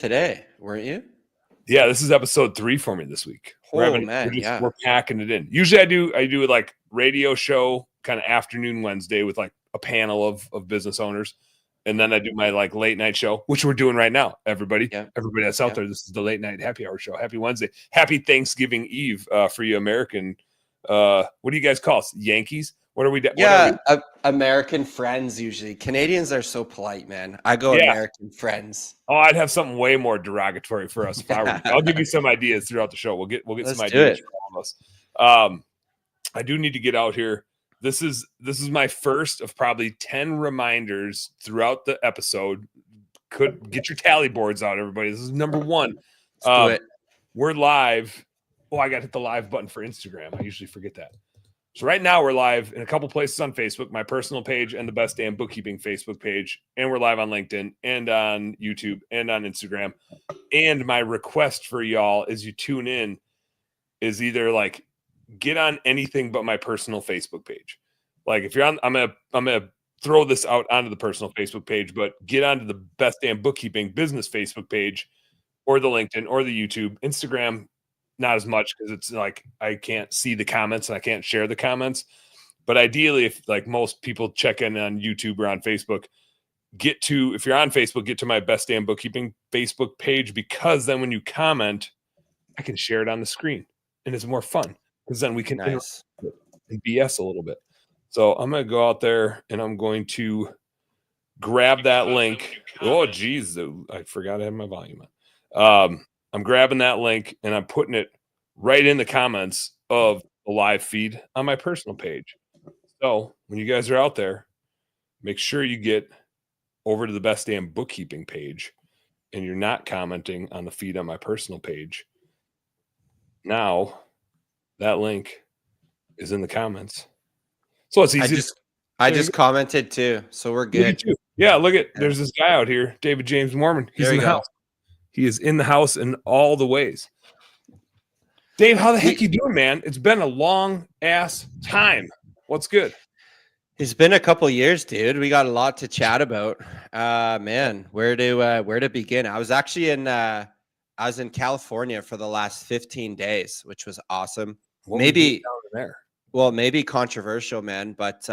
today, weren't you? Yeah, this is episode 3 for me this week. We're packing it in. Usually I do it like radio show kind of afternoon Wednesday with like a panel of business owners. And then I do my like late night show, which we're doing right now. Everybody that's out there, this is the late night happy hour show. Happy Wednesday. Happy Thanksgiving Eve for you American. What do you guys call us? Yankees? What are we? American friends usually. Canadians are so polite, man. I go American friends. Oh, I'd have something way more derogatory for us if I were. I'll give you some ideas throughout the show. We'll get some ideas for all of us. I do need to get out here. This is my first of probably 10 reminders throughout the episode. Could get your tally boards out, everybody. This is number 1. Let's do it. We're live. Oh, I got to hit the live button for Instagram. I usually forget that. So right now we're live in a couple places on Facebook, my personal page and the Best Damn Bookkeeping Facebook page. And we're live on LinkedIn and on YouTube and on Instagram. And my request for y'all as you tune in is either like get on anything but my personal Facebook page. Like if you're on, I'm gonna throw this out onto the personal Facebook page, but get onto the Best Damn Bookkeeping business Facebook page or the LinkedIn or the YouTube. Instagram, not as much because it's like I can't see the comments and I can't share the comments. But ideally, if like most people check in on YouTube or on Facebook, if you're on Facebook, get to my Best Damn Bookkeeping Facebook page, because then when you comment, I can share it on the screen and it's more fun because then we can and BS a little bit. So I'm going to go out there and I'm going to grab that link. Oh, geez. I forgot I had my volume on. I'm grabbing that link and I'm putting it right in the comments of the live feed on my personal page. So when you guys are out there, make sure you get over to the Best Damn Bookkeeping page and you're not commenting on the feed on my personal page. Now that link is in the comments. So it's easy. I just commented too. So we're good. Yeah, look at there's this guy out here, David James Moerman. He's in the house. He is in the house in all the ways. Dave, how the heck you doing, man? It's been a long ass time. What's good? It's been a couple years, dude. We got a lot to chat about. Man, where to begin? I was actually in California for the last 15 days, which was awesome. Maybe controversial, man, but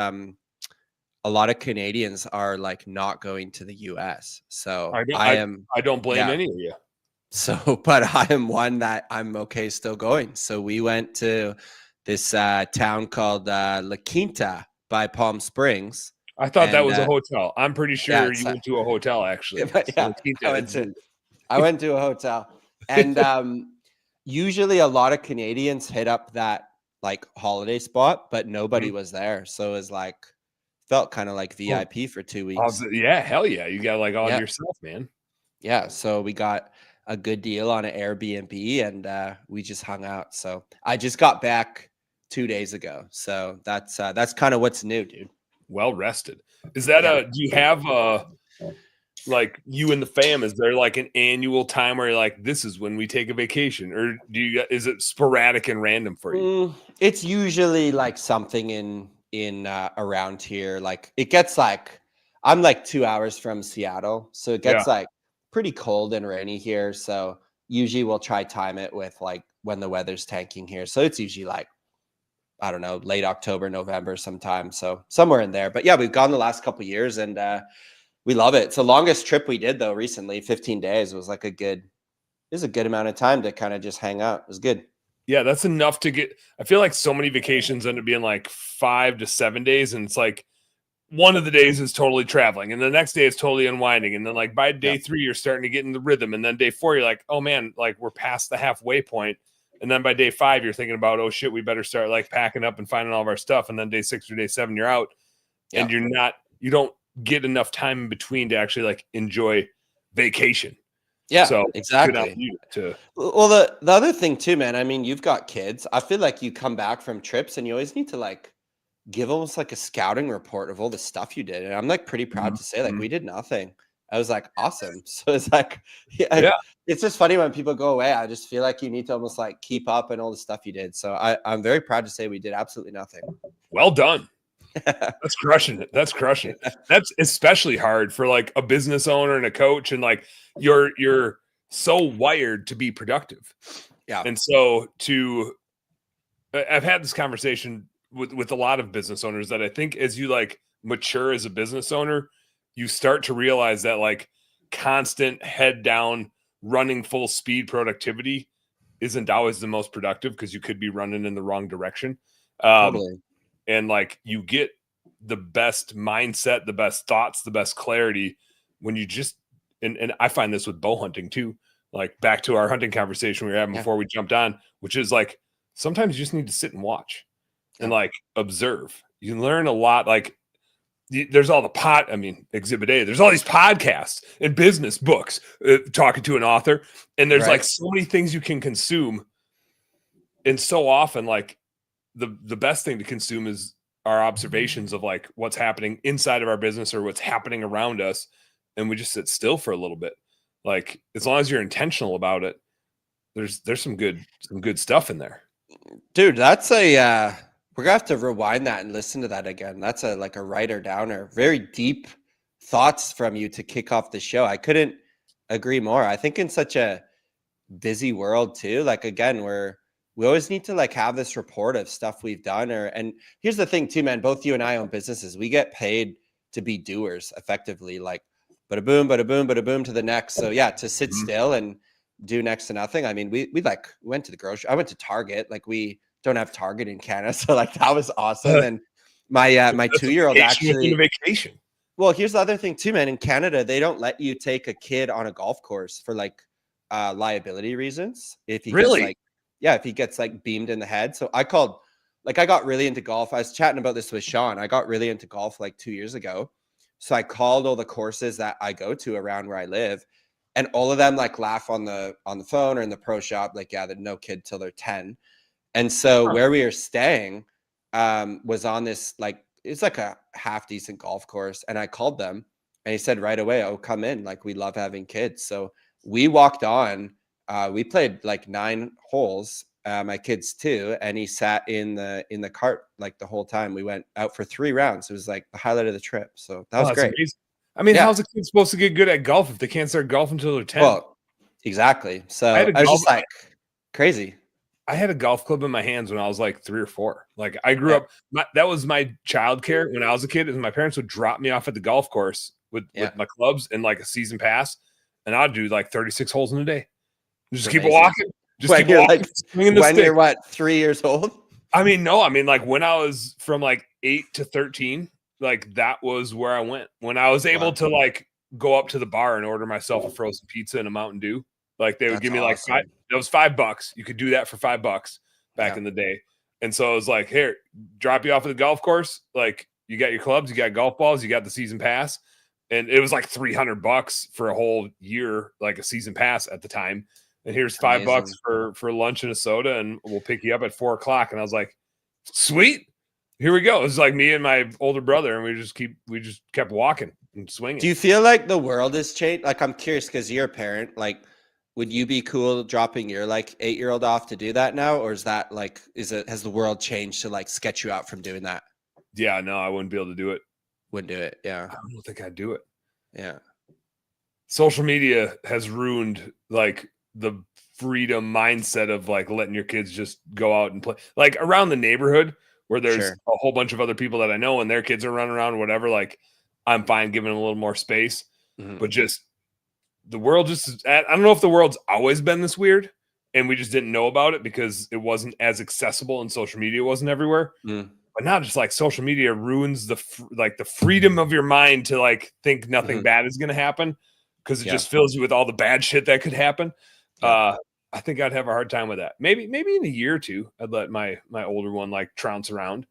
a lot of Canadians are like not going to the US. So I don't blame any of you. So, but I am one that I'm okay still going. So we went to this town called La Quinta by Palm Springs. I thought that was a hotel. I'm pretty sure you went to a hotel actually. I went to a hotel. And usually a lot of Canadians hit up that like holiday spot, but nobody was there. So it was like felt kind of like VIP for 2 weeks. Yeah, hell yeah. You got like all yourself, man. Yeah. So we got a good deal on an Airbnb and we just hung out. So I just got back 2 days ago. So that's kind of what's new, dude. Well rested. Is that do you have like you and the fam, is there like an annual time where you're like, this is when we take a vacation, or is it sporadic and random for you? It's usually like something in around here. Like it gets like, I'm like 2 hours from Seattle. So it gets like pretty cold and rainy here. So usually we'll try time it with like when the weather's tanking here. So it's usually like, I don't know, late October, November sometime. So somewhere in there, but yeah, we've gone the last couple of years and, we love it. It's the longest trip we did though recently. 15 days was like a good amount of time to kind of just hang out. It was good. Yeah, that's enough to get. I feel like so many vacations end up being like 5 to 7 days, and it's like one of the days is totally traveling, and the next day is totally unwinding, and then like by day 3 you're starting to get in the rhythm, and then day 4 you're like, oh man, like we're past the halfway point, and then by day 5 you're thinking about, oh shit, we better start like packing up and finding all of our stuff, and then day 6 or day 7 you're out, and you don't get enough time in between to actually like enjoy vacation. Yeah, so exactly. Well, the other thing too, man, I mean, you've got kids. I feel like you come back from trips and you always need to like give almost like a scouting report of all the stuff you did. And I'm like pretty proud to say like we did nothing. I was like, awesome. So it's like, it's just funny when people go away. I just feel like you need to almost like keep up and all the stuff you did. So I'm very proud to say we did absolutely nothing. Well done. That's crushing it. That's especially hard for like a business owner and a coach, and like you're so wired to be productive. Yeah. And so I've had this conversation with a lot of business owners that I think as you like mature as a business owner, you start to realize that like constant head down, running full speed productivity isn't always the most productive because you could be running in the wrong direction. Totally. And like you get the best mindset, the best thoughts, the best clarity when you just, and I find this with bow hunting too, like back to our hunting conversation we were having before we jumped on, which is like, sometimes you just need to sit and watch and like observe. You learn a lot. Like there's all Exhibit A, there's all these podcasts and business books talking to an author. And there's like so many things you can consume. And so often like the best thing to consume is our observations of like what's happening inside of our business or what's happening around us. And we just sit still for a little bit. Like as long as you're intentional about it, there's some good stuff in there. Dude, that's we're gonna have to rewind that and listen to that again. That's like a writer downer. Very deep thoughts from you to kick off the show. I couldn't agree more. I think in such a busy world too, like again, we always need to like have this report of stuff we've done. And here's the thing too, man, both you and I own businesses. We get paid to be doers effectively, like bada boom, bada boom, bada boom to the next. So yeah, to sit still and do next to nothing. I mean, we like went to the grocery. I went to Target. Like we don't have Target in Canada, so like that was awesome. And my 2-year-old actually vacation. Well, here's the other thing too, man. In Canada, they don't let you take a kid on a golf course for like liability reasons. If he if he gets like beamed in the head. So I got really into golf. I was chatting about this with Sean. I got really into golf like 2 years ago. So I called all the courses that I go to around where I live. And all of them like laugh on the phone or in the pro shop, like, yeah, there's no kid till they're 10. And so where we were staying was on this, like, it's like a half decent golf course. And I called them and he said right away, oh, come in. Like, we love having kids. So we walked on, we played like 9 holes, my kids too. And he sat in the cart like the whole time. We went out for 3 rounds. It was like the highlight of the trip. So that was great. Amazing. I mean, how's a kid supposed to get good at golf if they can't start golfing until they're 10? Well, exactly. So I was just like crazy. I had a golf club in my hands when I was like 3 or 4. Like I grew up, that was my childcare when I was a kid. And my parents would drop me off at the golf course with my clubs and like a season pass. And I'd do like 36 holes in a day. Just keep walking. Just keep walking. When you're what, 3 years old? I mean, no, I mean like when I was from like 8 to 13, like that was where I went when I was able to like go up to the bar and order myself a frozen pizza and a Mountain Dew. Like they would give me like that was $5. You could do that for $5 back in the day. And so I was like, here, drop you off at the golf course. Like you got your clubs, you got golf balls, you got the season pass. And it was like $300 for a whole year, like a season pass at the time. And here's $5 for lunch and a soda. And we'll pick you up at 4:00. And I was like, sweet. Here we go. It was like me and my older brother, and we just kept walking and swinging. Do you feel like the world has changed? Like, I'm curious because you're a parent. Like, would you be cool dropping your like 8-year-old off to do that now, or is that like has the world changed to like sketch you out from doing that? Yeah, no, I wouldn't be able to do it. Wouldn't do it. Yeah, I don't think I'd do it. Yeah, social media has ruined like the freedom mindset of like letting your kids just go out and play like around the neighborhood. Where there's a whole bunch of other people that I know and their kids are running around or whatever, like I'm fine giving them a little more space. But just the world I don't know if the world's always been this weird and we just didn't know about it because it wasn't as accessible and social media wasn't everywhere. But now just like social media ruins the freedom of your mind to like think nothing bad is going to happen because it just fills you with all the bad shit that could happen. I think I'd have a hard time with that. Maybe in a year or 2, I'd let my older one like trounce around.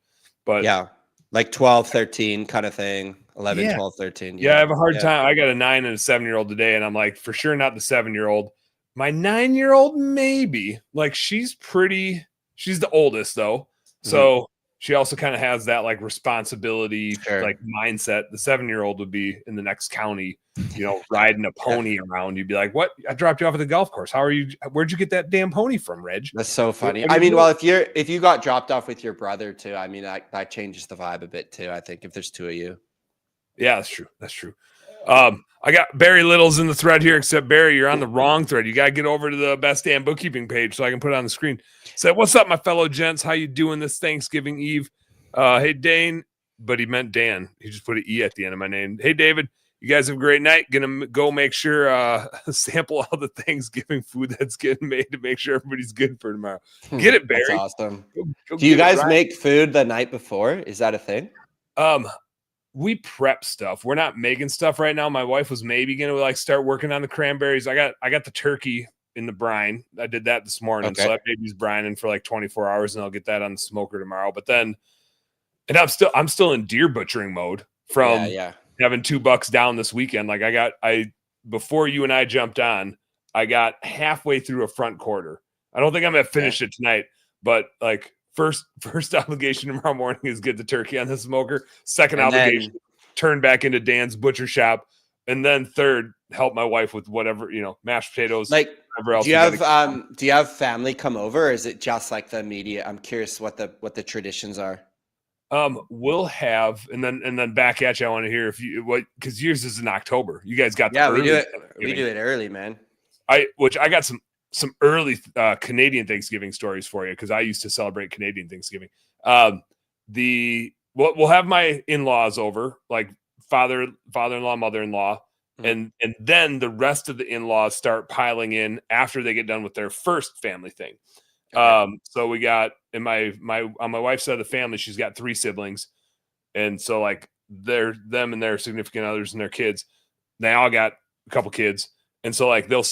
But yeah, like 12, 13 kind of thing. 11, 12, 13. Yeah, I have a hard time. I got a 9 and a 7-year-old today, and I'm like, for sure not the 7-year-old. My 9-year-old, maybe. Like she's the oldest though. So she also kind of has that like responsibility, like mindset. The 7-year-old would be in the next county, riding a pony around. You'd be like, what? I dropped you off at the golf course. How are you? Where'd you get that damn pony from, Reg? That's so funny. I mean, well, if you got dropped off with your brother too, I mean, that changes the vibe a bit too. I think if there's 2 of you. Yeah, that's true. That's true. I got Barry Little's in the thread here, except Barry, you're on the wrong thread. You got to get over to the Best Damn Bookkeeping page so I can put it on the screen. Said, what's up, my fellow gents? How you doing this Thanksgiving Eve? Hey, Dane, but he meant Dan. He just put an E at the end of my name. Hey, David, you guys have a great night. Gonna go make sure, sample all the Thanksgiving food that's getting made to make sure everybody's good for tomorrow. Get it, Barry. That's awesome. Go Do you guys make food the night before? Is that a thing? We prep stuff. We're not making stuff right now. My wife was maybe gonna like start working on the cranberries. I got the turkey in the brine. I did that this morning. Okay. So that baby's brining for like 24 hours, and I'll get that on the smoker tomorrow. But then, and I'm still in deer butchering mode from having $2 down this weekend. Like before you and I jumped on, I got halfway through a front quarter. I don't think I'm gonna finish it tonight, but like first obligation tomorrow morning is get the turkey on the smoker. Second obligation, turn back into Dan's butcher shop, and then third, help my wife with whatever, mashed potatoes. Like, whatever else. Do you have family come over, or is it just like the immediate? I'm curious what the traditions are. We'll have, and then back at you. I want to hear because yours is in October. You guys got we do it early, man. I got some early Canadian Thanksgiving stories for you because I used to celebrate Canadian Thanksgiving. We'll have my in-laws over, like father-in-law, mother-in-law, and then the rest of the in-laws start piling in after they get done with their first family thing. So we got on my wife's side of the family, she's got 3 siblings, and so like them and their significant others and their kids, they all got a couple kids, and so like they'll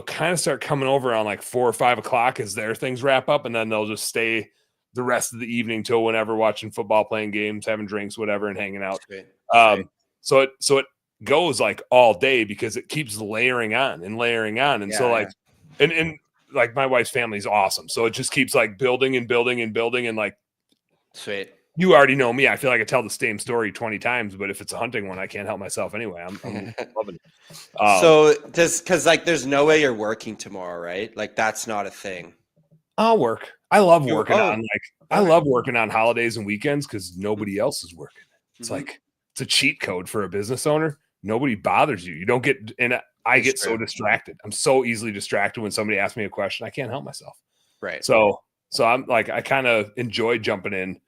kind of start coming over on like 4 or 5 o'clock as their things wrap up, and then they'll just stay the rest of the evening till whenever, watching football, playing games, having drinks, whatever, and hanging out. So it goes like all day because it keeps layering on, and so like and like my wife's family is awesome, so it just keeps like building and building and building, and like sweet. You already know me. I feel like I tell the same story 20 times, but if it's a hunting one, I can't help myself anyway. I'm loving it. So because like there's no way you're working tomorrow, right? Like that's not a thing. I'll work. I love working I love working on holidays and weekends because nobody else is working. It's like it's a cheat code for a business owner. Nobody bothers you. You don't get, and I get so distracted. I'm so easily distracted when somebody asks me a question. I can't help myself. Right. So I'm like, I kind of enjoy jumping in.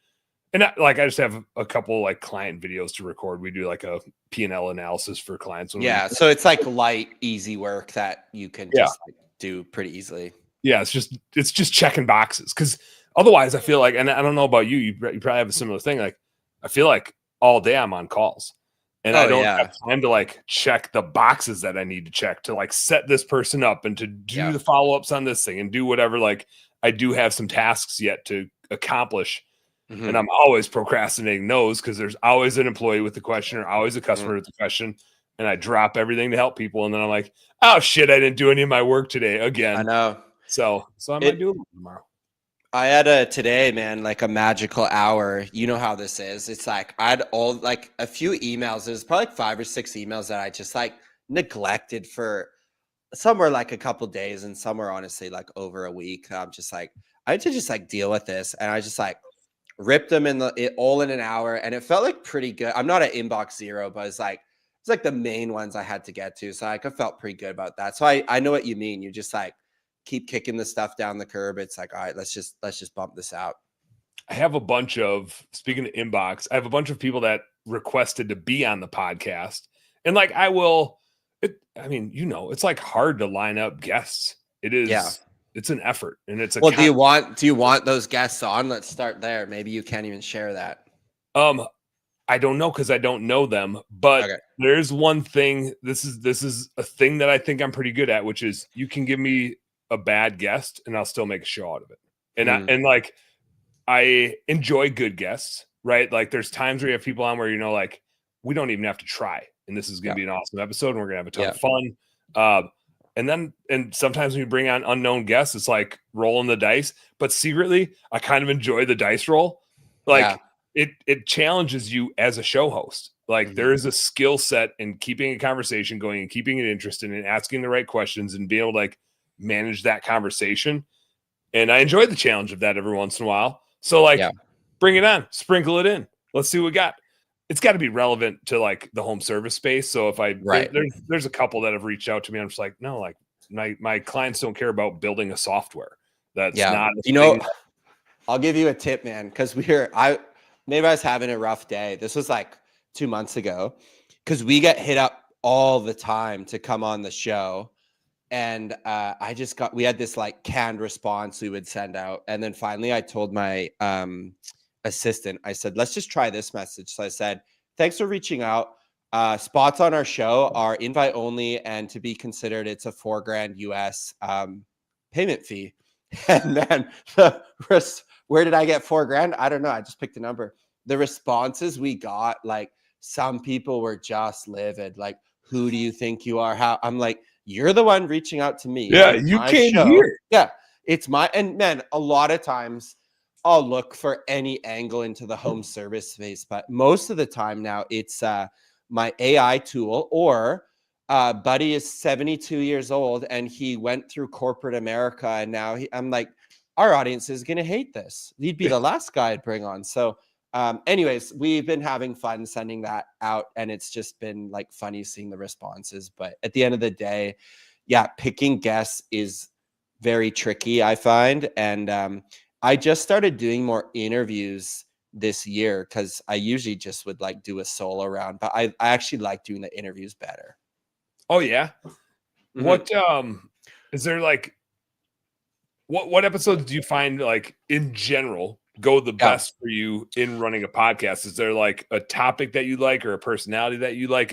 And I just have a couple like client videos to record. We do like a P&L analysis for clients. So it's like light, easy work that you can just like do pretty easily. Yeah, it's just checking boxes. Because otherwise, I feel like, and I don't know about you, you probably have a similar thing. Like I feel like all day I'm on calls, and I don't have time to like check the boxes that I need to check to like set this person up and to do the follow-ups on this thing and do whatever. Like I do have some tasks yet to accomplish. And I'm always procrastinating those because there's always an employee with the question or always a customer with the question. And I drop everything to help people. And then I'm like, oh shit, I didn't do any of my work today again. I know. So I might do it tomorrow. I had today, man, like a magical hour. You know how this is. It's like I had a few emails. There's probably like 5 or 6 emails that I just like neglected for somewhere like a couple days, and some were honestly like over a week. I'm just like, I had to just like deal with this. And I just like ripped them all in an hour, and it felt like pretty good. I'm not at inbox zero, but it's like the main ones I had to get to. So like I felt pretty good about that. So I know what you mean. You just like keep kicking the stuff down the curb. It's like, all right, let's just bump this out. I have a bunch of, speaking of inbox, I have a bunch of people that requested to be on the podcast. And like it's like hard to line up guests. It is. Yeah. It's an effort, and it's a. Well, do you want those guests on? Let's start there. Maybe you can't even share that. I don't know because I don't know them, but there's one thing. This is a thing that I think I'm pretty good at, which is you can give me a bad guest, and I'll still make a show out of it. And I enjoy good guests, right? Like there's times where you have people on where like we don't even have to try, and this is going to be an awesome episode, and we're going to have a ton of fun. And sometimes when you bring on unknown guests, it's like rolling the dice. But secretly, I kind of enjoy the dice roll. Like it challenges you as a show host. Like there is a skill set in keeping a conversation going and keeping it interesting and asking the right questions and being able to like manage that conversation. And I enjoy the challenge of that every once in a while. So like bring it on, sprinkle it in. Let's see what we got. it's got to be relevant to like the home service space. So if there's a couple that have reached out to me, I'm just like, no, like my clients don't care about building a software. That's not a thing. I'll give you a tip, man, because maybe I was having a rough day. This was like 2 months ago, because we get hit up all the time to come on the show. And we had this like canned response we would send out. And then finally I told my assistant, I said, let's just try this message. So I said, thanks for reaching out. Spots on our show are invite only. And to be considered, it's a $4,000 US payment fee. And then where did I get $4,000? I don't know. I just picked a number. The responses we got, like some people were just livid. Like, who do you think you are? How? I'm like, you're the one reaching out to me. Yeah, you came here. Yeah, and man, a lot of times I'll look for any angle into the home service space, but most of the time now it's my AI tool, or Buddy is 72 years old and he went through corporate America, and now I'm like, our audience is going to hate this. He'd be the last guy I'd bring on. So anyways, we've been having fun sending that out, and it's just been like funny seeing the responses. But at the end of the day, yeah, picking guests is very tricky, I find. And I just started doing more interviews this year, because I usually just would like do a solo round, but I actually like doing the interviews better. Oh yeah. Mm-hmm. What is there like, what episodes do you find like in general go the best for you in running a podcast? Is there like a topic that you like, or a personality that you like?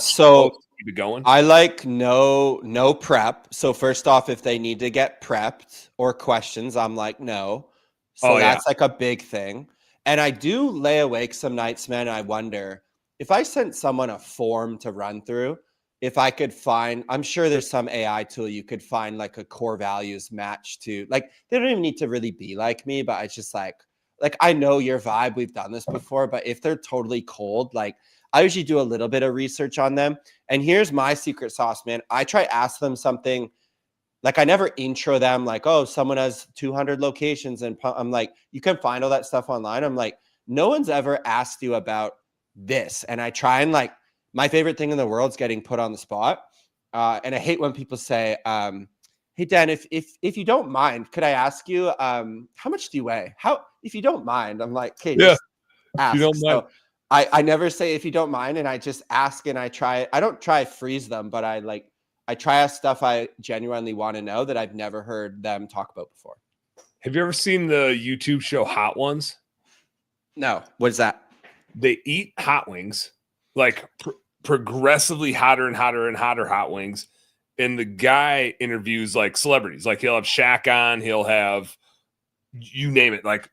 So keep it going. I like no prep. So first off, if they need to get prepped or questions, I'm like, no. So that's like a big thing. And I do lay awake some nights, man. I wonder if I sent someone a form to run through, if I could find, I'm sure there's some AI tool you could find like a core values match to, like, they don't even need to really be like me, but it's just like I know your vibe. We've done this before, but if they're totally cold, like I usually do a little bit of research on them. And here's my secret sauce, man. I try ask them something. Like I never intro them like, oh, someone has 200 locations. And I'm like, you can find all that stuff online. I'm like, no one's ever asked you about this. And I try and like, my favorite thing in the world is getting put on the spot. And I hate when people say, hey, Dan, if you don't mind, could I ask you, how much do you weigh? If you don't mind, I'm like, okay, just ask. So I never say if you don't mind. And I just ask, and I don't try to freeze them, but I try ask stuff I genuinely want to know that I've never heard them talk about before. Have you ever seen the YouTube show Hot Ones? No. What is that? They eat hot wings, like progressively hotter and hotter and hotter hot wings. And the guy interviews like celebrities. Like he'll have Shaq on, he'll have, you name it, like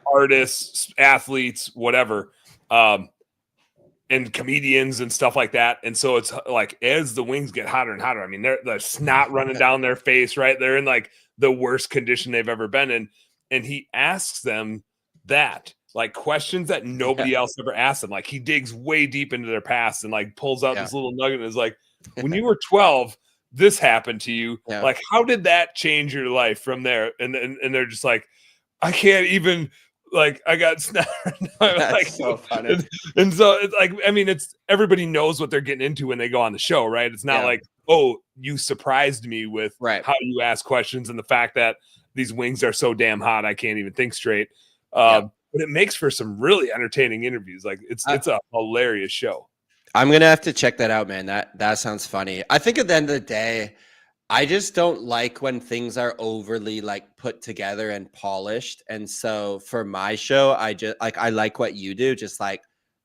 artists, athletes, whatever. And comedians and stuff like that. And so it's like, as the wings get hotter and hotter, I mean, the snot running down their face, right? They're in like the worst condition they've ever been in. And he asks them that, like questions that nobody else ever asked them. Like he digs way deep into their past and like pulls out this little nugget and is like, when you were 12, this happened to you. Yeah. Like, how did that change your life from there? And they're just like, I can't even, like, I got snot. Like, so funny. And so it's like, I mean, it's everybody knows what they're getting into when they go on the show, right? It's not like, oh, you surprised me with how you ask questions and the fact that these wings are so damn hot, I can't even think straight. But it makes for some really entertaining interviews. Like it's a hilarious show. I'm gonna have to check that out, man. That sounds funny. I think at the end of the day, I just don't like when things are overly like put together and polished. And so for my show, I like what you do. Just like,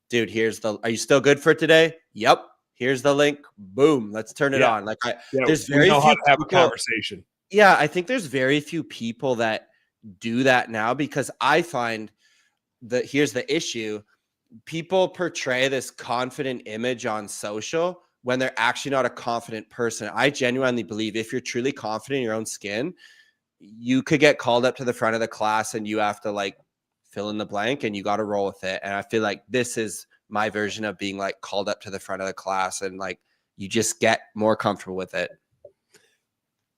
dude, are you still good for today? Yep. Here's the link. Boom. Let's turn it on. Like there's very few how to have a conversation. Yeah. I think there's very few people that do that now, because I find that here's the issue. People portray this confident image on social when they're actually not a confident person. I genuinely believe if you're truly confident in your own skin, you could get called up to the front of the class and you have to like fill in the blank and you got to roll with it. And I feel like this is my version of being like called up to the front of the class, and like you just get more comfortable with it.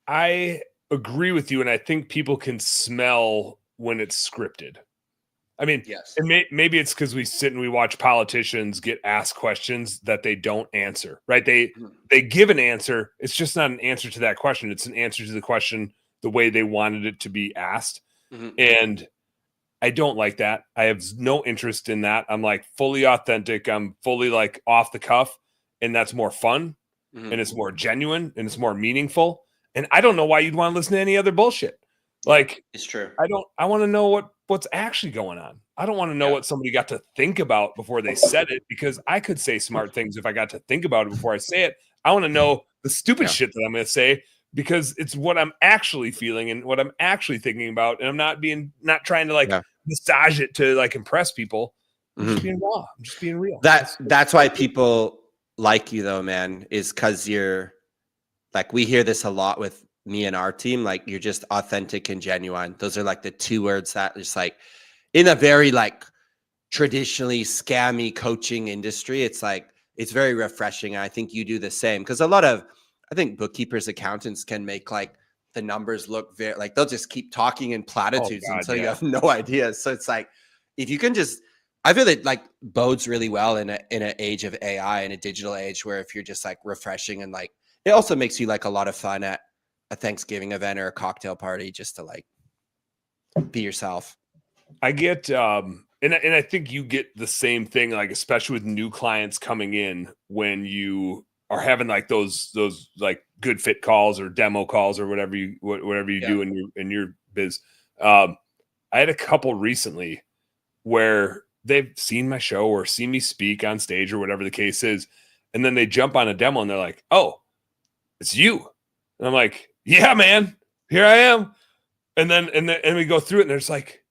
I agree with you. And I think people can smell when it's scripted. I mean, Yes. and maybe it's because we sit and we watch politicians get asked questions that they don't answer, right? They give an answer. It's just not an answer to that question. It's an answer to the question the way they wanted it to be asked. And I don't like that. I have no interest in that. I'm like fully authentic. I'm fully like off the cuff, and that's more fun, and it's more genuine, and it's more meaningful. And I don't know why you'd want to listen to any other bullshit. Like, it's true. I want to know what's actually going on. I don't want to know what somebody got to think about before they said it, because I could say smart things if I got to think about it before I say it. I want to know the stupid shit that I'm going to say, because it's what I'm actually feeling and what I'm actually thinking about. And I'm not trying to like massage it to like impress people. I'm just being raw. I'm just being real. That's why people like you though, man, is because you're like, we hear this a lot with me and our team. Like, you're just authentic and genuine. Those are like the two words that just like in a very like traditionally scammy coaching industry, it's like, it's very refreshing. I think you do the same, because I think bookkeepers, accountants can make like the numbers look very like, they'll just keep talking in platitudes until you have no idea. So it's like, if you can just, I feel it like bodes really well in an age of AI, in a digital age, where if you're just like refreshing, and like, it also makes you like a lot of fun at a Thanksgiving event or a cocktail party, just to like be yourself. I get, and I think you get the same thing, like, especially with new clients coming in, when you are having like those like good fit calls or demo calls or whatever you do in your biz. I had a couple recently where they've seen my show or seen me speak on stage or whatever the case is, and then they jump on a demo and they're like, "Oh, it's you," and I'm like, "Yeah, man, here I am." And then we go through it, and there's like,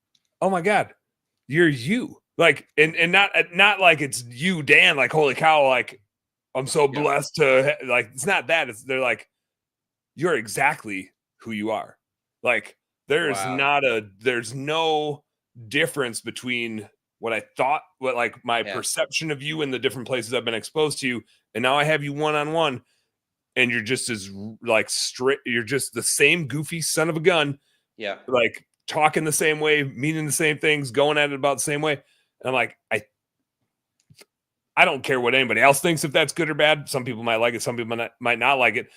"Oh my God, you're you!" Like, and not like it's you, Dan. Like, holy cow! Like, I'm so blessed to like. It's not that. They're like, you're exactly who you are. Like, there's no difference between what I thought, what like my perception of you in the different places I've been exposed to, and now I have you one-on-one, and you're just as like straight. You're just the same goofy son of a gun. Yeah. Like, talking the same way, meaning the same things, going at it about the same way. And I'm like, I don't care what anybody else thinks, if that's good or bad. Some people might like it. Some people might not like it.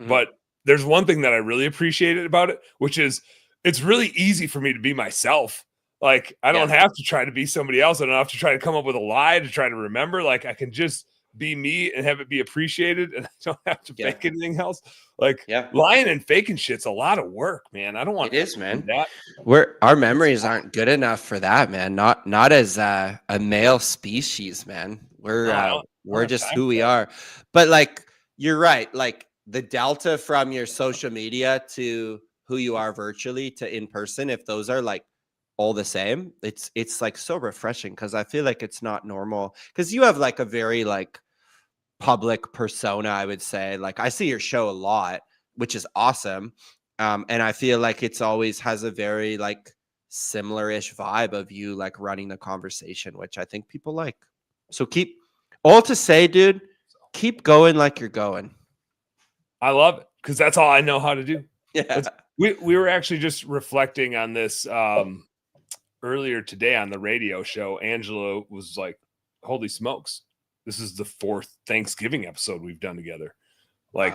But there's one thing that I really appreciated about it, which is it's really easy for me to be myself. Like, I don't have to try to be somebody else. I don't have to try to come up with a lie to try to remember. Like, I can just be me and have it be appreciated, and I don't have to fake anything else. Like, lying and faking shit's a lot of work, man. I don't want it is, man. That. Our memories aren't good enough for that, man. Not as a male species, man. We're just who we are. But like, you're right. Like, the delta from your social media to who you are virtually to in person, if those are like all the same, it's like so refreshing, because I feel like it's not normal, because you have like a very like public persona, I would say. Like, I see your show a lot, which is awesome. And I feel like it's always has a very like similar-ish vibe of you like running the conversation, which I think people like. So all to say, dude, keep going like you're going. I love it, because that's all I know how to do. Yeah. We were actually just reflecting on this earlier today on the radio show. Angela was like, holy smokes, this is the 4th Thanksgiving episode we've done together. Like,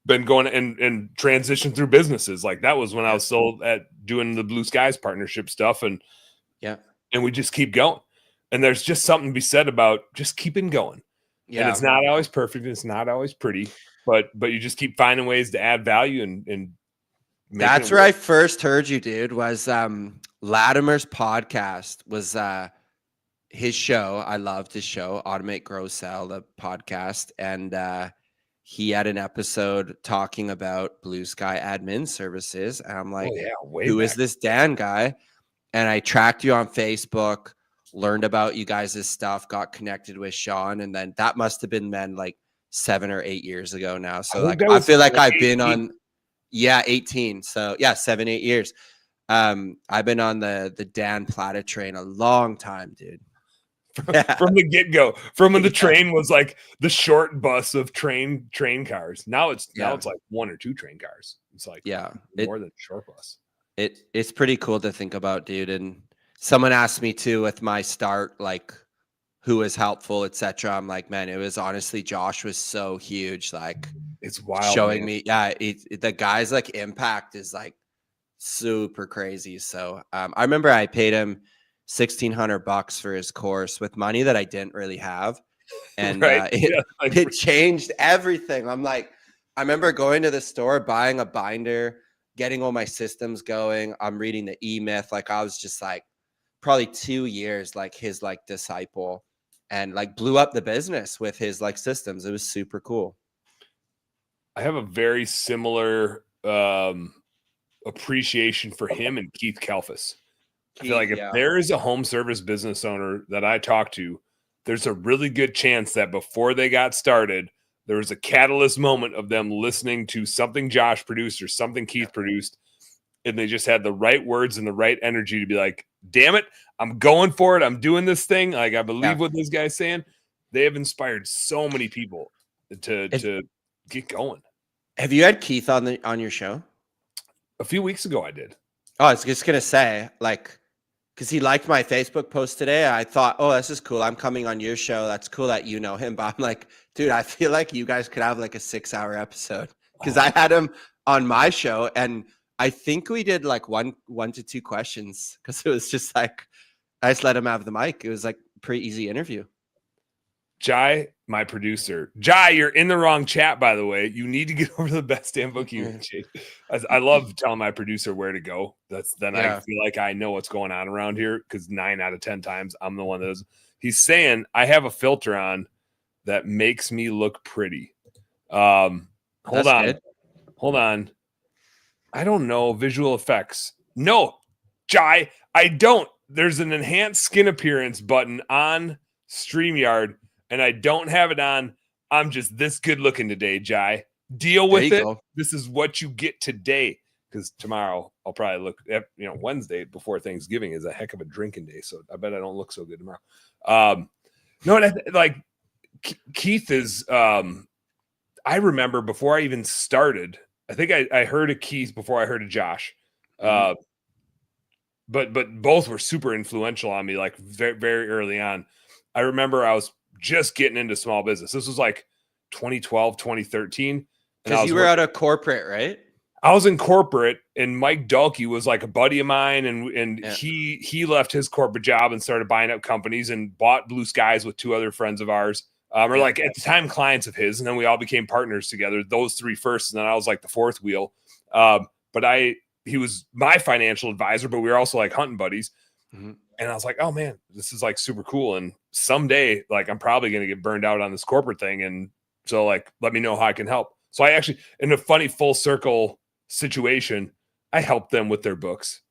been going and transition through businesses. Like, that was when I was still at doing the Blue Skies partnership stuff. And we just keep going. And there's just something to be said about just keeping going. Yeah. And it's not always perfect. It's not always pretty, but you just keep finding ways to add value and that's where I first heard you, dude, was Latimer's podcast was his show. I loved his show, Automate, Grow, Sell, the podcast. And he had an episode talking about Blue Sky admin services. And I'm like, who is this Dan guy? And I tracked you on Facebook, learned about you guys' stuff, got connected with Sean. And then that must have been like 7 or 8 years ago now. So like, I feel like I've been on 18. So 7, 8 years. I've been on the Dan Plata train a long time, dude. From the get-go, from when the train was like the short bus of train cars. Now it's like 1 or 2 train cars. It's like more than short bus. It's pretty cool to think about, dude. And Someone asked me too with my start, like who was helpful, etc. I'm like, man, it was honestly Josh was so huge. Like It's wild, showing man. me, yeah, the guy's like impact is like super crazy. So I remember I paid him $1,600 for his course with money that I didn't really have, and Right. Yeah, like, it changed everything. I'm like, I remember going to the store, buying a binder, getting all my systems going. I'm reading the E-Myth. Like I was just like probably 2 years like his like disciple, and like blew up the business with his like systems. It was super cool. I have a very similar appreciation for him and Keith Kalfas. I feel like if there is a home service business owner that I talk to, there's a really good chance that before they got started, there was a catalyst moment of them listening to something Josh produced or something Keith produced, and they just had the right words and the right energy to be like, damn it, I'm going for it. I'm doing this thing. Like, I believe what this guy's saying. They have inspired so many people to get going. Have you had Keith on your show? A few weeks ago, I did. Oh, I was just gonna say, like, because he liked my Facebook post today. I thought, oh, this is cool. I'm coming on your show. That's cool that you know him. But I'm like, dude, I feel like you guys could have like a 6-hour episode, because I had him on my show, and I think we did like one to two questions, because it was just like I just let him have the mic. It was like a pretty easy interview. Jai, my producer. Jai, you're in the wrong chat, by the way. You need to get over to the Best Damn Bookkeeping page. I love telling my producer where to go. I feel like I know what's going on around here, because 9 out of 10 times I'm the one that is. He's saying I have a filter on that makes me look pretty. Hold on. I don't know visual effects. No, Jai, I don't. There's an enhanced skin appearance button on StreamYard, and I don't have it on. I'm just this good looking today, Jai. Deal with it. This is what you get today, because tomorrow I'll probably look at, Wednesday before Thanksgiving is a heck of a drinking day. So I bet I don't look so good tomorrow. Keith is, I remember before I even started, I think I heard of Keith before I heard of Josh. But both were super influential on me, like very, very early on. I remember I was just getting into small business. This was like 2012, 2013. Because you were out of corporate, right? I was in corporate, and Mike Dalkey was like a buddy of mine, and he left his corporate job and started buying up companies and bought Blue Skies with 2 other friends of ours. Or like at the time clients of his, and then we all became partners together. Those 3 first, and then I was like the 4th wheel. He was my financial advisor, but we were also like hunting buddies. Mm-hmm. And I was like, oh man, this is like super cool. And someday, like, I'm probably going to get burned out on this corporate thing. And so, like, let me know how I can help. So I actually, in a funny full circle situation, I helped them with their books.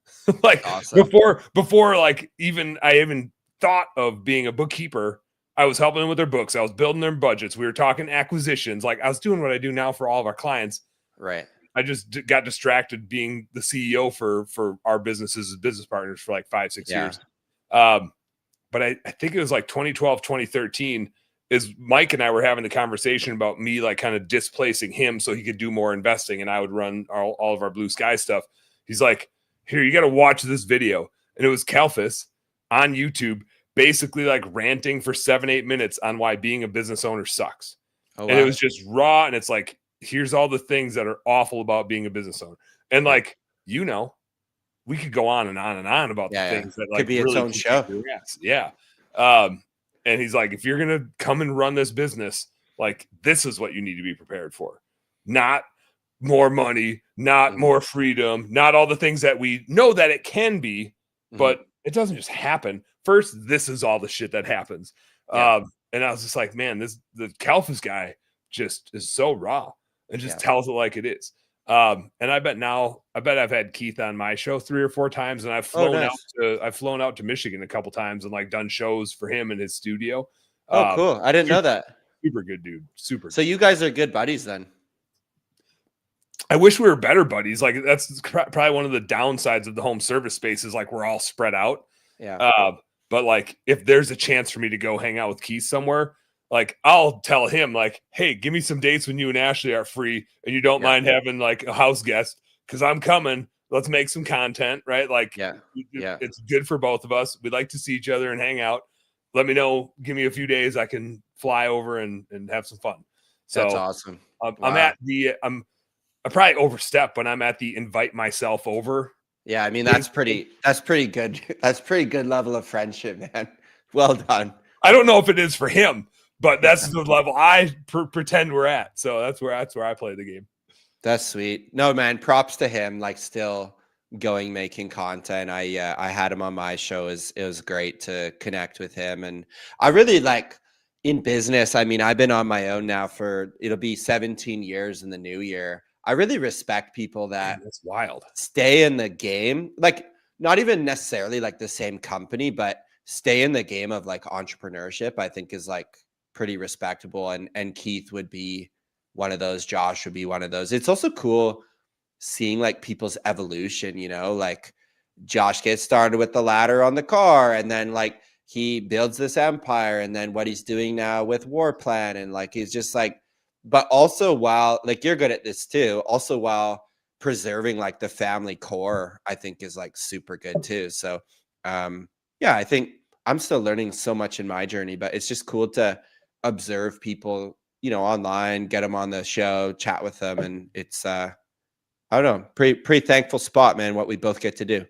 Like awesome. before like I even thought of being a bookkeeper, I was helping them with their books. I was building their budgets. We were talking acquisitions. Like, I was doing what I do now for all of our clients. Right. I just got distracted being the CEO for our businesses as business partners for like 5-6 years. But I think it was like 2012, 2013 is Mike and I were having the conversation about me like kind of displacing him so he could do more investing and I would run all of our Blue Sky stuff. He's like, here, you got to watch this video. And it was Kalfas on YouTube, basically like ranting for 7-8 minutes on why being a business owner sucks. Oh, wow. And it was just raw. And it's like, here's all the things that are awful about being a business owner. And like, we could go on and on and on about the things that like could be really its own show. Yeah. And he's like, if you're going to come and run this business, like, this is what you need to be prepared for. Not more money, not more freedom, not all the things that we know that it can be, but it doesn't just happen. First, this is all the shit that happens. And I was just like, man, the Kalfas guy just is so raw and just tells it like it is. And I bet I've had Keith on my show 3 or 4 times, and I've flown out to Michigan a couple times and like done shows for him in his studio. Oh, cool. I didn't know that. Super good dude. Super. So you guys are good buddies then? I wish we were better buddies. Like, that's probably one of the downsides of the home service space is like we're all spread out. Yeah. But like, if there's a chance for me to go hang out with Keith somewhere, like, I'll tell him like, hey, give me some dates when you and Ashley are free and you don't mind having like a house guest, because I'm coming. let's make some content, right? Like, it's good for both of us. We'd like to see each other and hang out. Let me know. Give me a few days. I can fly over and have some fun. So that's awesome. I probably overstep when I'm at the invite myself over. Yeah, I mean, that's pretty good. That's pretty good level of friendship, man. Well done. I don't know if it is for him, but that's the level I pretend we're at. So that's where I play the game. That's sweet. No, man, props to him. Like, still making content. I had him on my show. It was great to connect with him, and I really like in business. I mean, I've been on my own now it'll be 17 years in the new year. I really respect people that that's wild. Stay in the game, like not even necessarily like the same company, but stay in the game of like entrepreneurship. I think is like pretty respectable. And Keith would be one of those. Josh would be one of those. It's also cool seeing like people's evolution, like Josh gets started with the ladder on the car, and then like he builds this empire, and then what he's doing now with War Plan, and like he's just like, but also while like you're good at this too, also while preserving like the family core, I think is like super good too. So yeah, I think I'm still learning so much in my journey, but it's just cool to observe people, online, get them on the show, chat with them, and it's I don't know, pretty thankful spot, man, what we both get to do.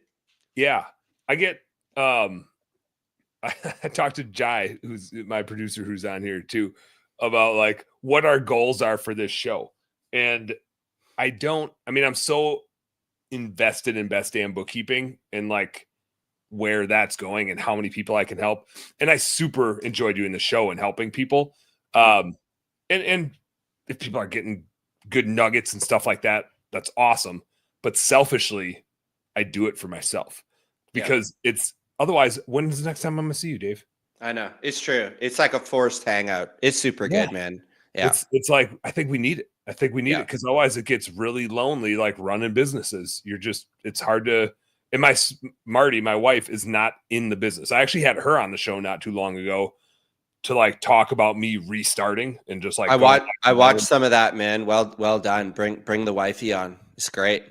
Yeah. I get I talked to Jai, who's my producer, who's on here too, about like what our goals are for this show. And I'm so invested in Best Damn Bookkeeping and like where that's going and how many people I can help. And I super enjoy doing the show and helping people. And if people are getting good nuggets and stuff like that, that's awesome. But selfishly, I do it for myself because it's otherwise, when's the next time I'm going to see you, Dave? I know. It's true. It's like a forced hangout. It's super good, man. Yeah. It's like, I think we need it. I think we need it because otherwise it gets really lonely, like running businesses. It's hard to, and Marty, my wife, is not in the business. I actually had her on the show not too long ago to like talk about me restarting and just like I watched some of that, man. Well done. Bring the wifey on. It's great.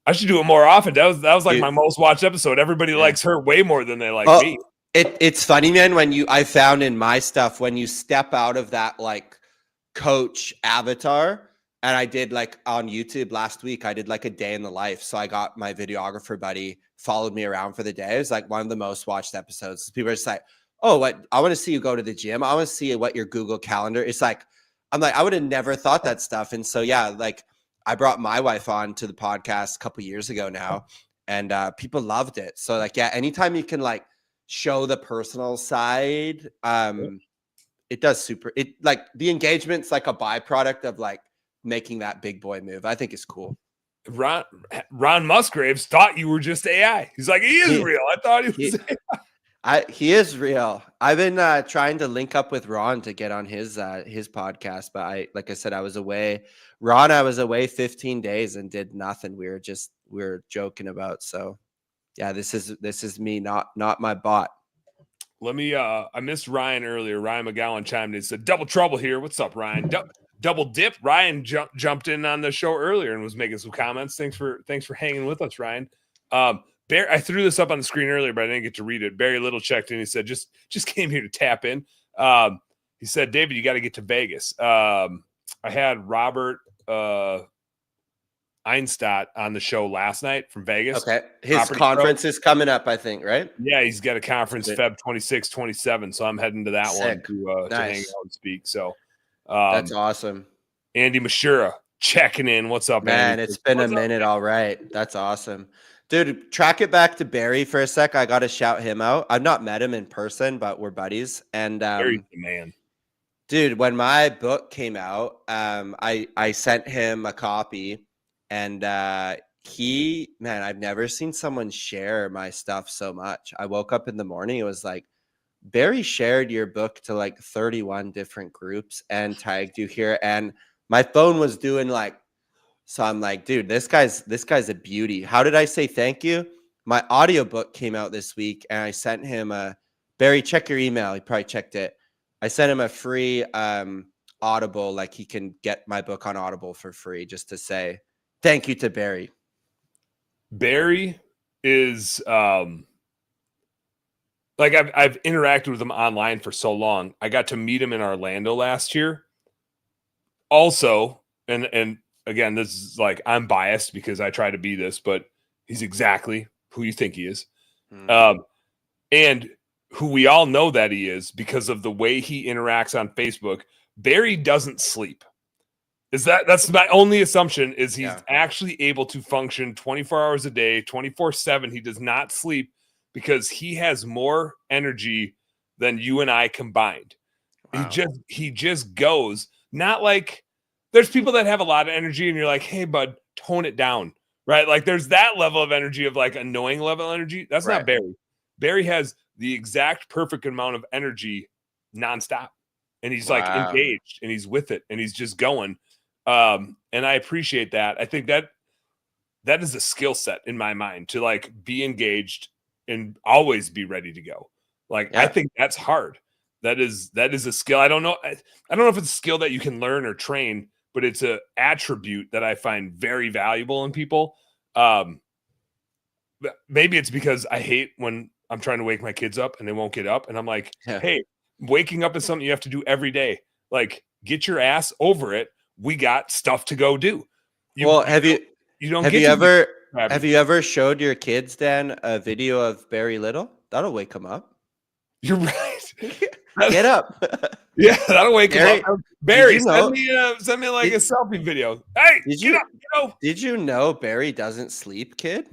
I should do it more often. That was like my most watched episode. Everybody likes her way more than they like me. It's funny, man, I found in my stuff, when you step out of that like coach avatar, and I did like on YouTube last week, I did like a day in the life. So I got my videographer buddy, followed me around for the day. It was like one of the most watched episodes. People are just like, oh, what? I want to see you go to the gym. I want to see what your Google Calendar. It's like, I'm like, I would have never thought that stuff. And so, yeah, like I brought my wife on to the podcast a couple years ago now, and people loved it. So like, yeah, anytime you can like show the personal side, it does like the engagement's like a byproduct of like making that big boy move. I think it's cool. Ron Musgraves thought you were just AI. He's like, he is real. I thought he was AI. He is real. I've been trying to link up with Ron to get on his podcast, but like I said, I was away. Ron, I was away 15 days and did nothing. We were joking about. So yeah, this is me, not my bot. Let me I missed Ryan earlier. Ryan McGowan chimed in and said, double trouble here. What's up, Ryan? Double dip. Ryan jumped in on the show earlier and was making some comments. Thanks for hanging with us, Ryan. I threw this up on the screen earlier, but I didn't get to read it. Barry Little checked in. He said, just came here to tap in. He said, David, you got to get to Vegas. I had Robert Einstadt on the show last night from Vegas. Okay. His conference is coming up, I think, right? Yeah, he's got a conference Feb 26, 27. So I'm heading to that one to hang out and speak. So that's awesome. Andy Mashura checking in. What's up, man? Andy? It's been a minute. All right. That's awesome. Dude, track it back to Barry for a sec. I got to shout him out. I've not met him in person, but we're buddies. And Barry's the man. Dude, when my book came out, I sent him a copy, and I've never seen someone share my stuff so much. I woke up in the morning, it was like, Barry shared your book to like 31 different groups and tagged you here, and my phone was doing like, so I'm like, dude, this guy's a beauty. How did I say thank you? My audiobook came out this week, and I sent him Barry, check your email. He probably checked it. I sent him a free Audible, like he can get my book on Audible for free, just to say thank you to Barry. Barry is like I've interacted with him online for so long. I got to meet him in Orlando last year. Also, and again, this is like I'm biased because I try to be this, but he's exactly who you think he is. And who we all know that he is because of the way he interacts on Facebook. Barry doesn't sleep. That's my only assumption is he's actually able to function 24 hours a day, 24/7. He does not sleep because he has more energy than you and I combined. Wow. He just goes, not like there's people that have a lot of energy and you're like, hey, bud, tone it down. Right? Like there's that level of energy of like annoying level of energy. That's not Barry. Barry has the exact perfect amount of energy nonstop. And he's like engaged and he's with it and he's just going. And I appreciate that. I think that is a skill set in my mind to like be engaged and always be ready to go. Like, I think that's hard. That is a skill. I don't know if it's a skill that you can learn or train, but it's an attribute that I find very valuable in people. Maybe it's because I hate when I'm trying to wake my kids up and they won't get up. And I'm like, hey, waking up is something you have to do every day. Like, get your ass over it. We got stuff to go do. Have you ever showed your kids, Dan, a video of Barry Little? That'll wake them up. You're right. Get up. Yeah, that'll wake him up. Barry, send me like a selfie video. Hey, get up. Did you know Barry doesn't sleep, kid?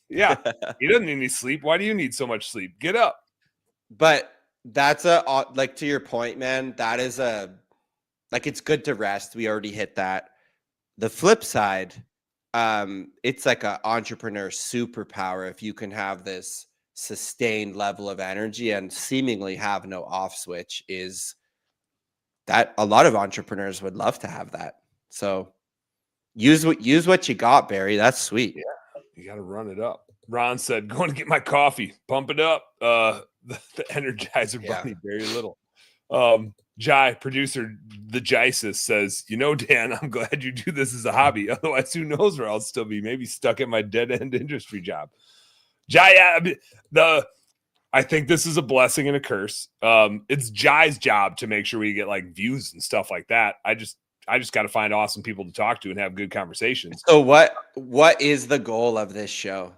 Yeah, he doesn't need any sleep. Why do you need so much sleep? Get up. But that's like, to your point, man, that is like, it's good to rest. We already hit that. The flip side, it's like an entrepreneur superpower if you can have this sustained level of energy and seemingly have no off switch. Is that a lot of entrepreneurs would love to have that. So use what you got, Barry. That's sweet. Yeah, you got to run it up. Ron said, going to get my coffee, pump it up. The Energizer Bunny, Barry Little. Jai, producer, the Jisis, says, Dan, I'm glad you do this as a hobby. Otherwise, who knows where I'll still be? Maybe stuck at my dead-end industry job. Jai, I think this is a blessing and a curse. It's Jai's job to make sure we get like views and stuff like that. I just got to find awesome people to talk to and have good conversations. So what is the goal of this show?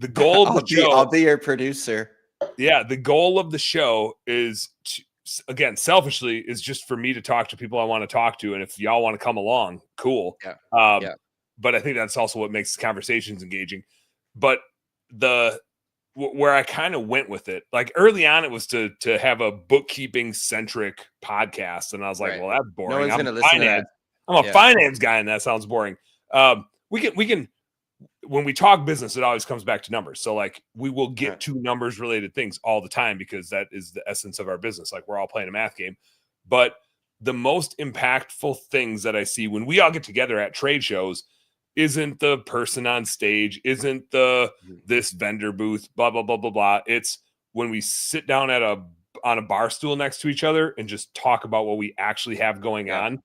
The goal of the show, I'll be your producer. Yeah, the goal of the show is again, selfishly, is just for me to talk to people I want to talk to. And if y'all want to come along, cool. Yeah. But I think that's also what makes the conversations engaging. But where I kind of went with it, like early on, it was to have a bookkeeping centric podcast. And I was like, well, that's boring. No one's going to listen to that. I'm a finance guy and that sounds boring. We can, when we talk business, it always comes back to numbers. So like we will get to numbers related things all the time because that is the essence of our business. Like we're all playing a math game. But the most impactful things that I see when we all get together at trade shows isn't the person on stage, isn't this vendor booth, blah, blah, blah, blah, blah. It's when we sit down on a bar stool next to each other and just talk about what we actually have going on.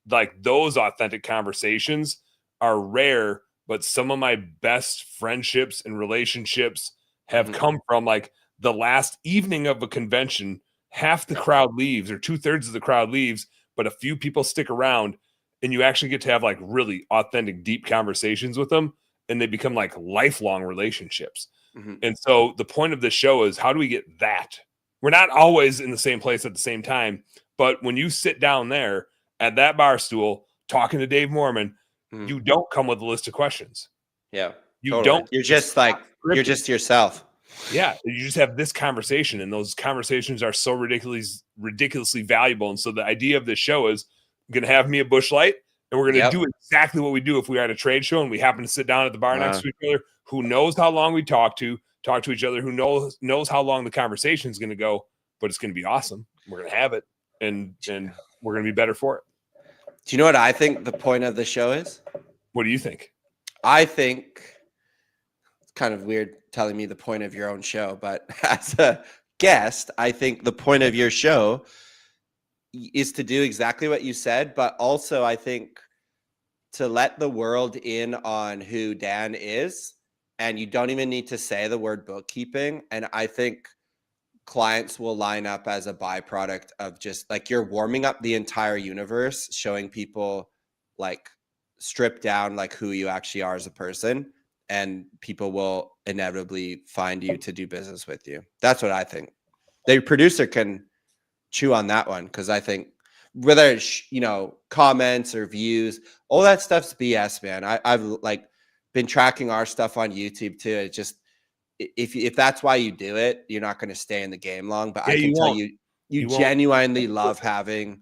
Like those authentic conversations are rare, but some of my best friendships and relationships have come from like the last evening of a convention. Half the crowd leaves or 2/3 of the crowd leaves, but a few people stick around. And you actually get to have like really authentic, deep conversations with them. And they become like lifelong relationships. And so the point of this show is how do we get that? We're not always in the same place at the same time. But when you sit down there at that bar stool talking to Dave Moerman, you don't come with a list of questions. Yeah. You don't. You're just like, you're just yourself. Yeah. You just have this conversation. And those conversations are so ridiculously valuable. And so the idea of this show is, going to have me a Busch Light, and we're going to do exactly what we do if we are at a trade show and we happen to sit down at the bar next to each other. Who knows how long we talk to each other? Who knows how long the conversation is going to go? But it's going to be awesome. We're going to have it, and we're going to be better for it. Do you know what I think the point of the show is? What do you think? I think it's kind of weird telling me the point of your own show, but as a guest, I think the point of your show is to do exactly what you said, but also I think to let the world in on who Dan is, and you don't even need to say the word bookkeeping. And I think clients will line up as a byproduct of just like you're warming up the entire universe, showing people like strip down like who you actually are as a person, and people will inevitably find you to do business with you. That's what I think. The producer can chew on that one, because I think whether it's, comments or views, all that stuff's BS, man. I've like been tracking our stuff on YouTube too. It just, if that's why you do it, you're not going to stay in the game long. But I can tell you genuinely love having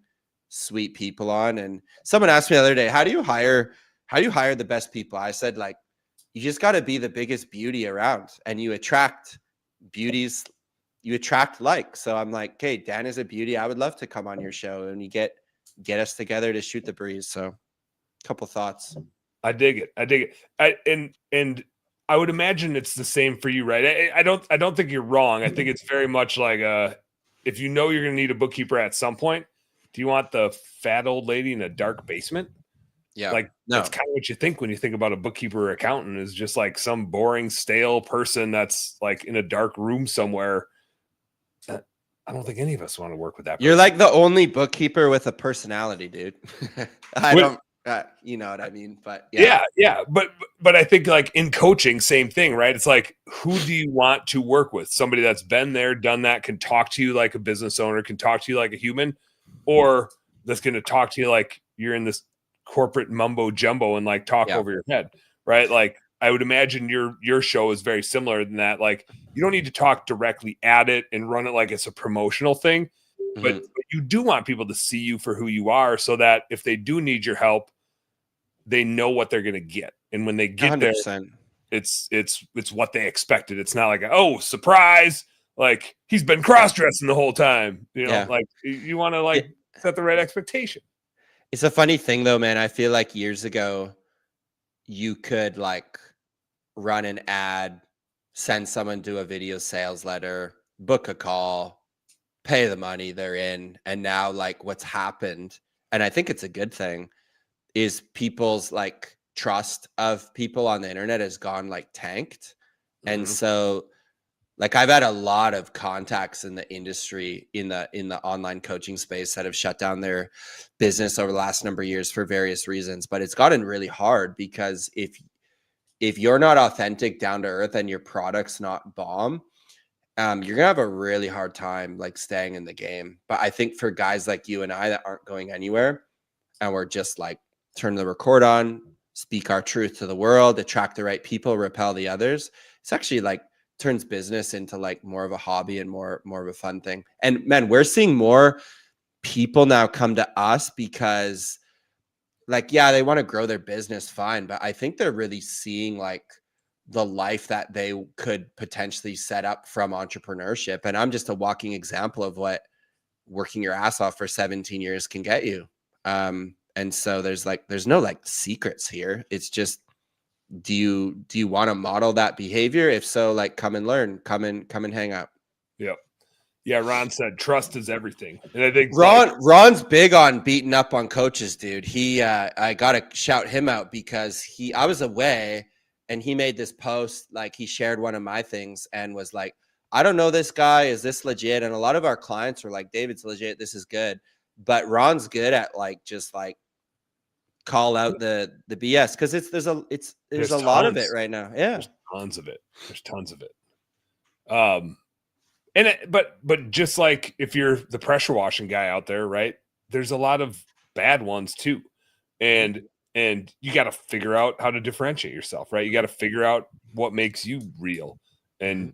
sweet people on. And someone asked me the other day, how do you hire the best people? I said, like, you just got to be the biggest beauty around, and you attract beauties. You attract likes. So I'm like, okay, Dan is a beauty. I would love to come on your show, and you get us together to shoot the breeze. So a couple thoughts. I dig it. And I would imagine it's the same for you, right? I don't think you're wrong. I think it's very much like if you know you're going to need a bookkeeper at some point, do you want the fat old lady in a dark basement? Yeah. Like, no. That's kind of what you think when you think about a bookkeeper or accountant, is just like some boring, stale person that's like in a dark room somewhere. I don't think any of us want to work with that person. You're like the only bookkeeper with a personality, dude. You know what I mean? But yeah. But I think like in coaching, same thing, right? It's like, who do you want to work with? Somebody that's been there, done that, can talk to you like a business owner, can talk to you like a human, or that's going to talk to you like you're in this corporate mumbo jumbo and like talk over your head, right? Like, I would imagine your show is very similar than that. Like, you don't need to talk directly at it and run it like it's a promotional thing, but you do want people to see you for who you are, so that if they do need your help, they know what they're going to get. And when they get 100%. There, it's what they expected. It's not like, oh, surprise, like he's been cross-dressing the whole time. Like you want to set the right expectation. It's a funny thing though, man. I feel like years ago you could like run an ad, send someone to a video sales letter, book a call, pay the money, they're in. And now like what's happened, and I think it's a good thing, is people's like trust of people on the internet has gone like tanked. And so like I've had a lot of contacts in the industry, in the online coaching space, that have shut down their business over the last number of years for various reasons. But it's gotten really hard, because if you're not authentic, down to earth, and your product's not bomb, you're gonna have a really hard time like staying in the game. But I think for guys like you and I that aren't going anywhere, and we're just like turn the record on, speak our truth to the world, attract the right people, repel the others, it's actually like turns business into like more of a hobby and more of a fun thing. And man, we're seeing more people now come to us because like, yeah, they want to grow their business, fine, but I think they're really seeing like the life that they could potentially set up from entrepreneurship. And I'm just a walking example of what working your ass off for 17 years can get you. And so there's no like secrets here. It's just, do you want to model that behavior? If so, like, come and learn, come and hang out. Yep. Yeah. Ron said trust is everything. And I think Ron's big on beating up on coaches, dude. I got to shout him out, because I was away and he made this post, like he shared one of my things and was like, I don't know this guy. Is this legit? And a lot of our clients were like, David's legit. This is good. But Ron's good at like, just like, call out the BS, because there's a lot of it right now. Yeah, there's tons of it. But just like if you're the pressure washing guy out there, right, there's a lot of bad ones too, and you got to figure out how to differentiate yourself, right? You got to figure out what makes you real, and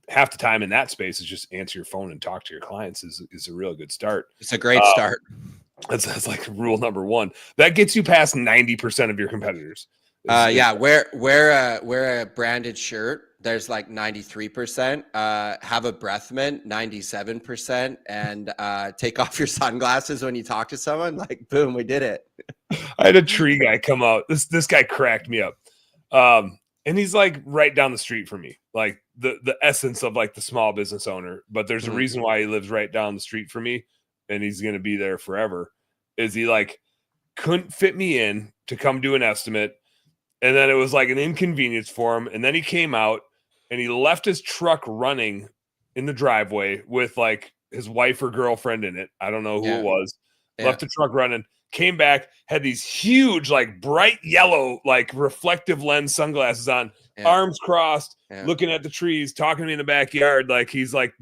half the time in that space is just answer your phone and talk to your clients is a real good start. It's a great start. That's like rule number one. That gets you past 90% of your competitors. Yeah, wear a branded shirt. There's like 93%. Have a breath mint, 97%, and take off your sunglasses when you talk to someone. Like, boom, we did it. I had a tree guy come out. This guy cracked me up. And he's like right down the street from me, like the essence of like the small business owner. But there's a reason why he lives right down the street from me, and he's going to be there forever. Is he like couldn't fit me in to come do an estimate. And then it was like an inconvenience for him. And then he came out and he left his truck running in the driveway with like his wife or girlfriend in it. I don't know who it was. Left the truck running, came back, had these huge, like bright yellow, like reflective lens sunglasses on, arms crossed, looking at the trees, talking to me in the backyard. Like he's like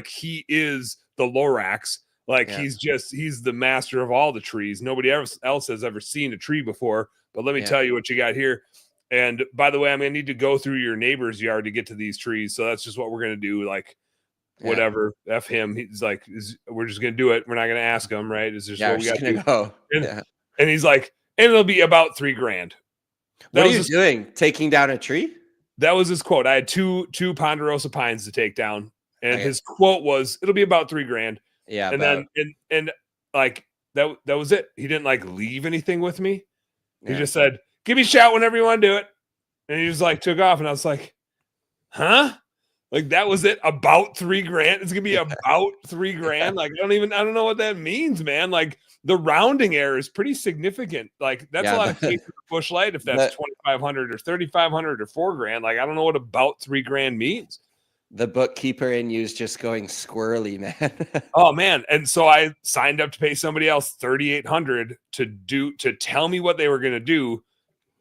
he is the Lorax. Like he's the master of all the trees. Nobody else has ever seen a tree before. But let me tell you what you got here. And by the way, I'm going to need to go through your neighbor's yard to get to these trees. So that's just what we're going to do. Like, whatever, F him. He's like, we're just going to do it. We're not going to ask him, right? Is this what we got to go? And he's like, and it'll be about $3,000. What are you doing? Taking down a tree? That was his quote. I had two ponderosa pines to take down. And his quote was, it'll be about $3,000. Yeah. And then, and like, that was it. He didn't like leave anything with me. He just said, give me a shout whenever you want to do it. And he just like took off. And I was like, huh? Like that was it. About $3,000. It's gonna be about $3,000. Like I don't know what that means, man. Like the rounding error is pretty significant. Like that's a lot of case for the Bush Light if that's 2,500 or 3,500 or $4,000. Like I don't know what about $3,000 means. The bookkeeper in you is just going squirrely, man. Oh man. And so I signed up to pay somebody else $3,800 to tell me what they were gonna do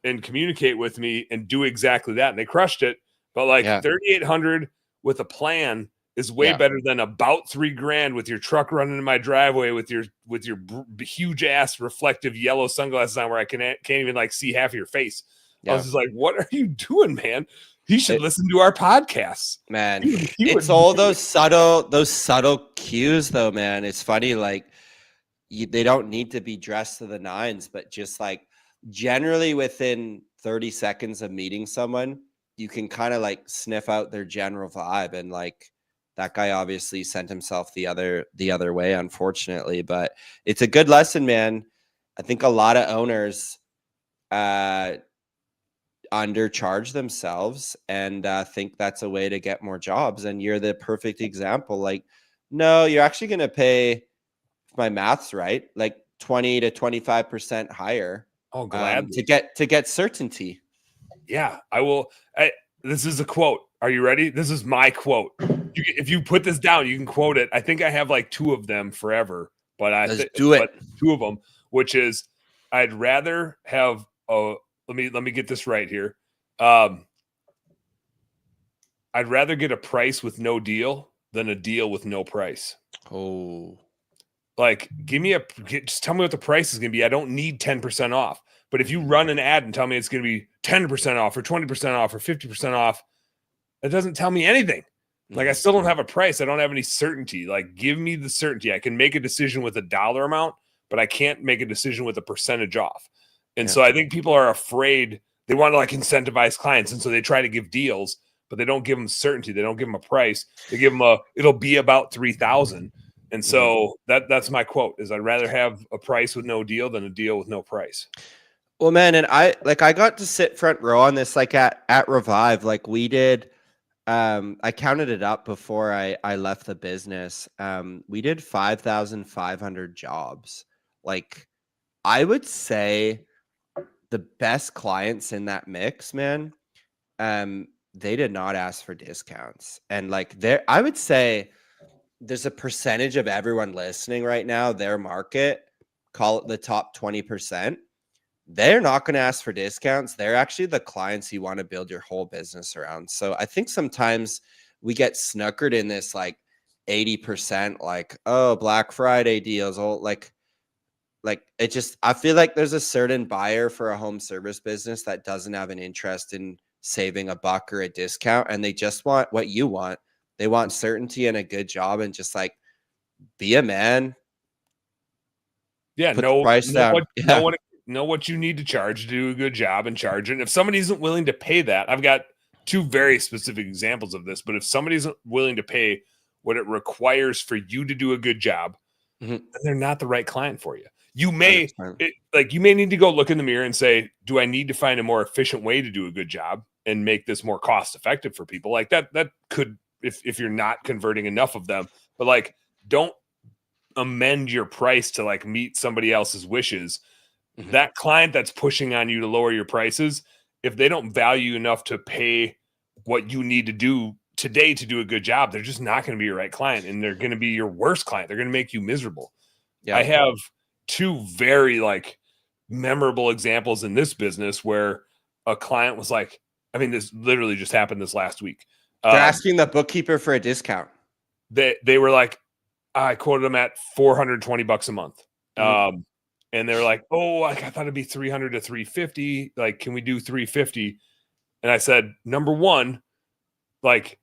and communicate with me and do exactly that. And they crushed it. But like $3,800 with a plan is way better than about $3,000 with your truck running in my driveway with your huge ass reflective yellow sunglasses on where I can't even like see half of your face. I was just like, what are you doing, man? He should listen to our podcasts, man. It's all those subtle cues though, man. It's funny. Like they don't need to be dressed to the nines, but just like generally within 30 seconds of meeting someone, you can kind of like sniff out their general vibe. And like that guy obviously sent himself the other way, unfortunately, but it's a good lesson, man. I think a lot of owners undercharge themselves and think that's a way to get more jobs. And you're the perfect example. Like, no, you're actually going to pay, if my math's right, like 20 to 25% higher. Oh, glad to get certainty. Yeah, I will. This is a quote. Are you ready? This is my quote. If you put this down, you can quote it. I think I have like two of them forever, but let's do it. Two of them, which is, I'd rather have a. Let me get this right here. I'd rather get a price with no deal than a deal with no price. Oh, like just tell me what the price is going to be. I don't need 10% off. But if you run an ad and tell me it's going to be 10% off or 20% off or 50% off, it doesn't tell me anything. Like I still don't have a price. I don't have any certainty. Like give me the certainty. I can make a decision with a dollar amount, but I can't make a decision with a percentage off. And so I think people are afraid. They want to like incentivize clients. And so they try to give deals, but they don't give them certainty. They don't give them a price. They give them it'll be about 3,000. And so that's my quote is I'd rather have a price with no deal than a deal with no price. Well, man, and I got to sit front row on this, like at Revive, like we did. I counted it up before I left the business. We did 5,500 jobs. Like I would say the best clients in that mix, man, they did not ask for discounts. And like I would say there's a percentage of everyone listening right now, their market, call it the top 20%. They're not going to ask for discounts. They're actually the clients you want to build your whole business around. So I think sometimes we get snookered in this like 80%, like, oh, Black Friday deals. Oh, like it just, I feel like there's a certain buyer for a home service business that doesn't have an interest in saving a buck or a discount. And they just want what you want. They want certainty and a good job and just like be a man. Yeah. Know what you need to charge to do a good job and charge it. And if somebody isn't willing to pay that, I've got two very specific examples of this, but if somebody isn't willing to pay what it requires for you to do a good job, then they're not the right client for you. You may need to go look in the mirror and say, do I need to find a more efficient way to do a good job and make this more cost effective for people? Like that could, if you're not converting enough of them, but like, don't amend your price to like meet somebody else's wishes. That client that's pushing on you to lower your prices, if they don't value you enough to pay what you need to do today to do a good job, they're just not going to be your right client, and they're going to be your worst client. They're going to make you miserable. Yeah. I have two very like memorable examples in this business where a client was like, I mean, this literally just happened this last week. They're asking the bookkeeper for a discount. They were like, I quoted them at $420 a month. And they were like, oh, like I thought it'd be 300 to 350. Like, can we do 350? And I said, number one, like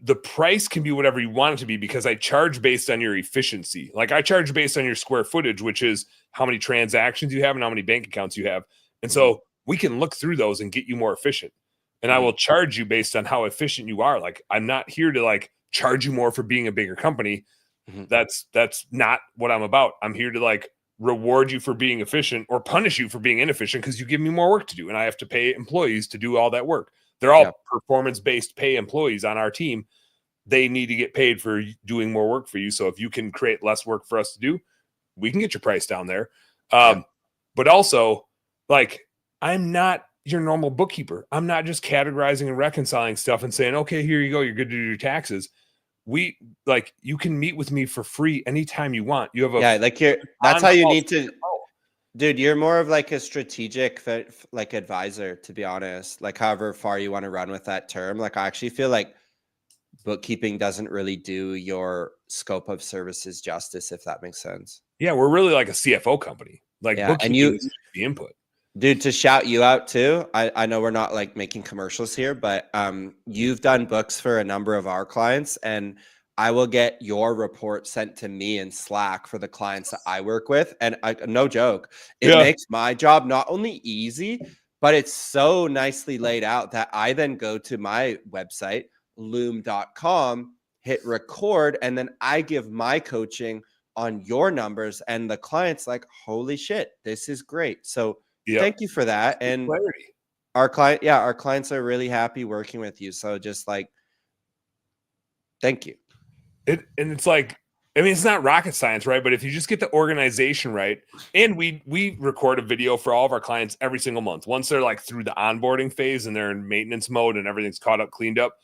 the price can be whatever you want it to be, because I charge based on your efficiency. Like I charge based on your square footage, which is how many transactions you have and how many bank accounts you have. And so we can look through those and get you more efficient. And I will charge you based on how efficient you are. Like I'm not here to like charge you more for being a bigger company. That's not what I'm about. I'm here to like reward you for being efficient or punish you for being inefficient because you give me more work to do, and I have to pay employees to do all that work. They're all performance-based pay employees on our team. They need to get paid for doing more work for you. So if you can create less work for us to do, we can get your price down there. But also, like, I'm not your normal bookkeeper. I'm not just categorizing and reconciling stuff and saying, okay, here you go, you're good to do your taxes. We like, you can meet with me for free anytime you want. You have that's how you need to, dude. You're more of like a strategic like advisor, to be honest, like however far you want to run with that term. Like I actually feel like bookkeeping doesn't really do your scope of services justice, if that makes sense. Yeah. We're really like a CFO company, like bookkeeping is the input. Dude, to shout you out too, I know we're not like making commercials here, but you've done books for a number of our clients, and I will get your report sent to me in Slack for the clients that I work with. And no joke, it makes my job not only easy, but it's so nicely laid out that I then go to my website, loom.com, hit record, and then I give my coaching on your numbers, and the client's like, holy shit, this is great. So thank you for that. And our clients are really happy working with you. So just like, thank you. And it's like, I mean, it's not rocket science, right? But if you just get the organization right, and we record a video for all of our clients every single month. Once they're like through the onboarding phase and they're in maintenance mode and everything's caught up, cleaned up,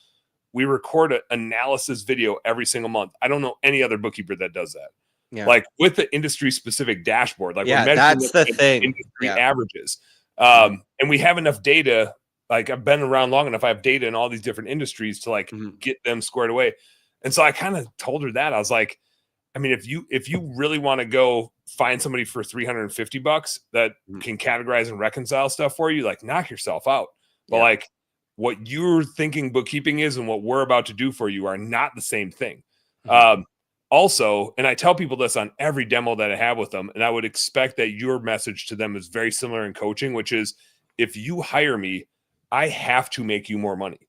we record an analysis video every single month. I don't know any other bookkeeper that does that. Like with the industry specific dashboard, like we're measuring that's the thing. Industry averages. And we have enough data. Like I've been around long enough. I have data in all these different industries to like get them squared away. And so I kind of told her that. I was like, I mean, if you really want to go find somebody for $350 that can categorize and reconcile stuff for you, like knock yourself out. But like what you're thinking bookkeeping is and what we're about to do for you are not the same thing. Also, and I tell people this on every demo that I have with them, and I would expect that your message to them is very similar in coaching, which is if you hire me, I have to make you more money.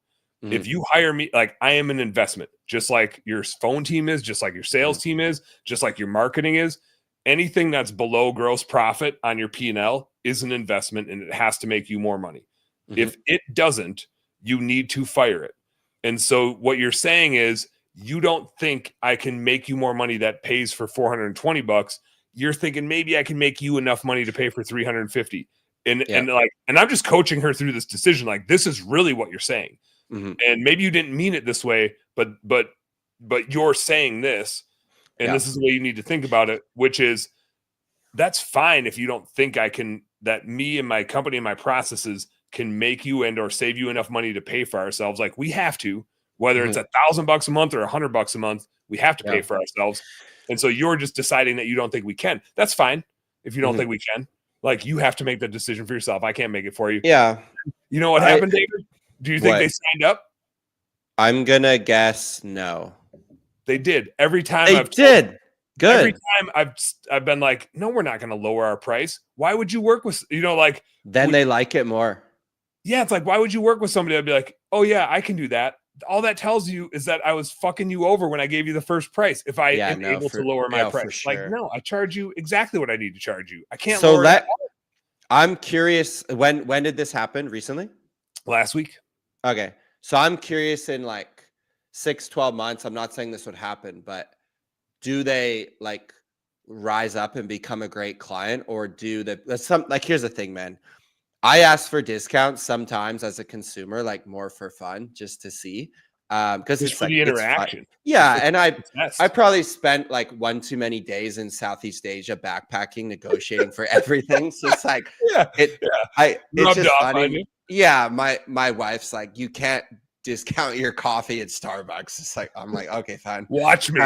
If you hire me, like I am an investment, just like your phone team is, just like your sales team is, just like your marketing is. Anything that's below gross profit on your P&L is an investment, and it has to make you more money. If it doesn't, you need to fire it. And so what you're saying is, you don't think I can make you more money that pays for $420. You're thinking maybe I can make you enough money to pay for $350. And I'm just coaching her through this decision. Like, this is really what you're saying. And maybe you didn't mean it this way, but you're saying this, and this is the way you need to think about it, which is that's fine if you don't think that me and my company and my processes can make you and or save you enough money to pay for ourselves. Like we have to. Whether it's $1,000 a month or $100 a month, we have to pay for ourselves. And so you're just deciding that you don't think we can. That's fine. If you don't think we can, like you have to make that decision for yourself. I can't make it for you. Yeah. You know what happened, David? Do you think they signed up? I'm going to guess no. They did. Every time Good. Every time I've been like, no, we're not going to lower our price. Why would you work with, like. Then they like it more. Yeah. It's like, why would you work with somebody that'd be like, oh yeah, I can do that. All that tells you is that I was fucking you over when I gave you the first price. If I am able to lower my price, sure. Like, no, I charge you exactly what I need to charge you. I can't. So I'm curious. When did this happen? Recently? Last week. Okay. So I'm curious in like 6-12 months. I'm not saying this would happen, but do they like rise up and become a great client, or here's the thing, man. I ask for discounts sometimes as a consumer, like more for fun, just to see. Because it's for like the it's fun. interaction. Yeah. And I probably spent like one too many days in Southeast Asia backpacking, negotiating for everything. So it's like it's just funny. Yeah, my wife's like, you can't discount your coffee at Starbucks. It's like, I'm like, okay, fine. Watch me.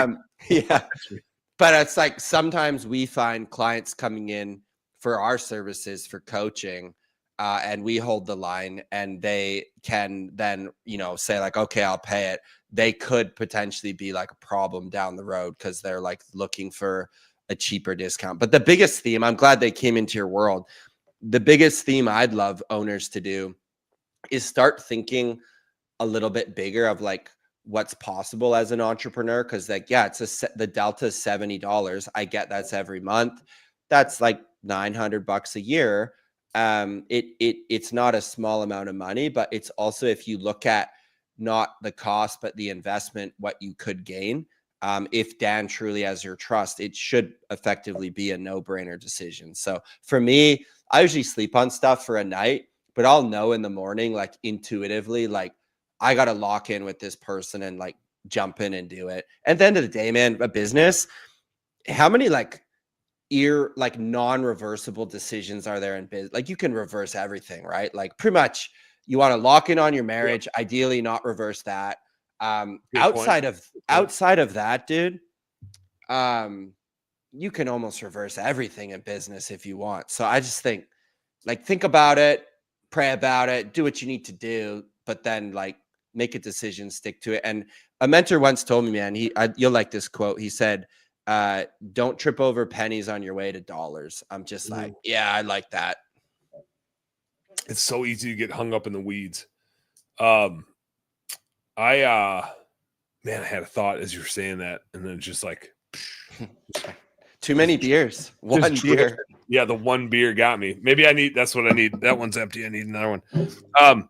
Yeah. Watch me. But it's like sometimes we find clients coming in for our services for coaching, and we hold the line, and they can then, say like, okay, I'll pay it. They could potentially be like a problem down the road because they're like looking for a cheaper discount. But the biggest theme, I'm glad they came into your world. The biggest theme I'd love owners to do is start thinking a little bit bigger of like what's possible as an entrepreneur. Cause like, yeah, the delta is $70. I get that's every month. That's like $900 a year. It's not a small amount of money, but it's also, if you look at not the cost, but the investment, what you could gain. If Dan truly has your trust, it should effectively be a no-brainer decision. So for me, I usually sleep on stuff for a night, but I'll know in the morning, like intuitively, like I got to lock in with this person and like jump in and do it. At the end of the day, man, a business, how many like non-reversible decisions are there in business? Like you can reverse everything, right? Like pretty much you want to lock in on your marriage, ideally not reverse that. Outside of that, dude, you can almost reverse everything in business if you want. So I just think about it, pray about it, do what you need to do, but then like make a decision, stick to it. And a mentor once told me, man, you'll like this quote. He said, don't trip over pennies on your way to dollars. I'm just like, yeah, I like that. It's so easy to get hung up in the weeds. I had a thought as you were saying that, and then just like too many beers. One beer. Yeah, the one beer got me. Maybe that's what I need. That one's empty. I need another one.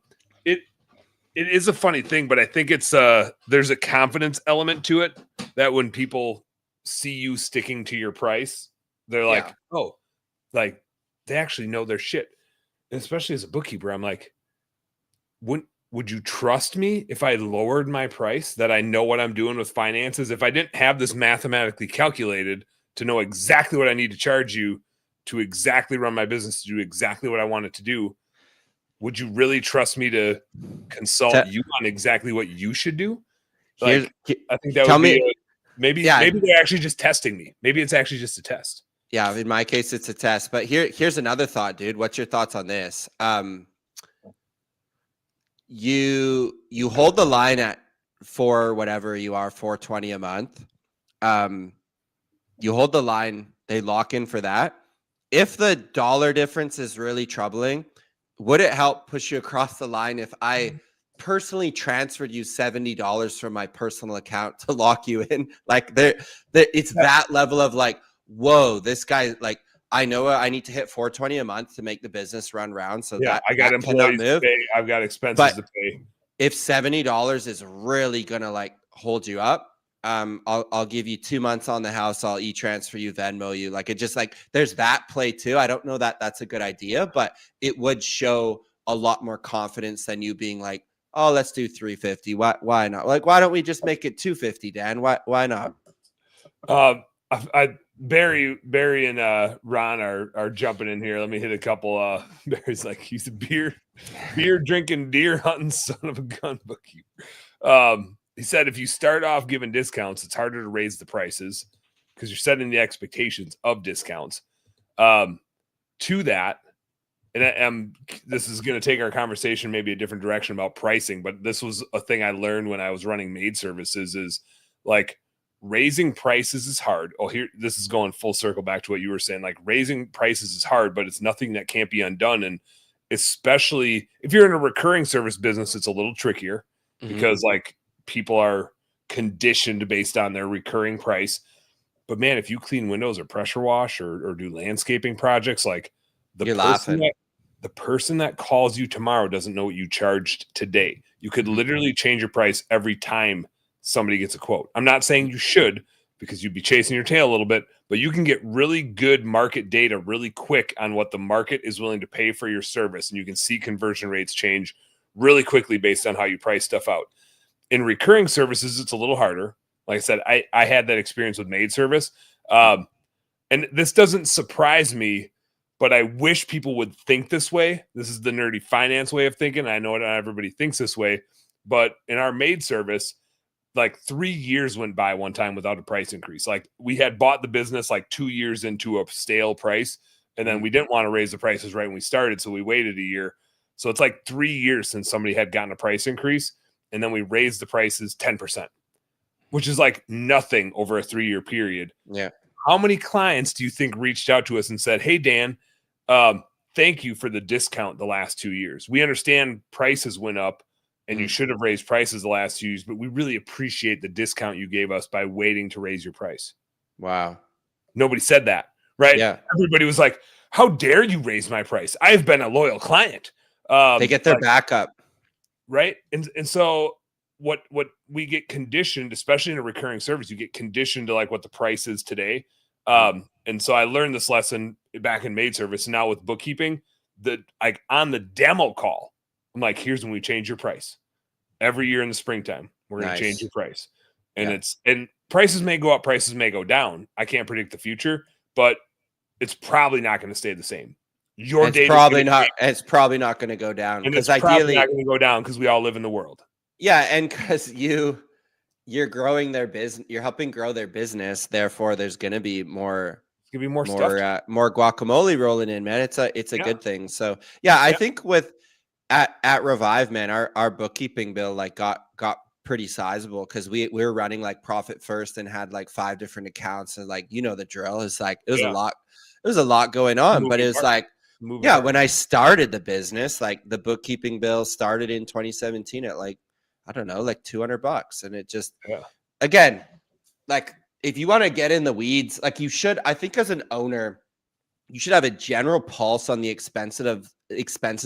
It is a funny thing, but I think it's there's a confidence element to it that when people see you sticking to your price, they're like, oh, like they actually know their shit. And especially as a bookkeeper, I'm like, would you trust me if I lowered my price, that I know what I'm doing with finances? If I didn't have this mathematically calculated to know exactly what I need to charge you to exactly run my business, to do exactly what I want it to do, would you really trust me to consult you on exactly what you should do? Like, I think that would be maybe they're actually just testing me. Maybe it's actually just a test. Yeah, in my case, it's a test. But here's another thought, dude. What's your thoughts on this? You hold the line at $420 a month. You hold the line, they lock in for that. If the dollar difference is really troubling, would it help push you across the line if I personally transferred you $70 from my personal account to lock you in? Like it's that level of like, whoa, this guy, like, I know I need to hit $420 a month to make the business run round. So that I got employees to pay. I've got expenses to pay. If $70 is really gonna like hold you up, I'll give you 2 months on the house. I'll e-transfer you, Venmo you. Like it just like there's that play too. I don't know that that's a good idea, but it would show a lot more confidence than you being like, oh, let's do $350. Why not? Like, why don't we just make it $250, Dan? Why not? Barry and Ron are jumping in here. Let me hit a couple. Barry's like, he's a beer drinking, deer hunting son of a gun bookkeeper. He said, if you start off giving discounts, it's harder to raise the prices because you're setting the expectations of discounts. To that, and this is going to take our conversation maybe a different direction about pricing, but this was a thing I learned when I was running maid services is like, raising prices is hard. Oh, this is going full circle back to what you were saying. Like raising prices is hard, but it's nothing that can't be undone. And especially if you're in a recurring service business, it's a little trickier because like people are conditioned based on their recurring price. But man, if you clean windows or pressure wash or do landscaping projects, like the person that calls you tomorrow doesn't know what you charged today. You could literally change your price every time somebody gets a quote. I'm not saying you should, because you'd be chasing your tail a little bit, but you can get really good market data really quick on what the market is willing to pay for your service. And you can see conversion rates change really quickly based on how you price stuff out. In recurring services, it's a little harder. Like I said, I had that experience with maid service. And this doesn't surprise me, but I wish people would think this way. This is the nerdy finance way of thinking. I know not everybody thinks this way, but in our maid service, like 3 years went by one time without a price increase. Like we had bought the business like 2 years into a stale price, and then we didn't want to raise the prices right when we started, so we waited a year. So it's like 3 years since somebody had gotten a price increase, and then we raised the prices 10%, which is like nothing over a 3-year period. Yeah. How many clients do you think reached out to us and said, "Hey, Dan, thank you for the discount the last 2 years. We understand prices went up, and you should have raised prices the last 2 years, but we really appreciate the discount you gave us by waiting to raise your price." Wow. Nobody said that, right? Yeah. Everybody was like, "How dare you raise my price? I've been a loyal client." They get their back up. Right. And so what we get conditioned, especially in a recurring service, you get conditioned to like what the price is today. And so I learned this lesson back in maid service. And now with bookkeeping, that like on the demo call, I'm like, here's when we change your price. Every year in the springtime, we're going to change your price. And and prices may go up, prices may go down. I can't predict the future, but it's probably not going to stay the same. It's probably not. It's probably not going to go down, because ideally not going to go down because we all live in the world. Yeah, and because you're growing their business, you're helping grow their business. Therefore, there's going to be more. It's going to be more stuff, more guacamole rolling in, man. It's a good thing. So yeah, I think with at Revive, man, our bookkeeping bill like got pretty sizable because we were running like profit first and had like 5 different accounts, and like the drill is like it was a lot. There was a lot going on, but it was like. When I started the business, like the bookkeeping bill started in 2017 at like, I don't know, like $200. And it just, again, like if you want to get in the weeds, like you should, I think as an owner, you should have a general pulse on the expenses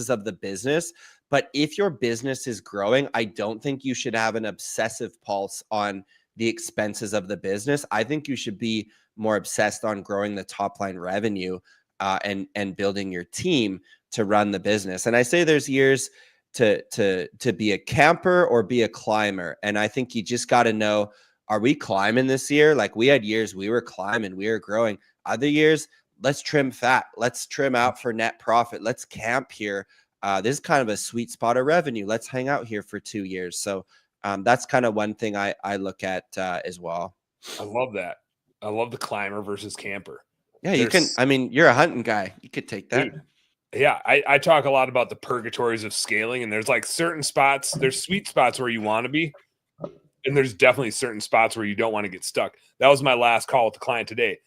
of the business. But if your business is growing, I don't think you should have an obsessive pulse on the expenses of the business. I think you should be more obsessed on growing the top line revenue. And building your team to run the business. And I say there's years to be a camper or be a climber. And I think you just got to know, are we climbing this year? Like we had years we were climbing, we were growing. Other years, let's trim fat. Let's trim out for net profit. Let's camp here. This is kind of a sweet spot of revenue. Let's hang out here for 2 years. So that's kind of one thing I look at as well. I love that. I love the climber versus camper. Yeah, you can. I mean, you're a hunting guy. You could take that. Dude, yeah, I talk a lot about the purgatories of scaling, and there's like certain spots, there's sweet spots where you want to be, and there's definitely certain spots where you don't want to get stuck. That was my last call with the client today.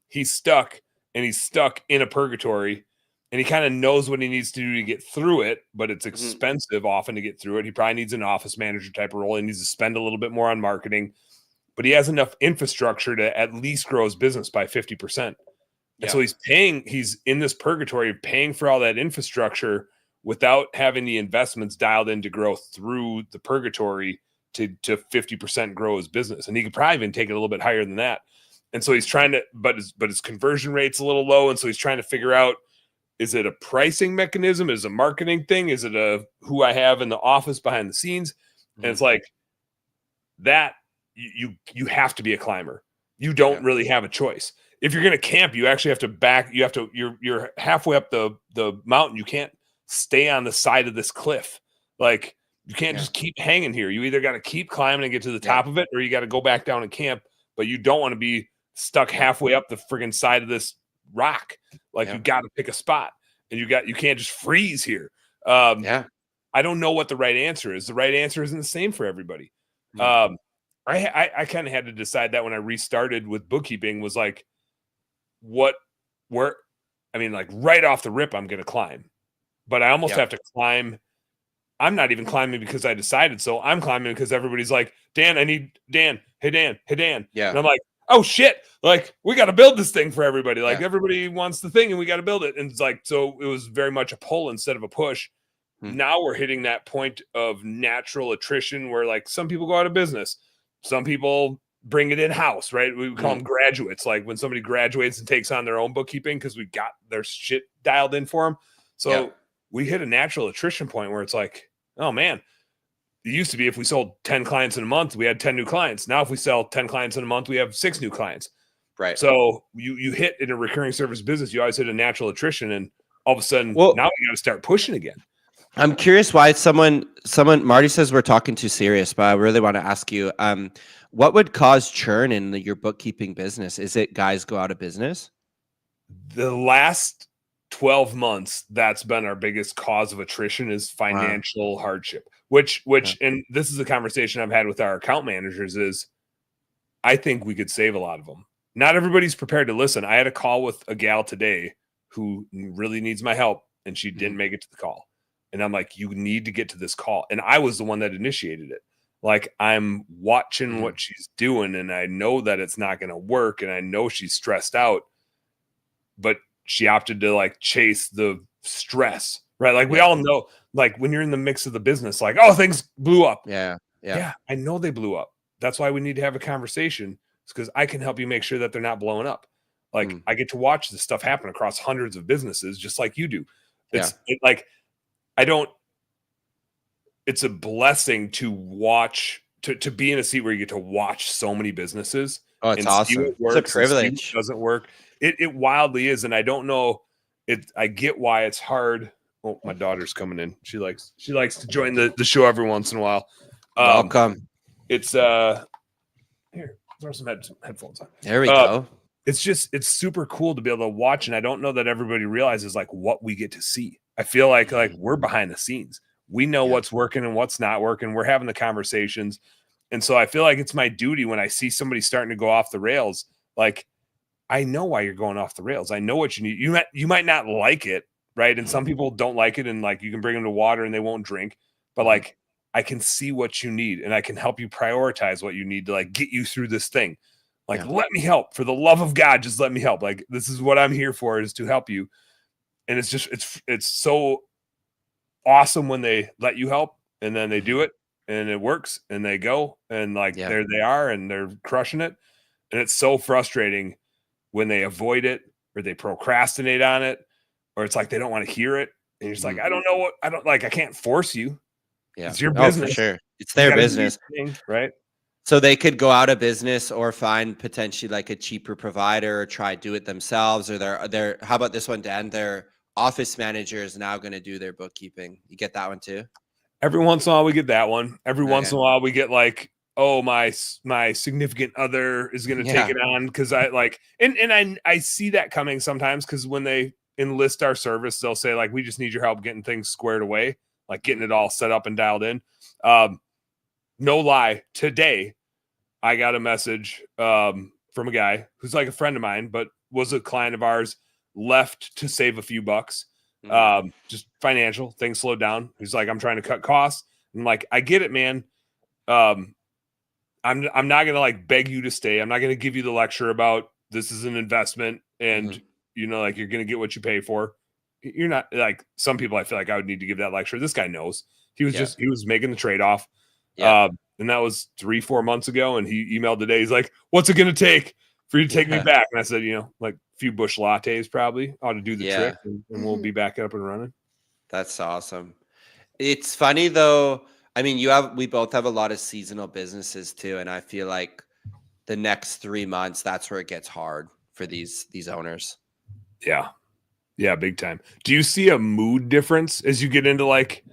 He's stuck, and he's stuck in a purgatory, and he kind of knows what he needs to do to get through it, but it's expensive often to get through it. He probably needs an office manager type of role. He needs to spend a little bit more on marketing, but he has enough infrastructure to at least grow his business by 50%. And so he's in this purgatory of paying for all that infrastructure without having the investments dialed in to grow through the purgatory to 50% grow his business. And he could probably even take it a little bit higher than that. And so he's trying to, but his conversion rate's a little low. And so he's trying to figure out, is it a pricing mechanism? Is it a marketing thing? Is it who I have in the office behind the scenes? And it's like that you have to be a climber. You don't really have a choice. If you're going to camp, you actually have to you're halfway up the mountain. You can't stay on the side of this cliff. Like you can't just keep hanging here. You either got to keep climbing and get to the top of it, or you got to go back down and camp, but you don't want to be stuck halfway up the friggin' side of this rock. Like you got to pick a spot, and you can't just freeze here. I don't know what the right answer is. The right answer isn't the same for everybody. I kind of had to decide that when I restarted with bookkeeping was like, right off the rip, I'm going to climb, but I almost have to climb. I'm not even climbing because I decided so. I'm climbing because everybody's like, Dan, I need Dan. Hey, Dan. Hey, Dan. Yeah. And I'm like, oh shit. Like we got to build this thing for everybody. Like everybody wants the thing and we got to build it. And it's like, so it was very much a pull instead of a push. Now we're hitting that point of natural attrition where like some people go out of business. Some people bring it in house, right? We call them graduates. Like when somebody graduates and takes on their own bookkeeping because we got their shit dialed in for them. So we hit a natural attrition point where it's like, oh man, it used to be if we sold 10 clients in a month, we had 10 new clients. Now if we sell 10 clients in a month, we have 6 new clients. Right. So you hit in a recurring service business, you always hit a natural attrition, and all of a sudden now we got to start pushing again. I'm curious why someone Marty says we're talking too serious, but I really want to ask you, what would cause churn in your bookkeeping business? Is it guys go out of business? The last 12 months, that's been our biggest cause of attrition is financial hardship, which, and this is a conversation I've had with our account managers is I think we could save a lot of them. Not everybody's prepared to listen. I had a call with a gal today who really needs my help, and she didn't make it to the call. And I'm like, you need to get to this call. And I was the one that initiated it. Like, I'm watching what she's doing, and I know that it's not going to work, and I know she's stressed out, but she opted to like chase the stress, right? Like we all know, like when you're in the mix of the business, like, oh, things blew up. Yeah. I know they blew up. That's why we need to have a conversation. It's because I can help you make sure that they're not blowing up. Like I get to watch this stuff happen across hundreds of businesses, just like you do. It's it's a blessing to watch, to be in a seat where you get to watch so many businesses. Oh, it's awesome. It works, it's a privilege. It doesn't work. It wildly is. And I don't know I get why it's hard. Oh, my daughter's coming in. She likes to join the show every once in a while. Welcome. It's here, throw some headphones on. There we go. It's super cool to be able to watch. And I don't know that everybody realizes like what we get to see. I feel like we're behind the scenes. We know what's working and what's not working. We're having the conversations. And so I feel like it's my duty when I see somebody starting to go off the rails. Like, I know why you're going off the rails. I know what you need. You might not like it, right? And some people don't like it, and like you can bring them to water and they won't drink. But like, I can see what you need, and I can help you prioritize what you need to like get you through this thing. Like, let me help. For the love of God, just let me help. Like, this is what I'm here for, is to help you. And it's just it's so awesome when they let you help, and then they do it, and it works, and they go, and like there they are, and they're crushing it. And it's so frustrating when they avoid it, or they procrastinate on it, or it's like they don't want to hear it. And you're just like, I can't force you. Yeah. It's your business. For sure. It's their business. Right. So they could go out of business or find potentially like a cheaper provider or try do it themselves, or they're how about this one, Dan? Their office manager is now going to do their bookkeeping. You get that one too? Every once in a while we get that one. Every once in a while we get like, oh, my significant other is going to take it on. Cause I like, and I see that coming sometimes. Cause when they enlist our service, they'll say like, we just need your help getting things squared away, like getting it all set up and dialed in. No lie. Today I got a message, from a guy who's like a friend of mine, but was a client of ours, left to save a few bucks. Just financial things slowed down. He's like, I'm trying to cut costs. And like, I get it, man. I'm not going to like beg you to stay. I'm not going to give you the lecture about this is an investment and like you're going to get what you pay for. You're not like some people. I feel like I would need to give that lecture. This guy knows. He was making the trade-off. And that was 3-4 months ago. And he emailed today. He's like, what's it going to take for you to take me back? And I said, like a few bush lattes probably ought to do the trick, and we'll be back up and running. That's awesome. It's funny though. I mean, we both have a lot of seasonal businesses too. And I feel like the next 3 months, that's where it gets hard for these owners. Yeah. Yeah. Big time. Do you see a mood difference as you get into like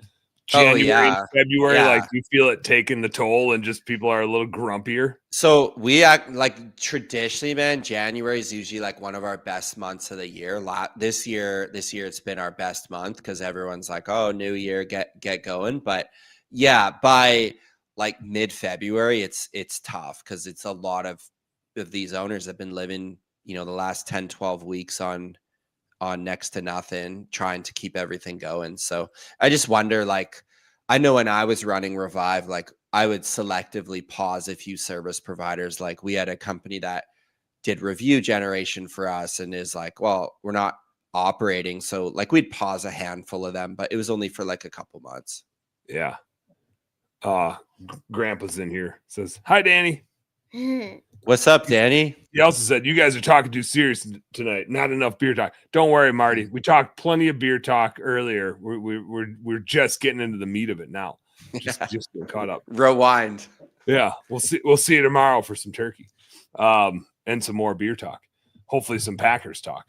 January and February? Like you feel it taking the toll and just people are a little grumpier? So we act like traditionally, man, January is usually like one of our best months of the year. This year it's been our best month because everyone's like, oh, new year, get going. But yeah, by like mid-February, it's tough because it's a lot of these owners have been living, the last 10, 12 weeks on next to nothing, trying to keep everything going. So I just wonder, like, I know when I was running Revive, like I would selectively pause a few service providers. Like we had a company that did review generation for us and is like, well, we're not operating. So like we'd pause a handful of them, but it was only for like a couple months. Yeah. Grandpa's in here, says, hi, Danny. What's up, Danny? He also said, you guys are talking too serious tonight. Not enough beer talk. Don't worry, Marty. We talked plenty of beer talk earlier. We're just getting into the meat of it now. Just getting caught up. Rewind. Yeah, we'll see you tomorrow for some turkey, and some more beer talk. Hopefully, some Packers talk.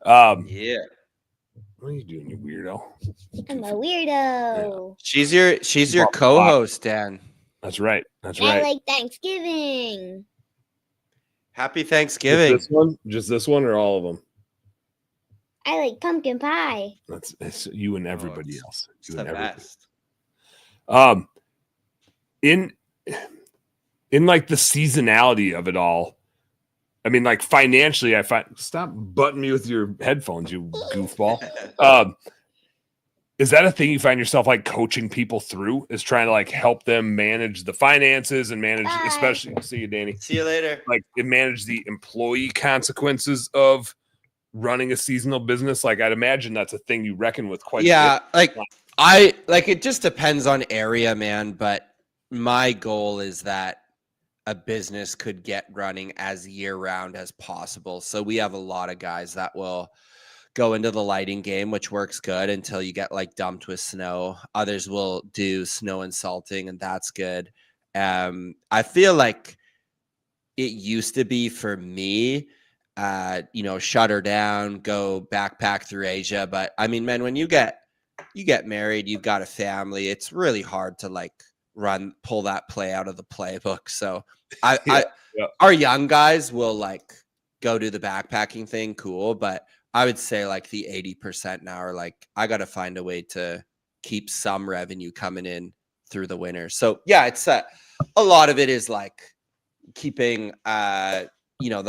Yeah. What are you doing, you weirdo? I'm a weirdo. Yeah. She's your co-host, Dan. That's right. I like Thanksgiving. Happy Thanksgiving. Just this one, or all of them? I like pumpkin pie. It's you and everybody else. It's the best. In like the seasonality of it all, I mean, like financially, I find, stop butting me with your headphones, you goofball. Is that a thing you find yourself like coaching people through, is trying to like help them manage the finances and manage, especially, see you, Danny. See you later. Like manage the employee consequences of running a seasonal business? Like I'd imagine that's a thing you reckon with quite a bit. It just depends on area, man. But my goal is that a business could get running as year round as possible. So we have a lot of guys that will go into the lighting game, which works good until you get like dumped with snow. Others will do snow and salting, and that's good. I feel like it used to be for me, shut her down, go backpack through Asia. But I mean, man, when you get married, you've got a family, it's really hard to like pull that play out of the playbook. So our young guys will like go do the backpacking thing. Cool. But I would say like the 80% now are like, I got to find a way to keep some revenue coming in through the winter. So yeah, it's a lot of it is like keeping, the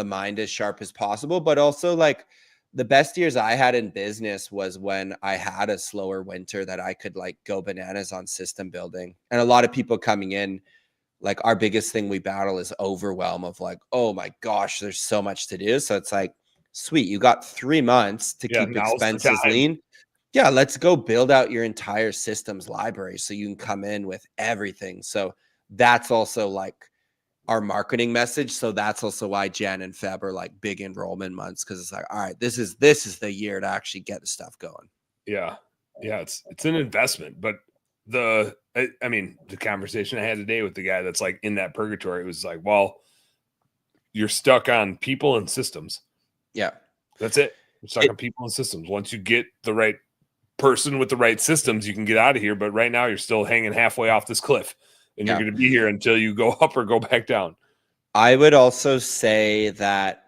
mind as sharp as possible, but also like the best years I had in business was when I had a slower winter that I could like go bananas on system building. And a lot of people coming in, like our biggest thing we battle is overwhelm of like, oh my gosh, there's so much to do. So it's like, sweet, you got 3 months to keep expenses lean. Yeah, let's go build out your entire systems library so you can come in with everything. So that's also like our marketing message. So that's also why Jan and Feb are like big enrollment months, because it's like, all right, this is the year to actually get the stuff going. Yeah, it's an investment. But the conversation I had today with the guy that's like in that purgatory, it was like, well, you're stuck on people and systems. Yeah, that's it. You're stuck on people and systems. Once you get the right person with the right systems, you can get out of here. But right now, you're still hanging halfway off this cliff, and you're going to be here until you go up or go back down. I would also say that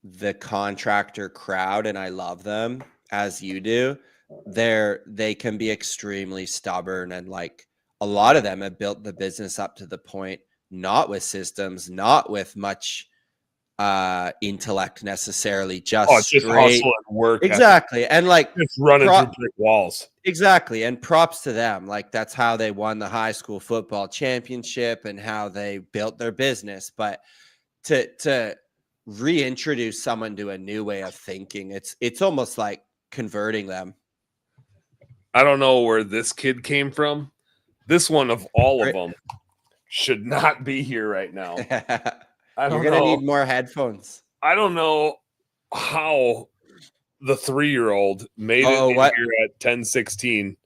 the contractor crowd, and I love them as you do, they can be extremely stubborn, and like a lot of them have built the business up to the point, not with systems, not with much intellect necessarily, just straight hustle and work. Exactly. And like it's running through brick walls. Exactly. And props to them. Like that's how they won the high school football championship and how they built their business. But to reintroduce someone to a new way of thinking, it's almost like converting them. I don't know where this kid came from. This one of all of them should not be here right now. You're going to need more headphones. I don't know how the 3-year-old made it here at 10:16.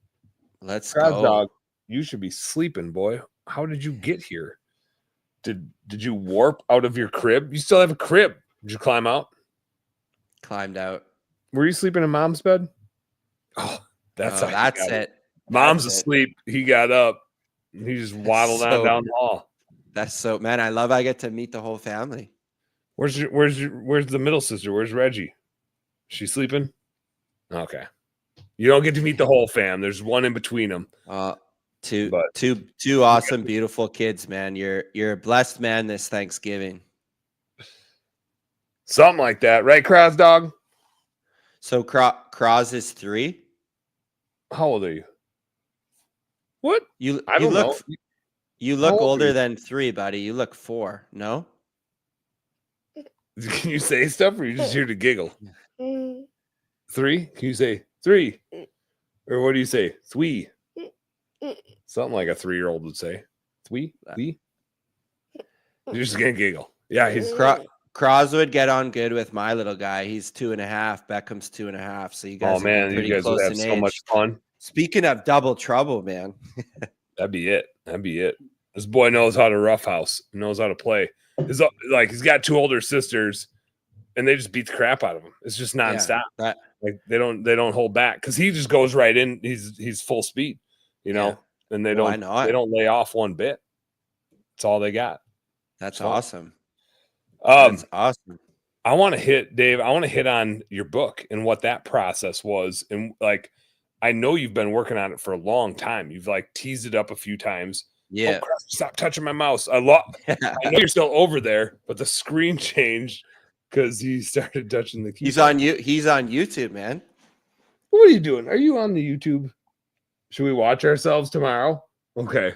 Let's go. Dog, you should be sleeping, boy. How did you get here? Did you warp out of your crib? You still have a crib. Did you climb out? Climbed out. Were you sleeping in mom's bed? Oh, that's it. Mom's asleep. He got up. He just waddled on down the hall. That's so, man. I love I get to meet the whole family. Where's the middle sister? Where's Reggie? She sleeping? Okay. You don't get to meet the whole fam. There's one in between them. Two awesome, beautiful kids, man. You're a blessed man this Thanksgiving. Something like that, right, Kraz dog? So Kraz is 3. How old are you? What? I don't know. You look older than 3, buddy. You look 4. No? Can you say stuff, or are you just here to giggle? 3? Can you say 3? Or what do you say? 3? Something like a 3-year-old would say. 3? You're just gonna giggle. Yeah, he's Cross would get on good with my little guy. He's 2.5. Beckham's 2.5. So you guys oh would be man, you pretty guys would close have in so much age. fun. Speaking of double trouble, man. That'd be it. That'd be it. This boy knows how to roughhouse. He knows how to play. He's got 2 older sisters, and they just beat the crap out of him. It's just nonstop. Yeah, like they don't hold back because he just goes right in. He's full speed, you know, and they don't lay off one bit. That's all they got. That's awesome. That's awesome. I want to hit Dave. I want to hit on your book and what that process was, and like I know you've been working on it for a long time. You've like teased it up a few times. Yeah. Oh, crap, stop touching my mouse. I know you're still over there, but the screen changed because he started touching the key. He's on YouTube, man. What are you doing? Are you on the YouTube? Should we watch ourselves tomorrow? Okay.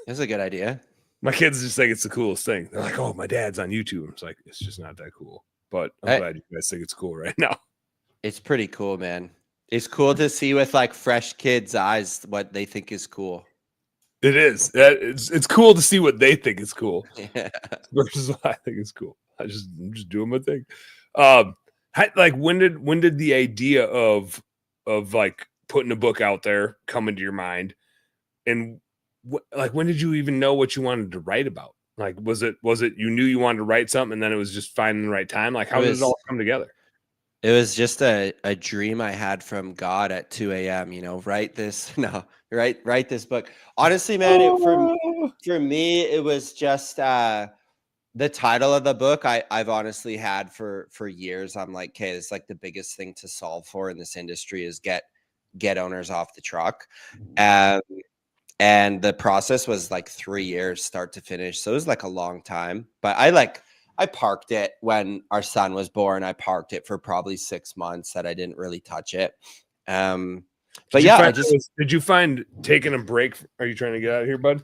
That's a good idea. My kids just think it's the coolest thing. They're like, oh, my dad's on YouTube. It's like, it's just not that cool. But I'm glad you guys think it's cool right now. It's pretty cool, man. It's cool to see with like fresh kids' eyes what they think is cool. It is. It's cool to see what they think is cool versus what I think is cool. I'm just doing my thing. Like when did the idea of like putting a book out there come into your mind, and like when did you even know what you wanted to write about? Like was it you knew you wanted to write something and then it was just finding the right time? Like how did it all come together? It was just a dream I had from God at 2 a.m. You know, write this book. Honestly, man, for me, it was just the title of the book. I've honestly had for years. I'm like, okay, it's like the biggest thing to solve for in this industry is get owners off the truck. And the process was like 3 years, start to finish. So it was like a long time. But I parked it when our son was born. I parked it for probably 6 months that I didn't really touch it. But yeah, did you find taking a break? Are you trying to get out of here, bud?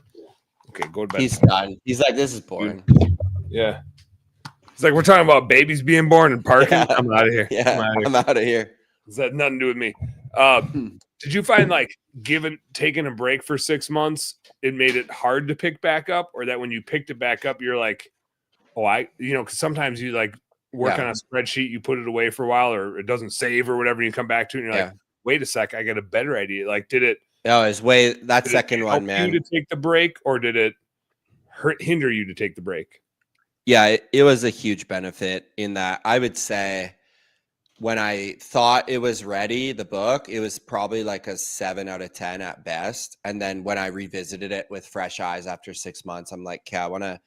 Okay, go to bed. He's done. He's like, this is boring. Yeah. It's like we're talking about babies being born and parking. Yeah. I'm out of here. Yeah, I'm out of here. It's had nothing to do with me. Did you find like taking a break for 6 months, it made it hard to pick back up, or that when you picked it back up, you're like, oh, because sometimes you like work on a spreadsheet, you put it away for a while, or it doesn't save or whatever, and you come back to it and you're like, wait a sec, I got a better idea. Like, did it? No, it's that second one, man. You to take the break, or did it hinder you to take the break? Yeah, it was a huge benefit in that I would say when I thought it was ready, the book, it was probably like a 7 out of 10 at best. And then when I revisited it with fresh eyes after 6 months, I'm like, okay, I want to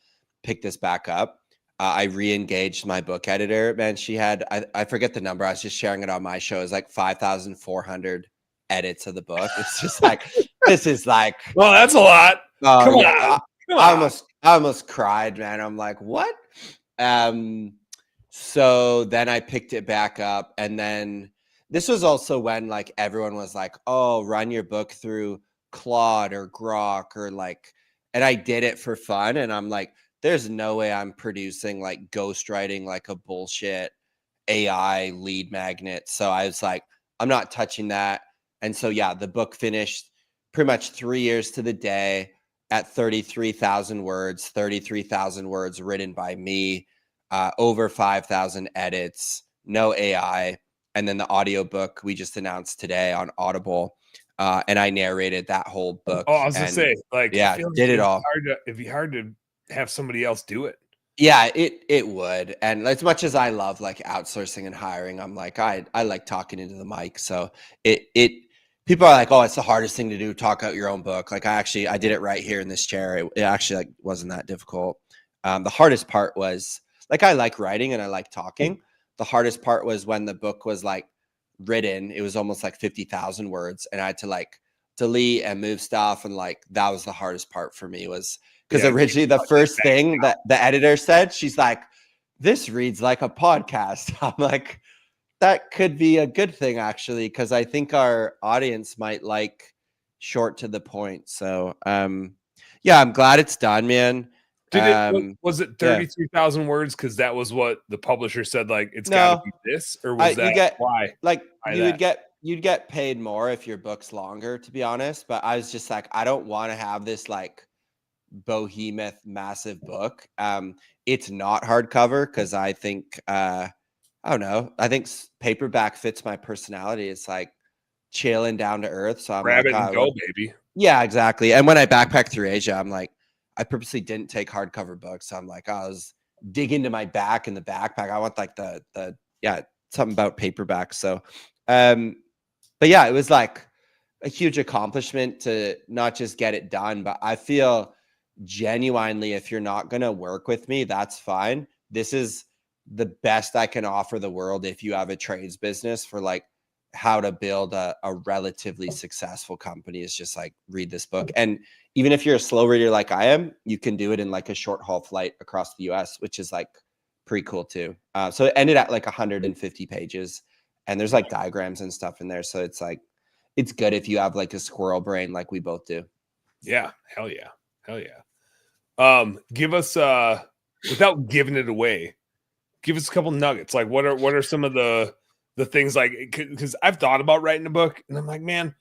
pick this back up. I re-engaged my book editor. Man, she had, I forget the number. I was just sharing it on my show. It's like 5,400 edits of the book. It's just like, this is like, well, that's a lot. Come on. I almost cried, man. I'm like, what? So then I picked it back up. And then this was also when like everyone was like, oh, run your book through Claude or Grok or like, and I did it for fun. And I'm like, there's no way I'm producing like ghostwriting like a bullshit AI lead magnet. So I was like, I'm not touching that. And so, yeah, the book finished pretty much 3 years to the day at 33,000 words written by me, over 5,000 edits, no AI. And then the audiobook we just announced today on Audible. And I narrated that whole book. Oh, I was going to say, like, yeah, did it all. It'd be hard to have somebody else do it. Yeah, it would. And as much as I love like outsourcing and hiring, I'm like, I like talking into the mic. So people are like, oh, it's the hardest thing to do, talk out your own book. Like I did it right here in this chair. It actually like wasn't that difficult. The hardest part was like, I like writing and I like talking. The hardest part was when the book was like written, it was almost like 50,000 words. And I had to like delete and move stuff. And like, that was the hardest part for me was because originally the first thing that the editor said, she's like, this reads like a podcast. I'm like, that could be a good thing actually, because I think our audience might like short to the point. So yeah, I'm glad it's done, man. Was it 33,000 words? Because that was what the publisher said. Like it's got to be this, or was that why? Like you'd get paid more if your book's longer, to be honest. But I was just like, I don't want to have this like behemoth, massive book. It's not hardcover because I think, I don't know, I think paperback fits my personality. It's like chilling, down to earth. So I'm Grab like, it and go, baby. yeah, exactly. And when I backpacked through Asia, I'm like, I purposely didn't take hardcover books. So I'm like, I was digging into my back in the backpack. I want like something about paperback. So, but yeah, it was like a huge accomplishment to not just get it done, but I feel genuinely, if you're not going to work with me, that's fine. This is the best I can offer the world if you have a trades business for like how to build a relatively successful company, is just like read this book. And even if you're a slow reader like I am, you can do it in like a short haul flight across the US, which is like pretty cool too. So it ended at like 150 pages and there's like diagrams and stuff in there. So it's like, it's good if you have like a squirrel brain like we both do. Yeah. Hell yeah. Hell yeah. Give us, without giving it away, give us a couple nuggets. Like what are some of the things, like, because I've thought about writing a book and I'm like, man,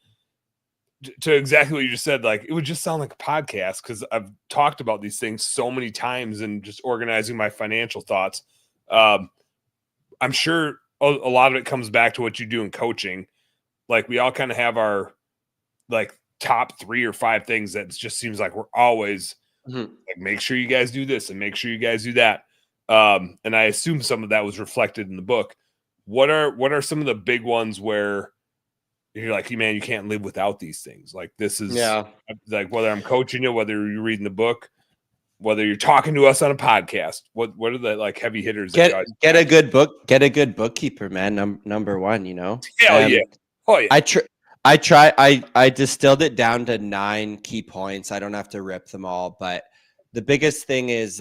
to exactly what you just said, like it would just sound like a podcast because I've talked about these things so many times and just organizing my financial thoughts. I'm sure a lot of it comes back to what you do in coaching. Like we all kind of have our like top 3 or 5 things that just seems like we're always like, make sure you guys do this and make sure you guys do that. And I assume some of that was reflected in the book. What are some of the big ones where you're like, man, you can't live without these things? Like this is like whether I'm coaching you, whether you're reading the book, whether you're talking to us on a podcast, what are the like heavy hitters? Get a good book, get a good bookkeeper, man. Number one, you know. Hell yeah. Oh yeah. I distilled it down to 9 key points. I don't have to rip them all, but the biggest thing is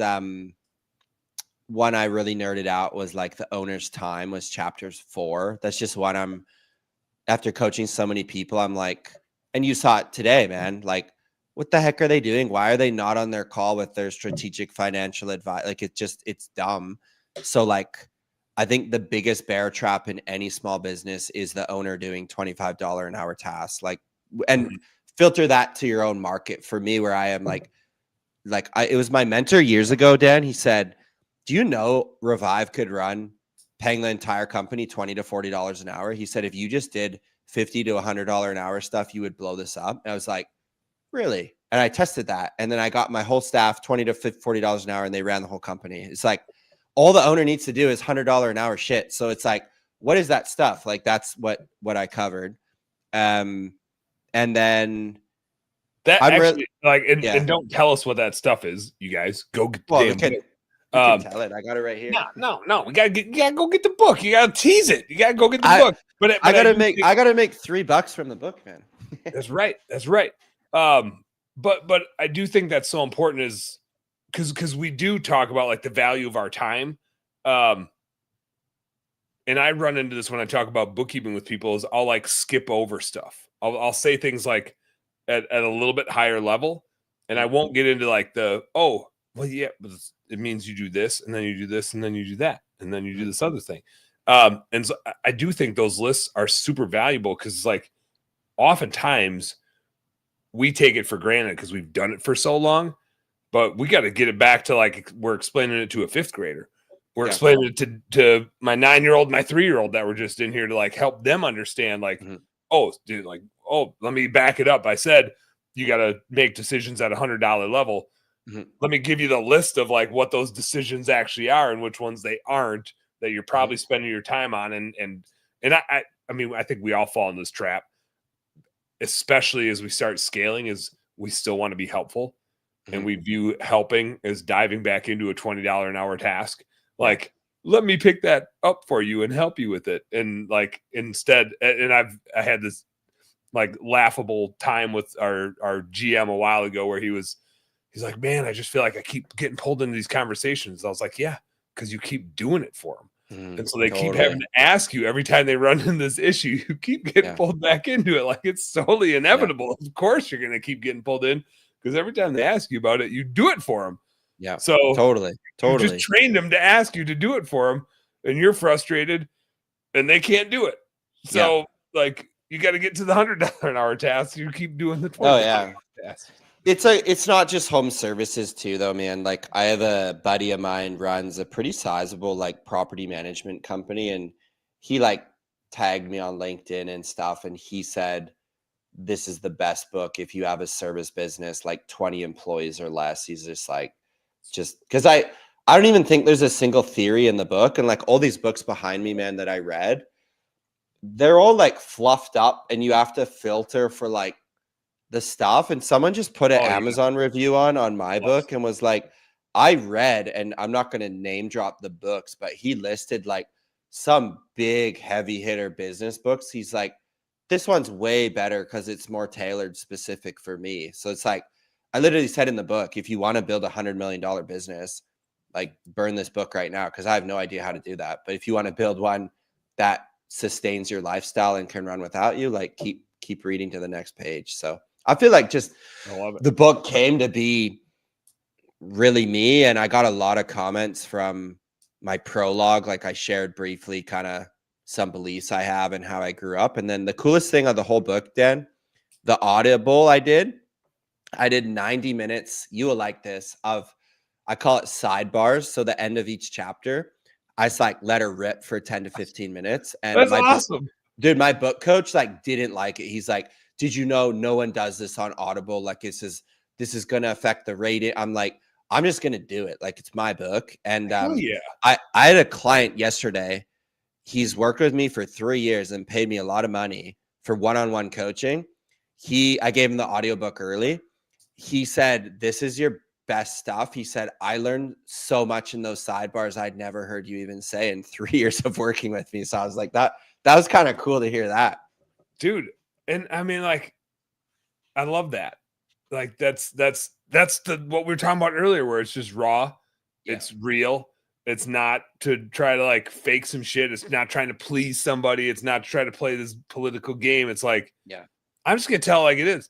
one I really nerded out was like the owner's time was chapters 4. That's just what after coaching so many people, I'm like, and you saw it today, man, like what the heck are they doing? Why are they not on their call with their strategic financial advice? Like it's dumb. So like, I think the biggest bear trap in any small business is the owner doing $25 an hour tasks. Like, and filter that to your own market. For me, where I am it was my mentor years ago, Dan. He said, do you know Revive could run paying the entire company $20 to $40 an hour? He said, if you just did $50 to $100 an hour stuff, you would blow this up. And I was like, really? And I tested that. And then I got my whole staff $20 to $40 an hour and they ran the whole company. It's like, all the owner needs to do is $100 an hour shit. So it's like, what is that stuff? Like, that's what I covered. And then that actually and don't tell us what that stuff is, you guys. Go get the damn book. You can tell it. I got it right here. No. You gotta go get the book. You gotta tease it. You gotta go get the book. But I gotta make $3 from the book, man. That's right. But I do think that's so important is because we do talk about like the value of our time. And I run into this when I talk about bookkeeping with people is I'll like skip over stuff. I'll say things like at a little bit higher level, and I won't get into like but it means you do this, and then you do this, and then you do that, and then you do this other thing. And so I do think those lists are super valuable because like oftentimes we take it for granted because we've done it for so long, but we got to get it back to like we're explaining it to a 5th grader. We're explaining it to my 9-year-old, my 3-year-old that were just in here to like help them understand like, let me back it up. I said, you got to make decisions at $100 level. Let me give you the list of like what those decisions actually are and which ones they aren't that you're probably spending your time on. And I mean, I think we all fall in this trap, especially as we start scaling, is we still want to be helpful. And we view helping as diving back into a $20 an hour task. Like, let me pick that up for you and help you with it. And like, instead, and I had this like laughable time with our GM a while ago where he's like, man, I just feel like I keep getting pulled into these conversations. I was like, yeah, because you keep doing it for them. And so they keep having to ask you every time they run into this issue, you keep getting pulled back into it. Like it's totally inevitable. Of course, you're going to keep getting pulled in because every time they ask you about it, you do it for them. Yeah. So totally. You just trained them to ask you to do it for them, and you're frustrated, and they can't do it. So like you got to get to the $100 an hour task. You keep doing the $20 task. It's not just home services too, though, man. Like, I have a buddy of mine runs a pretty sizable like property management company, and he like tagged me on LinkedIn and stuff, and he said this is the best book if you have a service business like 20 employees or less. He's just because I don't even think there's a single theory in the book, and like all these books behind me, man, that I read, they're all like fluffed up, and you have to filter for like the stuff. And someone just put an Amazon review on my book and was like, I read, and I'm not going to name drop the books, but he listed like some big heavy hitter business books. He's like, this one's way better because it's more tailored specific for me. So it's like, I literally said in the book, if you want to build $100 million business, like burn this book right now, because I have no idea how to do that. But if you want to build one that sustains your lifestyle and can run without you, like keep reading to the next page. So I feel like just the book came to be really me. And I got a lot of comments from my prologue. Like, I shared briefly kind of some beliefs I have and how I grew up. And then the coolest thing of the whole book, Dan, the Audible I did 90 minutes. You will like this, of, I call it sidebars. So the end of each chapter, I just like let her rip for 10 to 15 minutes. And that's awesome. Dude, my book coach like didn't like it. He's like, did you know no one does this on Audible? Like, this is going to affect the rating. I'm like, I'm just going to do it. Like, it's my book. And I had a client yesterday. He's worked with me for 3 years and paid me a lot of money for one-on-one coaching. I gave him the audiobook early. He said, this is your best stuff. He said, I learned so much in those sidebars I'd never heard you even say in 3 years of working with me. So I was like, that was kind of cool to hear that. Dude. And I mean, like, I love that. Like, that's what we were talking about earlier, where it's just raw. Yeah. It's real. It's not to try to like fake some shit. It's not trying to please somebody. It's not to try to play this political game. It's like, yeah, I'm just going to tell like it is.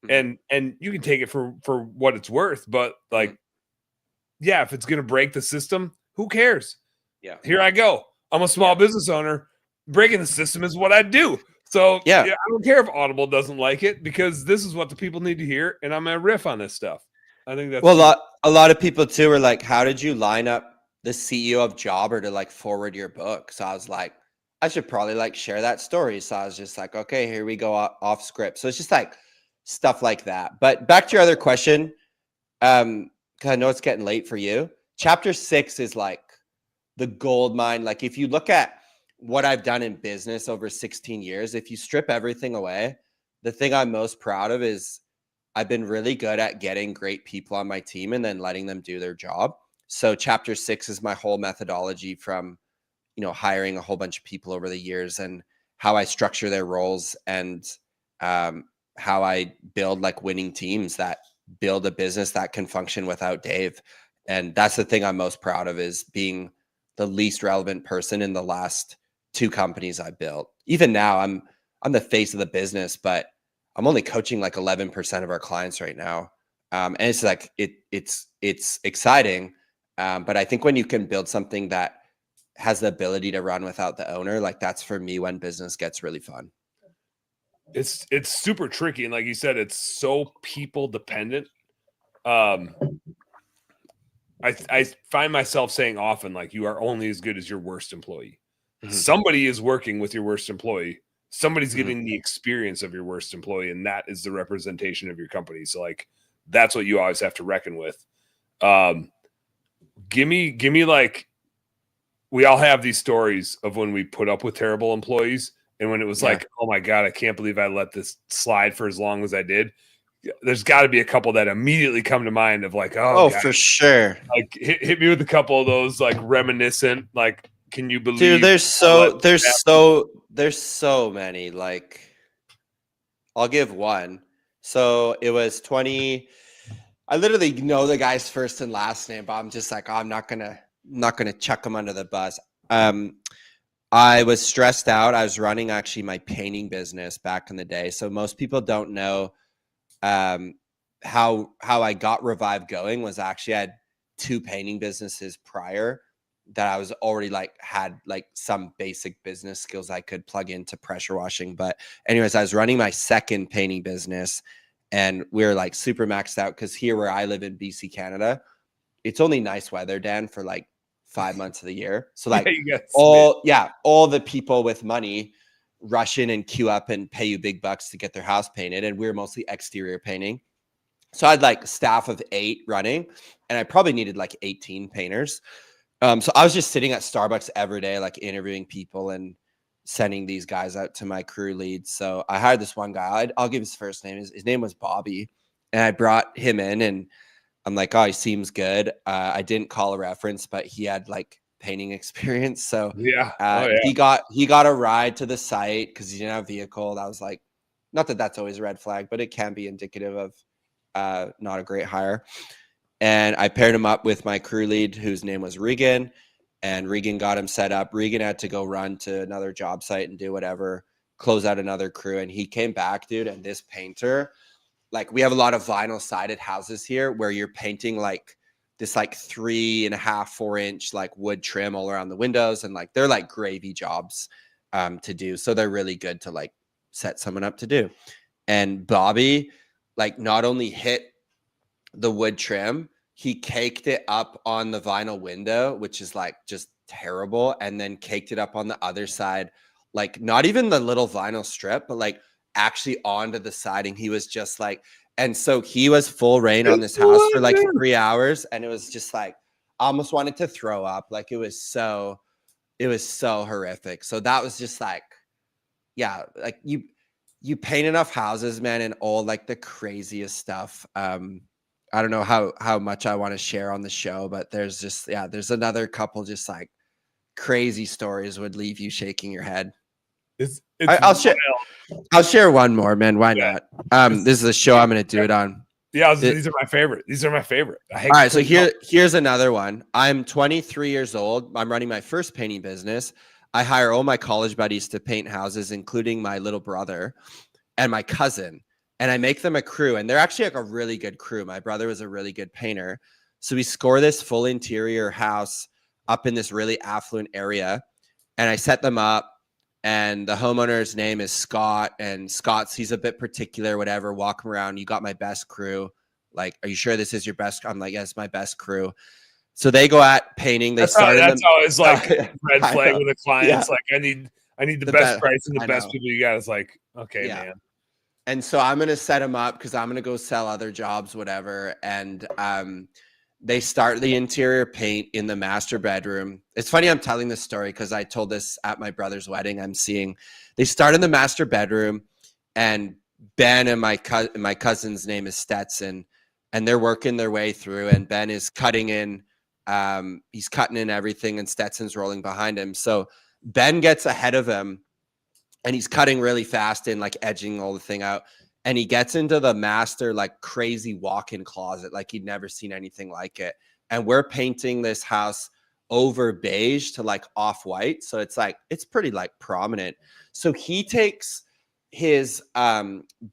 Mm-hmm. And you can take it for what it's worth, but like, mm-hmm. yeah, if it's going to break the system, who cares? Yeah. Here I go. I'm a small business owner. Breaking the system is what I do. So yeah, I don't care if Audible doesn't like it, because this is what the people need to hear, and I'm gonna riff on this stuff. I think that's a lot of people too are like, how did you line up the CEO of Jobber to like forward your book? So I was like, I should probably like share that story. So I was just like, okay, here we go off script. So it's just like stuff like that. But back to your other question, because I know it's getting late for you. Chapter 6 is like the gold mine. Like, if you look at what I've done in business over 16 years, if you strip everything away, the thing I'm most proud of is I've been really good at getting great people on my team and then letting them do their job. So chapter 6 is my whole methodology from, hiring a whole bunch of people over the years, and how I structure their roles, and how I build like winning teams that build a business that can function without Dave. And that's the thing I'm most proud of, is being the least relevant person in the last 2 companies I built. Even now, I'm the face of the business, but I'm only coaching like 11% of our clients right now. And it's like, it's exciting. But I think when you can build something that has the ability to run without the owner, like, that's for me when business gets really fun. It's super tricky. And like you said, it's so people dependent. I find myself saying often, like, you are only as good as your worst employee. Mm-hmm. Somebody is working with your worst employee. Somebody's mm-hmm. getting the experience of your worst employee, and that is the representation of your company. So like, that's what you always have to reckon with. Give me like, we all have these stories of when we put up with terrible employees, and when it was like, oh my God, I can't believe I let this slide for as long as I did. There's got to be a couple that immediately come to mind of like, oh God, for sure. Like, hit me with a couple of those, like, reminiscent, like, can you believe? Dude, there's so many. Like, I'll give one. So it was 20. I literally know the guy's first and last name, but I'm just like, I'm not gonna chuck him under the bus. I was stressed out. I was running actually my painting business back in the day. So most people don't know how I got Revive going. Was actually, I had 2 painting businesses prior that I was already like, had like some basic business skills I could plug into pressure washing. But anyways, I was running my second painting business, and we're like super maxed out because here where I live in BC, Canada, it's only nice weather, Dan, for like 5 months of the year. So like all the people with money rush in and queue up and pay you big bucks to get their house painted. And we're mostly exterior painting. So I had like staff of 8 running, and I probably needed like 18 painters. So I was just sitting at Starbucks every day, like interviewing people and sending these guys out to my crew leads. So I hired this one guy. I'll give his first name. His name was Bobby. And I brought him in, and I'm like, oh, he seems good. I didn't call a reference, but he had like painting experience. So he got a ride to the site because he didn't have a vehicle. That was like, not that that's always a red flag, but it can be indicative of not a great hire. And I paired him up with my crew lead, whose name was Regan, and Regan got him set up. Regan had to go run to another job site and do whatever, close out another crew. And he came back, dude. And this painter, like, we have a lot of vinyl sided houses here where you're painting like this like 3.5, 4 inch like wood trim all around the windows. And like, they're like gravy jobs to do. So they're really good to like set someone up to do. And Bobby, like, not only hit the wood trim, he caked it up on the vinyl window, which is like just terrible. And then caked it up on the other side, like not even the little vinyl strip, but like actually onto the siding. He was just like, and so he was full rain on this house for like 3 hours. And it was just like, I almost wanted to throw up. Like it was so horrific. So that was just like, yeah, like you paint enough houses, man, and all like the craziest stuff. I don't know how much I want to share on the show, but there's just, there's another couple just like crazy stories would leave you shaking your head. I'll share one more, man. Why not? This is a show I'm going to do it on. Yeah, these are my favorite. All right, so here's another one. I'm 23 years old. I'm running my first painting business. I hire all my college buddies to paint houses, including my little brother and my cousin. And I make them a crew, and they're actually like a really good crew. My brother was a really good painter. So we score this full interior house up in this really affluent area, and I set them up, and the homeowner's name is Scott, and he's a bit particular, whatever, walk him around. You got my best crew. Like, are you sure this is your best? I'm like, yes, my best crew. So they go at painting. That's always like red flag with the clients. Yeah. Like, I need the best price and the best people you got. It's like, okay, man. And so I'm going to set them up because I'm going to go sell other jobs, whatever. And they start the interior paint in the master bedroom. It's funny I'm telling this story because I told this at my brother's wedding. They start in the master bedroom, and Ben and my cousin's name is Stetson, and they're working their way through, and Ben is cutting in. He's cutting in everything, and Stetson's rolling behind him. So Ben gets ahead of him, and he's cutting really fast and like edging all the thing out. And he gets into the master, like crazy walk-in closet. Like he'd never seen anything like it. And we're painting this house over beige to like off-white. So it's like, it's pretty like prominent. So he takes his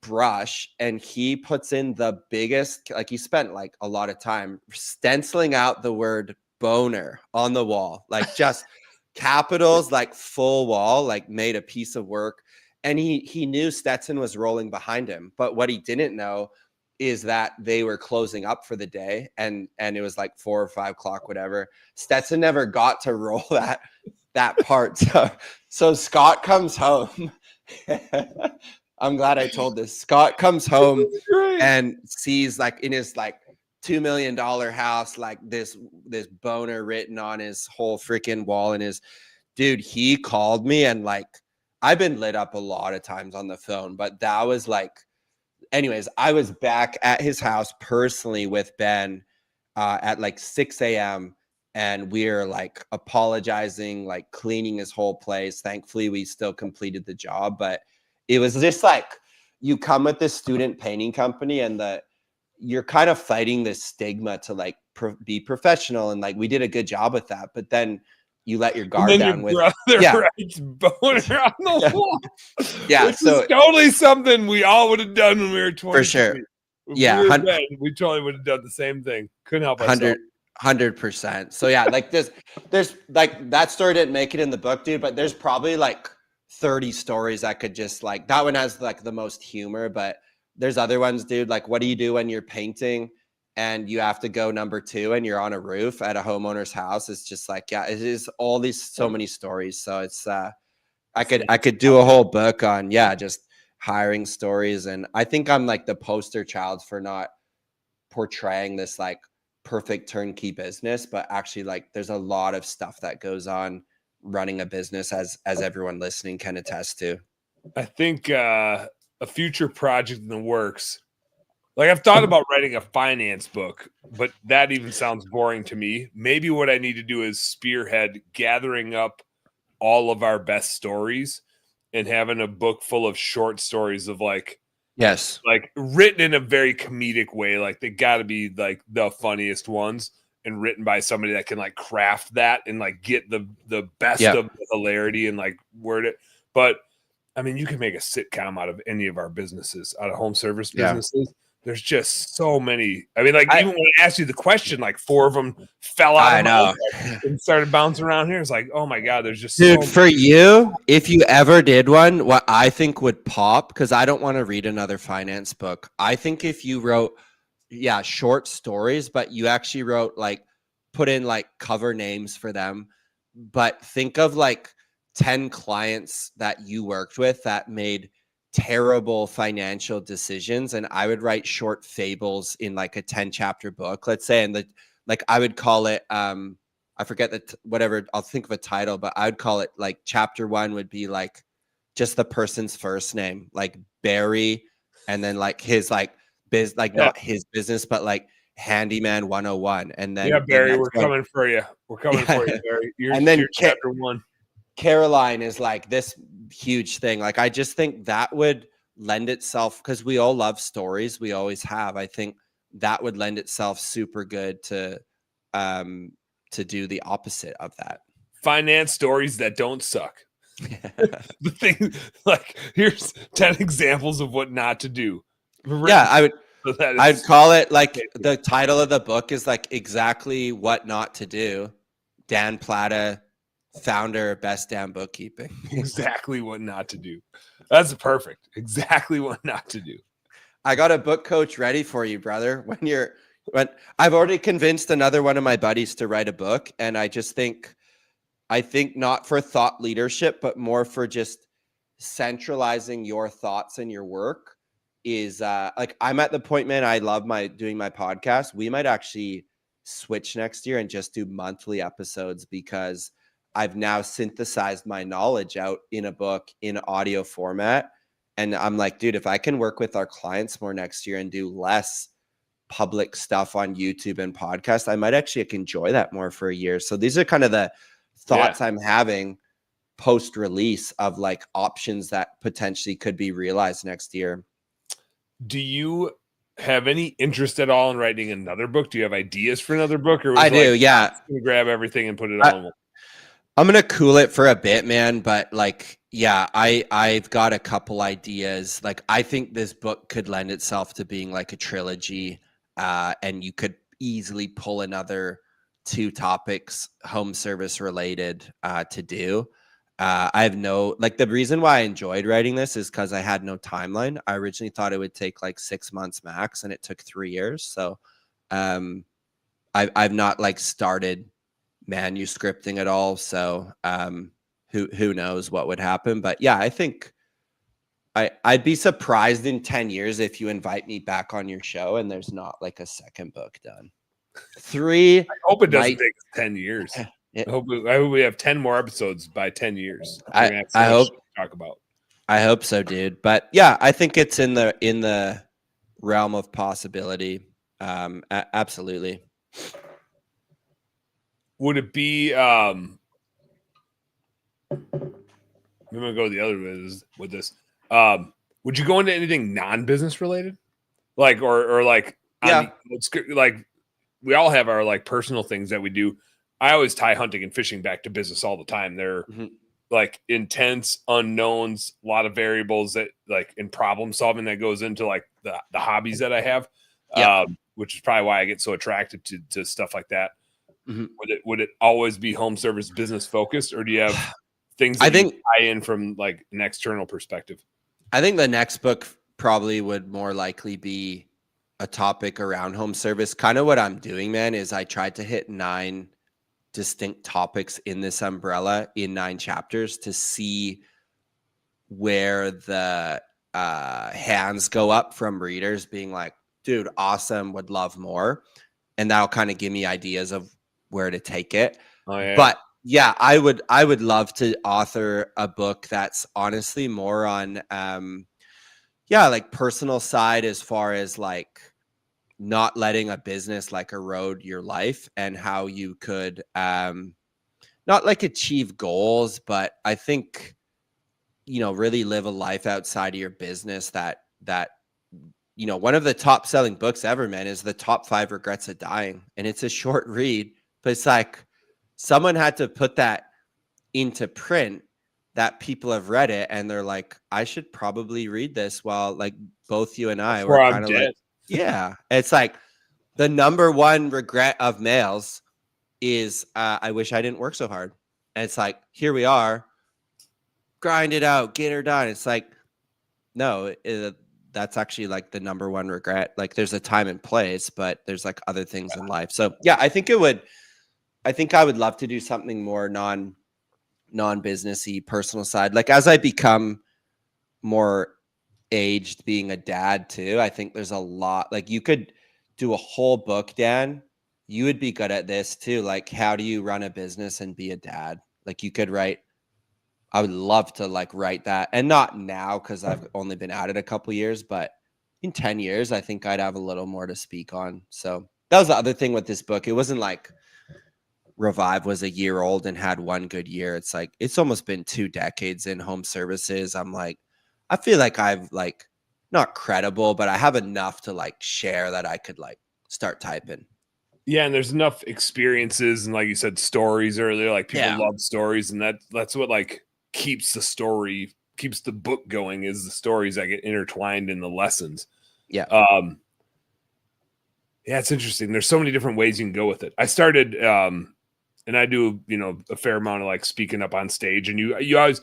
brush and he puts in the biggest, like he spent like a lot of time stenciling out the word boner on the wall, like just capitals, like full wall, like made a piece of work. And he knew Stetson was rolling behind him, but what he didn't know is that they were closing up for the day, and it was like 4 or 5 o'clock, whatever. Stetson never got to roll that part. So Scott comes home. I'm glad I told this. Scott comes home and sees like in his like $2 million house, like this boner written on his whole freaking wall. And dude, he called me, and like, I've been lit up a lot of times on the phone, but that was like, anyways, I was back at his house personally with Ben at like 6 a.m. and we're like apologizing, like cleaning his whole place. Thankfully, we still completed the job, but it was just like, you come with this student painting company and you're kind of fighting this stigma to like be professional. And like, we did a good job with that, but then you let your guard down with writes boner on the wall. Yeah, which is totally something we all would have done when we were 20. For sure. We totally would have done the same thing. Couldn't help ourselves. 100%. So yeah, like there's like that story didn't make it in the book, dude, but there's probably like 30 stories I could just like, that one has like the most humor, but there's other ones, dude. Like, what do you do when you're painting and you have to go number 2 and you're on a roof at a homeowner's house? It's just like, yeah, it is all these, so many stories. So it's, I could do a whole book on, just hiring stories. And I think I'm like the poster child for not portraying this like perfect turnkey business, but actually like there's a lot of stuff that goes on running a business, as everyone listening can attest to. I think a future project in the works, like I've thought about writing a finance book, but that even sounds boring to me. Maybe what I need to do is spearhead gathering up all of our best stories and having a book full of short stories of like, yes, like written in a very comedic way. Like they got to be like the funniest ones and written by somebody that can like craft that and like get the best of the hilarity and like word it. But I mean, you can make a sitcom out of any of our businesses, out of home service businesses. There's just so many. I mean, like even when I asked you the question, like 4 of them fell out of and started bouncing around here. It's like, oh my God, there's just dude, for you, if you ever did one, what I think would pop, because I don't want to read another finance book. I think if you wrote, short stories, but you actually wrote like, put in like cover names for them, but think of like 10 clients that you worked with that made terrible financial decisions, and I would write short fables in like a 10 chapter book, let's say, and I would call it I forget that whatever, I'll think of a title, but I would call it like chapter 1 would be like just the person's first name, like Barry, and then like his like not his business, but like Handyman 101, and then Barry, we're coming for you. We're coming for you, Barry. And then chapter 1. Caroline is like this huge thing. Like, I just think that would lend itself, because we all love stories. We always have. I think that would lend itself super good to do the opposite of that. Finance stories that don't suck. The thing, like, here's 10 examples of what not to do. I'd call it like the title of the book is like exactly what not to do. Dan Plata, founder of Best Damn Bookkeeping. Exactly what not to do. That's perfect. Exactly what not to do. I got a book coach ready for you, brother. When I've already convinced another one of my buddies to write a book, and I think not for thought leadership, but more for just centralizing your thoughts and your work is like, I'm at the point, man, I love doing my podcast. We might actually switch next year and just do monthly episodes, because I've now synthesized my knowledge out in a book in audio format. And I'm like, dude, if I can work with our clients more next year and do less public stuff on YouTube and podcast, I might actually enjoy that more for a year. So these are kind of the thoughts I'm having post release of like options that potentially could be realized next year. Do you have any interest at all in writing another book? Do you have ideas for another book? Or I do, yeah. I'm gonna grab everything and put it on. I'm going to cool it for a bit, man. But like, I've got a couple ideas. Like, I think this book could lend itself to being like a trilogy. And you could easily pull another 2 topics, home service related, to do. I have the reason why I enjoyed writing this is because I had no timeline. I originally thought it would take like 6 months max, and it took 3 years. So I've not like started manuscripting at all. So who knows what would happen. But yeah, I think I'd be surprised in 10 years if you invite me back on your show and there's not like a second book done. 3. I hope it doesn't take 10 years. I hope we have 10 more episodes by 10 years. I hope to talk about. I hope so, dude. But yeah, I think it's in the realm of possibility. Absolutely. Would it be I'm gonna go the other way with this. Would you go into anything non-business related? Like or like like we all have our like personal things that we do. I always tie hunting and fishing back to business all the time. They're like intense unknowns, a lot of variables that like in problem solving that goes into like the hobbies that I have. Which is probably why I get so attracted to stuff like that. Would it always be home service business focused, or do you have things that you tie in from like an external perspective? I think the next book probably would more likely be a topic around home service. Kind of what I'm doing, man, is I tried to hit 9 distinct topics in this umbrella in 9 chapters to see where the hands go up from readers being like, dude, awesome, would love more. And that'll kind of give me ideas of where to take it. Oh, yeah. But yeah, I would love to author a book that's honestly more on like personal side, as far as like not letting a business like erode your life, and how you could not like achieve goals, but I think, you know, really live a life outside of your business that you know, one of the top selling books ever, man, is The Top 5 Regrets of Dying. And it's a short read, but it's like someone had to put that into print, that people have read it and they're like, I should probably read this, while like both you and I were kind of like, yeah. It's like the number one regret of males is I wish I didn't work so hard. And it's like, here we are, grind it out, get her done. It's like, no, that's actually like the number one regret. Like there's a time and place, but there's like other things in life. So yeah, I think I would love to do something more non-businessy, personal side. Like as I become more aged, being a dad too, I think there's a lot, like you could do a whole book, Dan. You would be good at this too. Like, how do you run a business and be a dad? Like you could write, I would love to like write that, and not now because I've only been at it a couple years, but in 10 years, I think I'd have a little more to speak on. So that was the other thing with this book. It wasn't like Revive was a year old and had one good year. It's like, it's almost been 2 decades in home services. I'm like, I feel like I've like, not credible, but I have enough to like share that I could like start typing. Yeah, and there's enough experiences and, like you said, stories earlier. Like people love stories, and that's what like keeps the book going, is the stories that get intertwined in the lessons. Yeah. Yeah, it's interesting. There's so many different ways you can go with it. I started and I do, you know, a fair amount of like speaking up on stage, and you always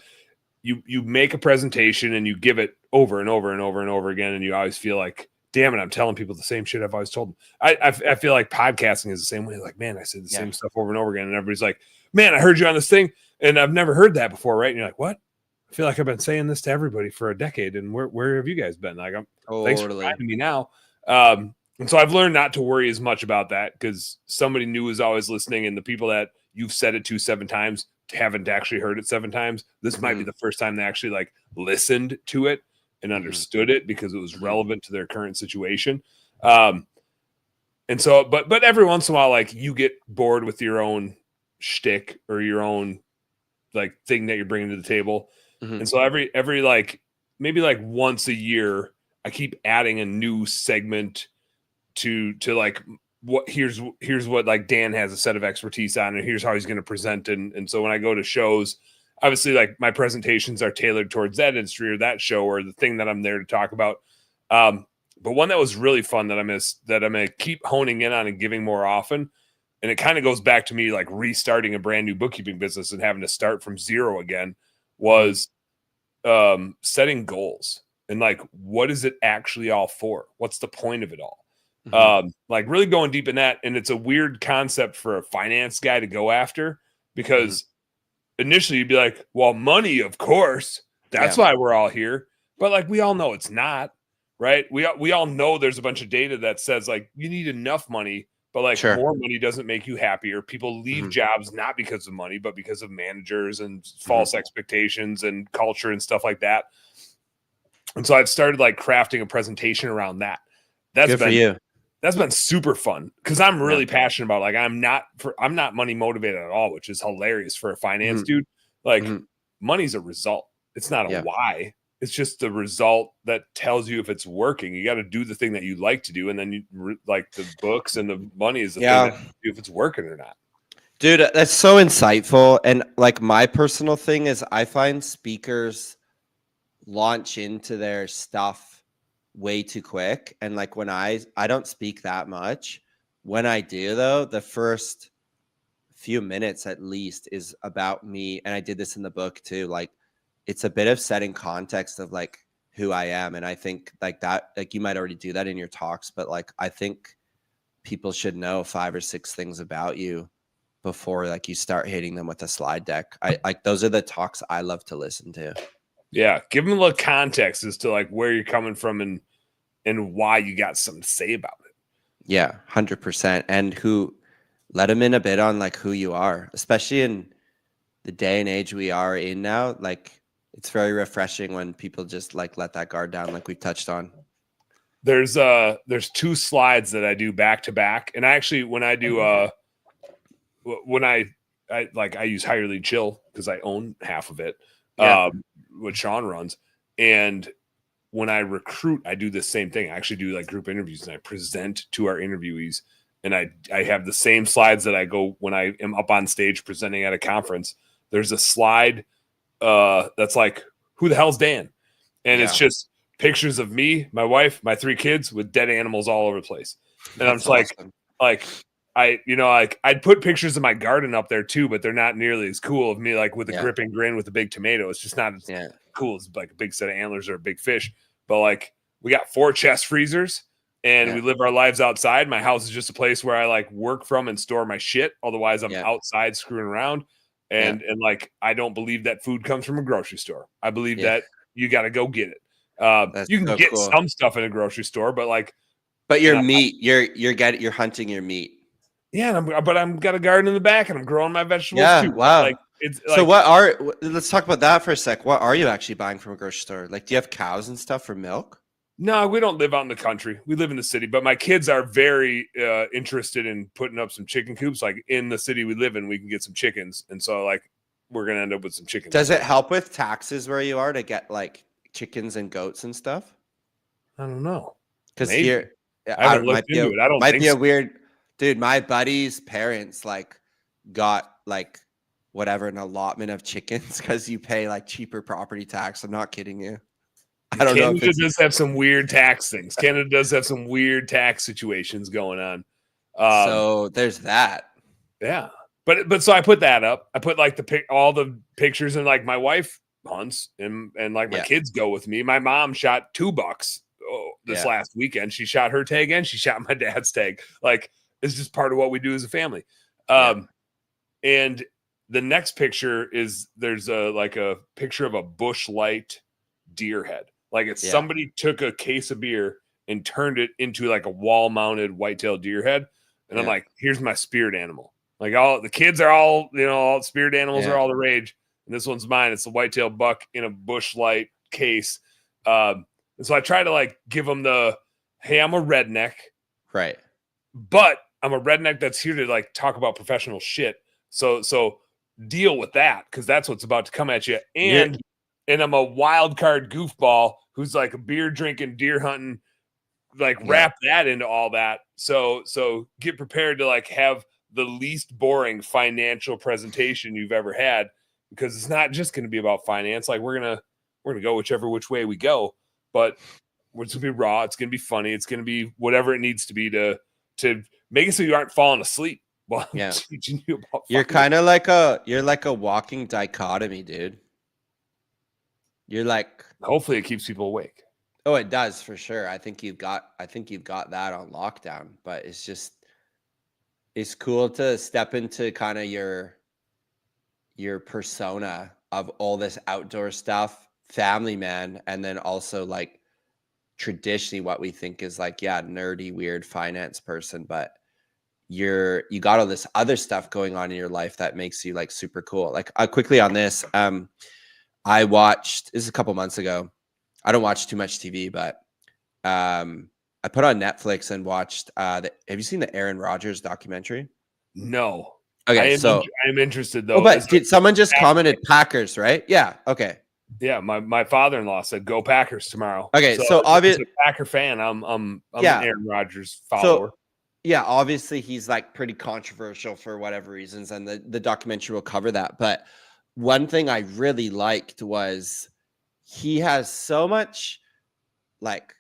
you make a presentation and you give it over and over and over and over again, and you always feel like, damn it, I'm telling people the same shit I've always told them. I feel like podcasting is the same way. Like, man, I said the same stuff over and over again, and everybody's like, man, I heard you on this thing, and I've never heard that before, right? And you're like, what? I feel like I've been saying this to everybody for a decade, and where have you guys been? Like, thanks for reminding me now. And so I've learned not to worry as much about that, because somebody new is always listening, and the people that you've said it to 7 times haven't actually heard it 7 times. This might be the first time they actually like listened to it and understood it because it was relevant to their current situation. And so, but every once in a while, like you get bored with your own shtick or your own like thing that you're bringing to the table. And so every like, maybe like once a year, I keep adding a new segment to like, here's what like Dan has a set of expertise on, and here's how he's going to present. And so when I go to shows, obviously like my presentations are tailored towards that industry or that show or the thing that I'm there to talk about. But one that was really fun that I'm going to keep honing in on and giving more often. And it kind of goes back to me like restarting a brand new bookkeeping business and having to start from zero again, was setting goals. And like, what is it actually all for? What's the point of it all? Like really going deep in that. And it's a weird concept for a finance guy to go after, because initially you'd be like, well, money, of course, that's why we're all here. But like, we all know it's not, right? We all know there's a bunch of data that says like you need enough money, but like more money doesn't make you happier. People leave jobs not because of money, but because of managers and false expectations and culture and stuff like that. And so I've started like crafting a presentation around that. That's good for you. That's been super fun, because I'm really passionate about, like, I'm not money motivated at all, which is hilarious for a finance dude. Like money's a result. It's not a why. It's just the result that tells you if it's working. You got to do the thing that you like to do. And then you like the books and the money is the thing that tells you if it's working or not. Dude, that's so insightful. And like my personal thing is I find speakers launch into their stuff way too quick. And like when I don't speak that much. When I do though, the first few minutes at least is about me. And I did this in the book too. Like it's a bit of setting context of like, who I am. And I think like that, like you might already do that in your talks, but like I think people should know 5 or 6 things about you before like you start hitting them with a slide deck. I like those are the talks I love to listen to. Yeah, give them a little context as to like where you're coming from and why you got something to say about it. Yeah, 100%. And who let them in a bit on like who you are, especially in the day and age we are in now. Like it's very refreshing when people just like let that guard down, like we touched on. There's 2 slides that I do back to back, and I actually when I do when I use Higher Lead Chill because I own half of it, what Sean runs, and when I recruit, I do the same thing. I actually do like group interviews, and I present to our interviewees, and I have the same slides that I go when I am up on stage presenting at a conference. There's a slide that's like, who the hell's Dan? And it's just pictures of me, my wife, my 3 kids with dead animals all over the place. And I'm just awesome. I'd put pictures of my garden up there too, but they're not nearly as cool of me, like with a gripping grin with a big tomato. It's just not as cool as like a big set of antlers or a big fish. But like we got 4 chest freezers and we live our lives outside. My house is just a place where I like work from and store my shit. Otherwise I'm outside screwing around. And like, I don't believe that food comes from a grocery store. I believe that you got to go get it. You can get some stuff in a grocery store, but like, but your meat, you're hunting your meat. Yeah, but I'm got a garden in the back, and I'm growing my vegetables too. Wow. Like it's so let's talk about that for a sec. What are you actually buying from a grocery store? Like, do you have cows and stuff for milk? No, we don't live out in the country. We live in the city. But my kids are very interested in putting up some chicken coops. Like in the city we live in, we can get some chickens, and so like we're gonna end up with some chickens. Does it help with taxes where you are to get like chickens and goats and stuff? I don't know. Because here, I haven't looked into it. I don't think be a weird. Dude, my buddy's parents like got like whatever an allotment of chickens because you pay like cheaper property tax. I'm not kidding you. I don't know. Canada does have some weird tax things. Canada does have some weird tax situations going on. So there's that. Yeah, but so I put that up. I put like all the pictures, and like my wife hunts, and like my kids go with me. My mom shot 2 bucks this last weekend. She shot her tag and she shot my dad's tag. Like. It's just part of what we do as a family. And the next picture is there's a picture of a Bush Light deer head. Like it's somebody took a case of beer and turned it into like a wall mounted whitetail deer head. And I'm like, here's my spirit animal. Like all the kids are all, all spirit animals are all the rage. And this one's mine. It's a whitetail buck in a Bush Light case. And so I try to like give them hey, I'm a redneck. Right. But I'm a redneck that's here to like talk about professional shit. So deal with that because that's what's about to come at you. And I'm a wild card goofball who's like a beer drinking, deer hunting, like wrap that into all that. So get prepared to like have the least boring financial presentation you've ever had because it's not just going to be about finance. Like we're gonna go which way we go, but it's gonna be raw. It's gonna be funny. It's gonna be whatever it needs to be to make it so you aren't falling asleep while I'm teaching you about you're kind of like a walking dichotomy, dude. You're like, hopefully it keeps people awake. Oh, it does for sure. I think you've got that on lockdown, but it's cool to step into kind of your persona of all this outdoor stuff, family man, and then also like traditionally what we think is like, nerdy, weird finance person, but you got all this other stuff going on in your life that makes you like super cool. Like quickly on this, I watched, this is a couple months ago. I don't watch too much TV, but I put on Netflix and watched, have you seen the Aaron Rodgers documentary? No. Okay, I'm interested though. Oh, but someone just commented Packers, right? Yeah. Okay. Yeah, my father-in-law said go Packers tomorrow. Okay, so obviously a Packer fan. I'm an Aaron Rodgers follower. So, yeah, obviously he's like pretty controversial for whatever reasons, and the documentary will cover that. But one thing I really liked was he has so much like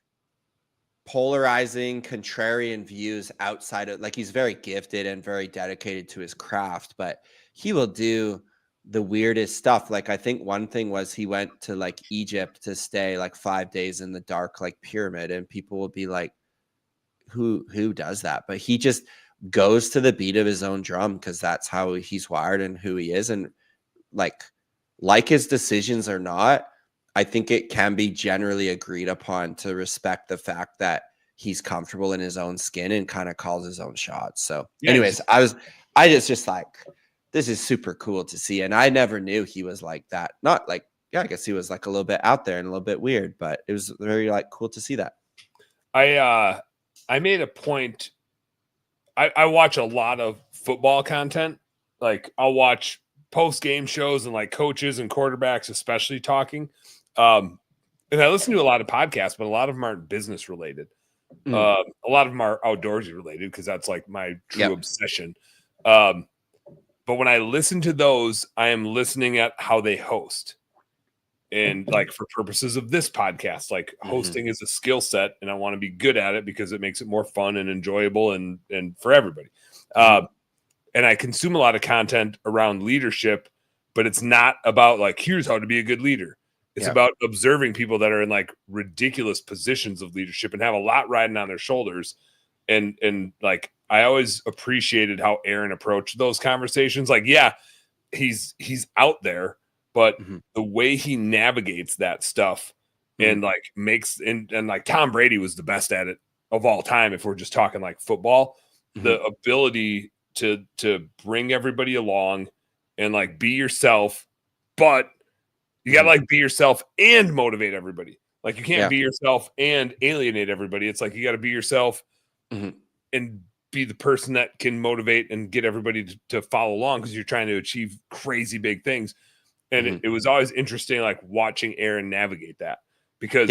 polarizing, contrarian views outside of, like, he's very gifted and very dedicated to his craft, but he will do the weirdest stuff. Like, I think one thing was he went to like Egypt to stay like 5 days in the dark, like pyramid, and people will be like, who does that? But he just goes to the beat of his own drum because that's how he's wired and who he is. And like his decisions or not, I think it can be generally agreed upon to respect the fact that he's comfortable in his own skin and kind of calls his own shots. So anyways, I just like, this is super cool to see. And I never knew he was like that. Not like, yeah, I guess he was like a little bit out there and a little bit weird, but it was very like cool to see that. I made a point. I watch a lot of football content. Like, I'll watch post-game shows and like coaches and quarterbacks, especially talking. And I listen to a lot of podcasts, but a lot of them aren't business related. A lot of them are outdoorsy related because that's like my true obsession. But when I listen to those, I am listening at how they host. And like for purposes of this podcast, like hosting is a skill set and I want to be good at it because it makes it more fun and enjoyable and for everybody. And I consume a lot of content around leadership, but it's not about like, here's how to be a good leader. It's about observing people that are in like ridiculous positions of leadership and have a lot riding on their shoulders. And like, I always appreciated how Aaron approached those conversations. Like, yeah, he's out there, but the way he navigates that stuff and like makes, and like Tom Brady was the best at it of all time. If we're just talking like football, the ability to bring everybody along and like be yourself, but you got to like be yourself and motivate everybody. Like, you can't be yourself and alienate everybody. It's like, you got to be yourself and be the person that can motivate and get everybody to follow along because you're trying to achieve crazy big things. And it was always interesting, like watching Aaron navigate that because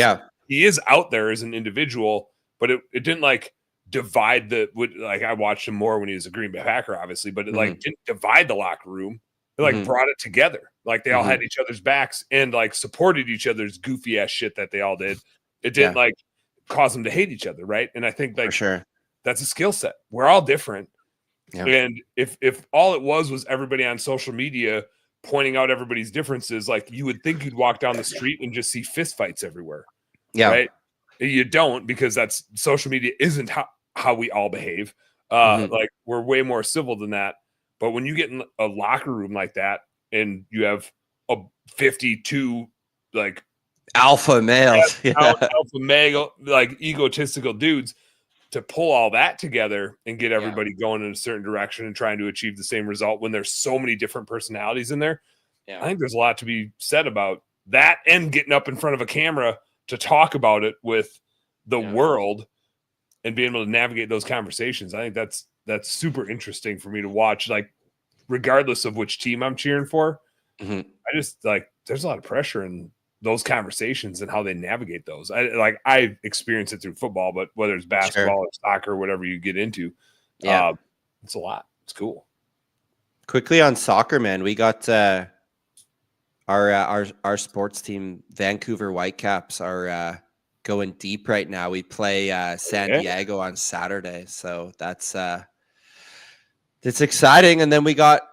he is out there as an individual, but it didn't like divide like I watched him more when he was a Green Bay Packer, obviously, but it like didn't divide the locker room. It like brought it together. Like they all had each other's backs and like supported each other's goofy ass shit that they all did. It didn't like cause them to hate each other. Right. And I think like, that's a skill set. We're all different. And if all it was everybody on social media pointing out everybody's differences, like you would think you'd walk down the street and just see fist fights everywhere. Right. You don't, because that's social media isn't how we all behave. Like we're way more civil than that. But when you get in a locker room like that and you have a 52 like alpha males, alpha male, like egotistical dudes, to pull all that together and get everybody going in a certain direction and trying to achieve the same result when there's so many different personalities in there. I think there's a lot to be said about that and getting up in front of a camera to talk about it with the world and being able to navigate those conversations. I think that's super interesting for me to watch, like regardless of which team I'm cheering for. I just like, there's a lot of pressure in those conversations and how they navigate those. I experience it through football, but whether it's basketball or soccer or whatever you get into, it's a lot. It's cool. Quickly on soccer, man, we got our sports team, Vancouver Whitecaps, are going deep right now. We play San Diego on Saturday, so that's it's exciting. And then we got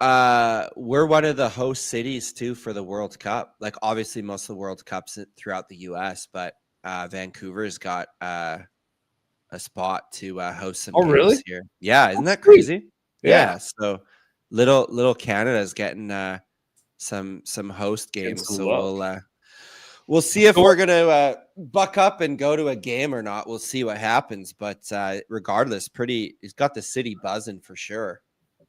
we're one of the host cities too for the World Cup. Like obviously most of the World Cups throughout the US, but Vancouver's got a spot to host some games here. Yeah, isn't that crazy? Yeah. So little Canada's getting some host games. So we'll see if we're gonna buck up and go to a game or not. We'll see what happens. But regardless, he's got the city buzzing for sure.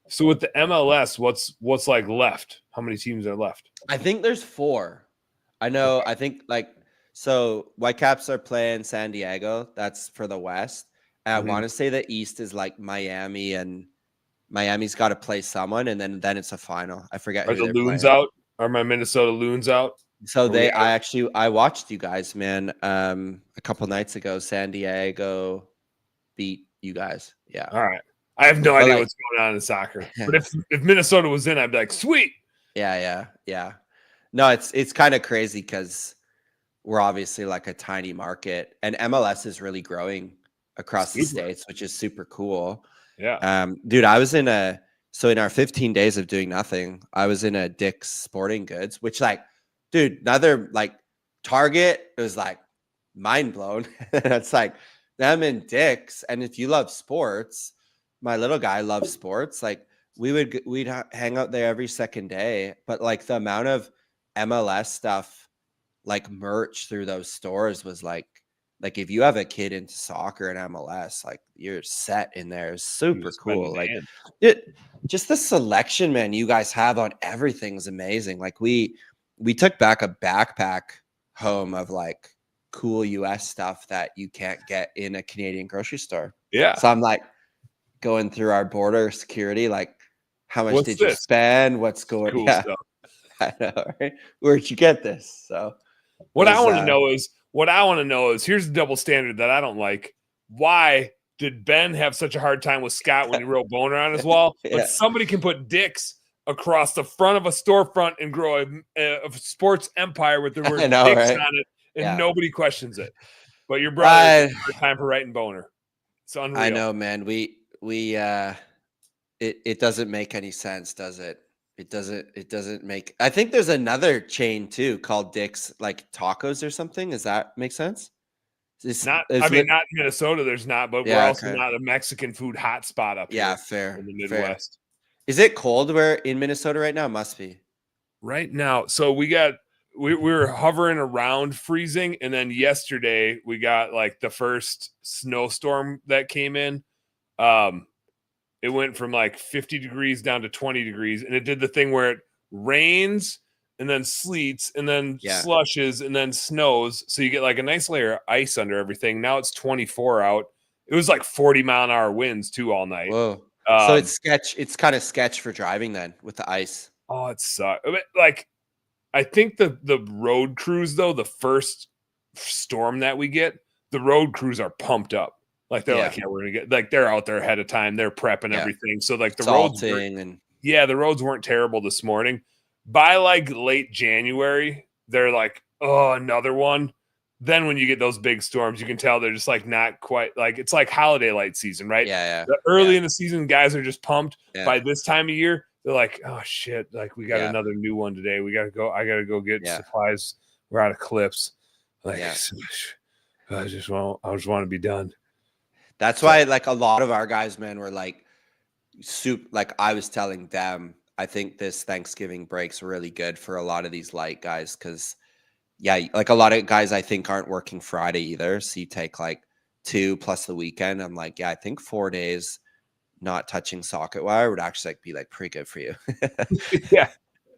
So with the MLS, what's like left? How many teams are left? I think there's 4. I know. Okay. I think like, so Whitecaps are playing San Diego. That's for the West. And I want to say the East is like Miami, and Miami's got to play someone, and then it's a final. I forget. Are the Loons out? Are my Minnesota Loons out? So I watched you guys, man. A couple nights ago, San Diego beat you guys. Yeah. All right. I have no idea what's going on in soccer. But if Minnesota was in, I'd be like, sweet. Yeah. No, it's kind of crazy because we're obviously like a tiny market, and MLS is really growing across the states, which is super cool. Yeah. Dude, I was in a So in our 15 days of doing nothing, I was in a Dick's Sporting Goods, which like, dude, another like Target, it was like mind blown. It's like them and Dick's. And if you love sports, my little guy loves sports. Like we'd hang out there every second day. But like the amount of MLS stuff, like merch through those stores was like if you have a kid into soccer and MLS, like you're set in there. It's super cool. Like just the selection, man, you guys have on everything is amazing. Like we took back a backpack home of like cool US stuff that you can't get in a Canadian grocery store. Yeah. So I'm like going through our border security, like how much did you spend? What's going cool yeah. stuff. I know, right? Where'd you get this? So what I want to know is here's the double standard that I don't like. Why did Ben have such a hard time with Scott when he wrote boner on his wall? But somebody can put dicks across the front of a storefront and grow a sports empire with the word dicks on it, and nobody questions it. But your brother has a hard time for writing boner. It's unreal. I know, man. It doesn't make any sense, does it? It doesn't make. I think there's another chain too called Dick's, like tacos or something. Does that make sense? Not in Minnesota. There's not, but we're also not a Mexican food hotspot up here. Yeah, fair. In the Midwest. Fair. Is it cold where in Minnesota right now? Must be. Right now, so we were hovering around freezing, and then yesterday we got like the first snowstorm that came in. It went from like 50 degrees down to 20 degrees, and it did the thing where it rains and then sleets and then slushes and then snows. So you get like a nice layer of ice under everything. Now it's 24 out. It was like 40-mile-an-hour winds too all night. Whoa. So it's kind of sketch for driving then with the ice. Oh, it sucks. Like, I think the road crews, though, the first storm that we get, the road crews are pumped up. Like they're like, we're gonna get, like they're out there ahead of time. They're prepping everything. So like the roads weren't terrible this morning. By like late January, they're like, oh, another one. Then when you get those big storms, you can tell they're just like not quite like it's like holiday light season, right? Yeah. Early in the season, guys are just pumped. By this time of year, they're like, oh shit, like we got another new one today. We gotta go. I gotta go get supplies. We're out of clips. Like I just want to be done. That's why like a lot of our guys, man, were like like I was telling them, I think this Thanksgiving break's really good for a lot of these light guys because like a lot of guys I think aren't working Friday either. So you take like 2 plus the weekend. I'm like, I think 4 days not touching socket wire would actually like be like pretty good for you. Yeah.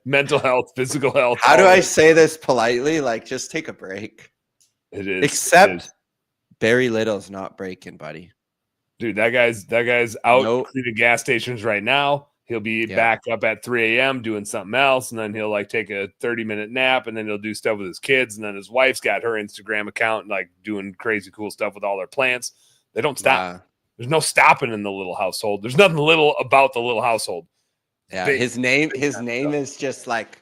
Mental health, physical health. How do I say this politely? Like just take a break. It is. Except Barry Little's not breaking, buddy. Dude, that guy's out cleaning gas stations right now. He'll be back up at 3 a.m. doing something else, and then he'll like take a 30-minute nap, and then he'll do stuff with his kids, and then his wife's got her Instagram account and like doing crazy cool stuff with all their plants. They don't stop. There's no stopping in the little household. There's nothing little about the little household. Yeah, his name is just like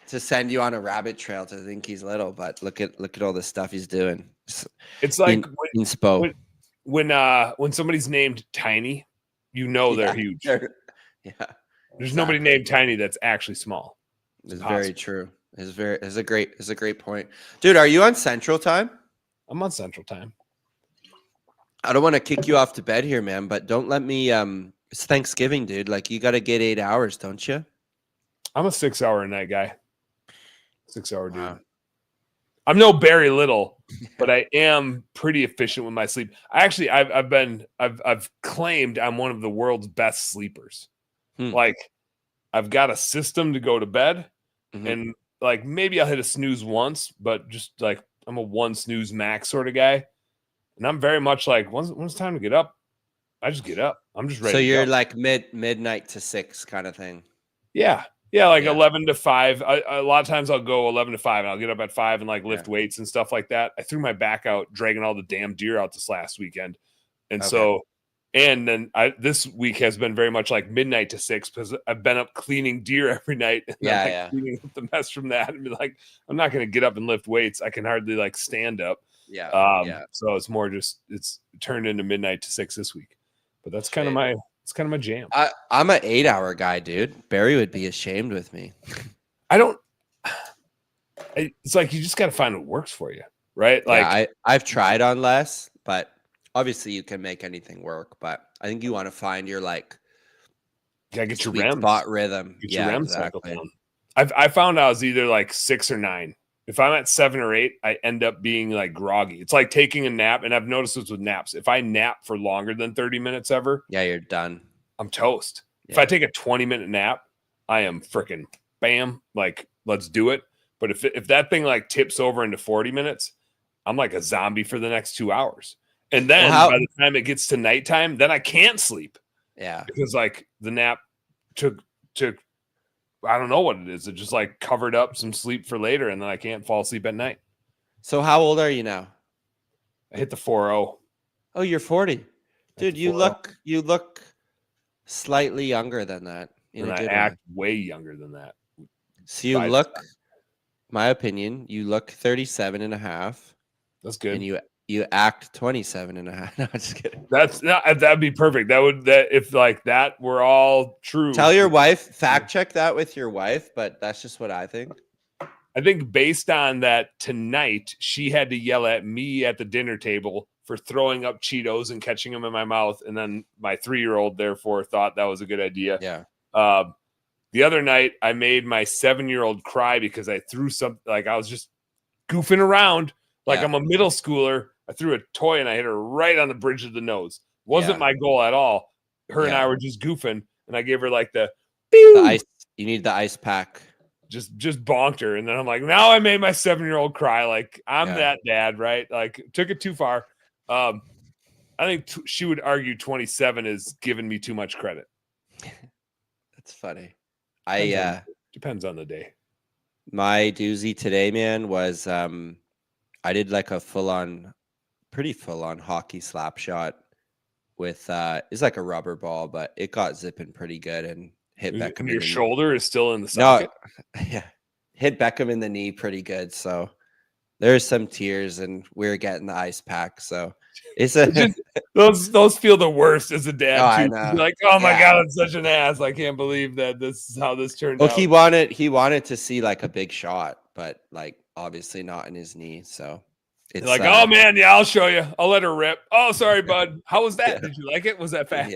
to send you on a rabbit trail to think he's little, but look at all the stuff he's doing. It's like when somebody's named Tiny, you know they're huge. There's nobody named Tiny that's actually small. It's very true. It's a great point. Dude, are you on Central Time? I'm on Central Time. I don't want to kick you off to bed here, man, but don't let me it's Thanksgiving, dude. Like you got to get 8 hours, don't you? I'm a 6-hour night guy. 6-hour dude. Wow. I'm no Barry Little, but I am pretty efficient with my sleep. I've claimed I'm one of the world's best sleepers. Like I've got a system to go to bed, and like maybe I'll hit a snooze once, but just like I'm a one snooze max sort of guy. And I'm very much like, when's it time to get up? I just get up. I'm just ready. So you're like midnight to 6 kind of thing. Yeah. Yeah, like 11 to 5. A lot of times I'll go 11 to 5, and I'll get up at 5 and like lift weights and stuff like that. I threw my back out dragging all the damn deer out this last weekend. And then this week has been very much like midnight to 6 because I've been up cleaning deer every night. And cleaning up the mess from that and be like, I'm not going to get up and lift weights. I can hardly like stand up. Yeah. So it's more just it's turned into midnight to 6 this week. But that's kind of my It's kind of my jam. I'm an 8-hour guy, dude. Barry would be ashamed with me. It's like you just got to find what works for you, right? Like yeah, I've tried on less, but obviously you can make anything work. But I think you want to find your like gotta get your sweet REM spot rhythm. Get Yeah, your REM exactly. cycle down. I found I was either like 6 or 9. If I'm at 7 or 8, I end up being like groggy. It's like taking a nap, and I've noticed this with naps. If I nap for longer than 30 minutes ever, Yeah, you're done. I'm toast. Yeah. If I take a 20-minute nap, I am freaking bam, like let's do it. But if that thing like tips over into 40 minutes, I'm like a zombie for the next 2 hours. And then by the time it gets to nighttime, then I can't sleep. Yeah. Because like the nap took I don't know what it is. It just like covered up some sleep for later, and then I can't fall asleep at night. So how old are you now? I hit the 4-0. Oh, you're 40. Dude, you look slightly younger than that. And I act way younger than that. So you look, my opinion, you look 37 and a half. That's good. And you act 27 and a half. No, I'm just kidding. That'd be perfect. If like that were all true. Tell your wife, fact check that with your wife, but that's just what I think. I think based on that tonight, she had to yell at me at the dinner table for throwing up Cheetos and catching them in my mouth. And then my 3-year-old therefore thought that was a good idea. Yeah. The other night I made my 7-year-old cry because I threw something, like I was just goofing around. Like I'm a middle schooler. I threw a toy and I hit her right on the bridge of the nose. Wasn't my goal at all. Her and I were just goofing, and I gave her like the ice. You need the ice pack. Just bonked her, and then I'm like, now I made my 7-year-old cry. Like I'm that dad, right? Like took it too far. I think she would argue 27 is giving me too much credit. That's funny. Depends on the day. My doozy today, man, was I did like a pretty full on hockey slap shot with it's like a rubber ball, but it got zipping pretty good and hit Beckham. Your shoulder is still in the socket? No, yeah, hit Beckham in the knee pretty good. So there's some tears, and we're getting the ice pack. So it's those feel the worst as a dad. Oh, too. I know. You're like, oh my god, I'm such an ass. I can't believe that this is how this turned out. He wanted to see like a big shot, but like obviously not in his knee. So it's like, oh man, yeah, I'll show you. I'll let her rip. Oh, sorry, bud. How was that? Yeah. Did you like it? Was that fast?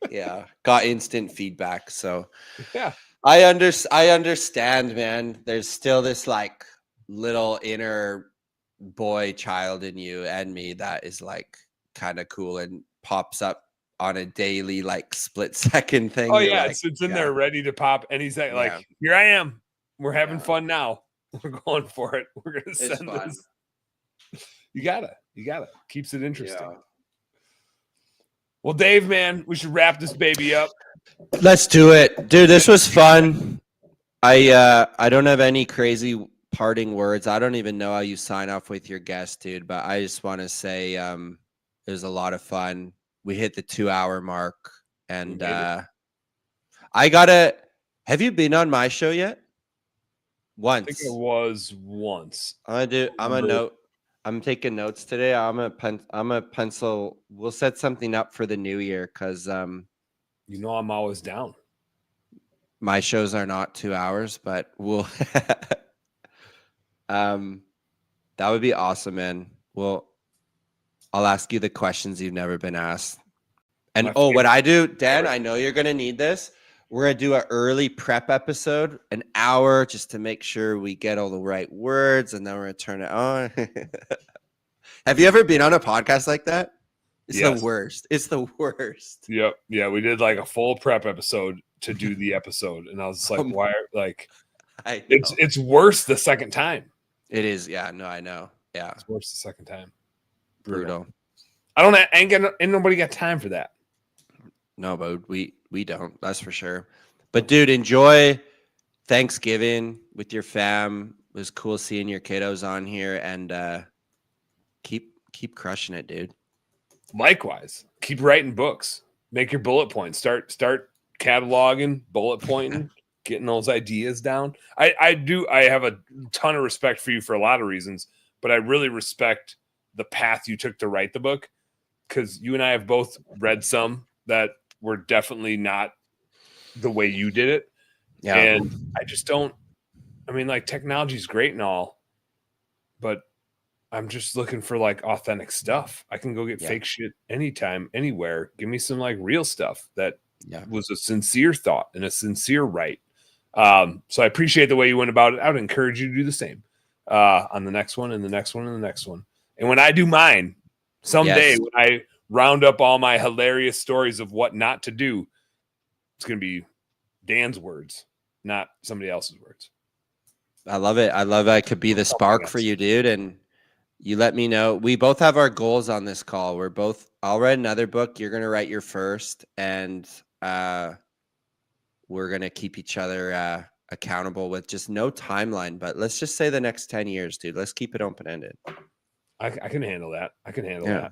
Yeah. Got instant feedback. So yeah, I understand, man. There's still this like little inner boy child in you and me that is like kind of cool and pops up on a daily like split second thing. Oh yeah, like, it's in there ready to pop any second. Like, here I am. We're having fun now. We're going for it. We're gonna send this. You gotta keeps it interesting. Yeah. Well, Dave, man, we should wrap this baby up. Let's do it, dude. This was fun. I don't have any crazy parting words. I don't even know how you sign off with your guest, dude. But I just want to say it was a lot of fun. We hit the 2-hour mark, and have you been on my show yet? Once. I think it was once. I'm taking notes today. I'm a pencil. We'll set something up for the new year because I'm always down. My shows are not 2 hours, but we'll that would be awesome, man. Well, I'll ask you the questions you've never been asked. And what I do, Dan, I know you're gonna need this. We're going to do an early prep episode, an hour, just to make sure we get all the right words, and then we're going to turn it on. Have you ever been on a podcast like that? It's the worst. It's the worst. Yep. Yeah, we did like a full prep episode to do the episode, and I was just like, why? Like, it's worse the second time. It is. Yeah. No, I know. Yeah. It's worse the second time. Brutal. Ain't nobody got time for that. No, but we don't. That's for sure. But dude, enjoy Thanksgiving with your fam. It was cool seeing your kiddos on here, and keep crushing it, dude. Likewise, keep writing books. Make your bullet points. Start cataloging, bullet pointing, getting those ideas down. I have a ton of respect for you for a lot of reasons, but I really respect the path you took to write the book, because you and I have both read some that were definitely not the way you did it. Yeah. And I just don't, I mean, like technology is great and all, but I'm just looking for like authentic stuff. I can go get fake shit anytime, anywhere. Give me some like real stuff that was a sincere thought and a sincere right. So I appreciate the way you went about it. I would encourage you to do the same on the next one and the next one and the next one. And when I do mine someday, when I round up all my hilarious stories of what not to do, it's going to be Dan's words, not somebody else's words. I love it. I love I could be the spark for you, dude. And you let me know. We both have our goals on this call. I'll write another book. You're going to write your first, and we're going to keep each other accountable with just no timeline, but let's just say the next 10 years, dude. Let's keep it open-ended. I can handle that. I can handle that.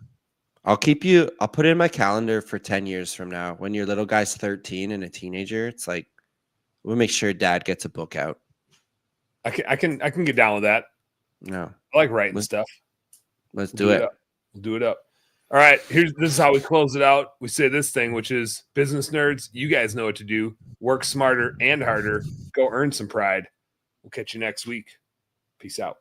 I'll put it in my calendar for 10 years from now. When your little guy's 13 and a teenager, it's like, we'll make sure dad gets a book out. I can get down with that. No. I like writing stuff. Let's do it. We'll do it up. All right. This is how we close it out. We say this thing, which is business nerds. You guys know what to do. Work smarter and harder. Go earn some pride. We'll catch you next week. Peace out.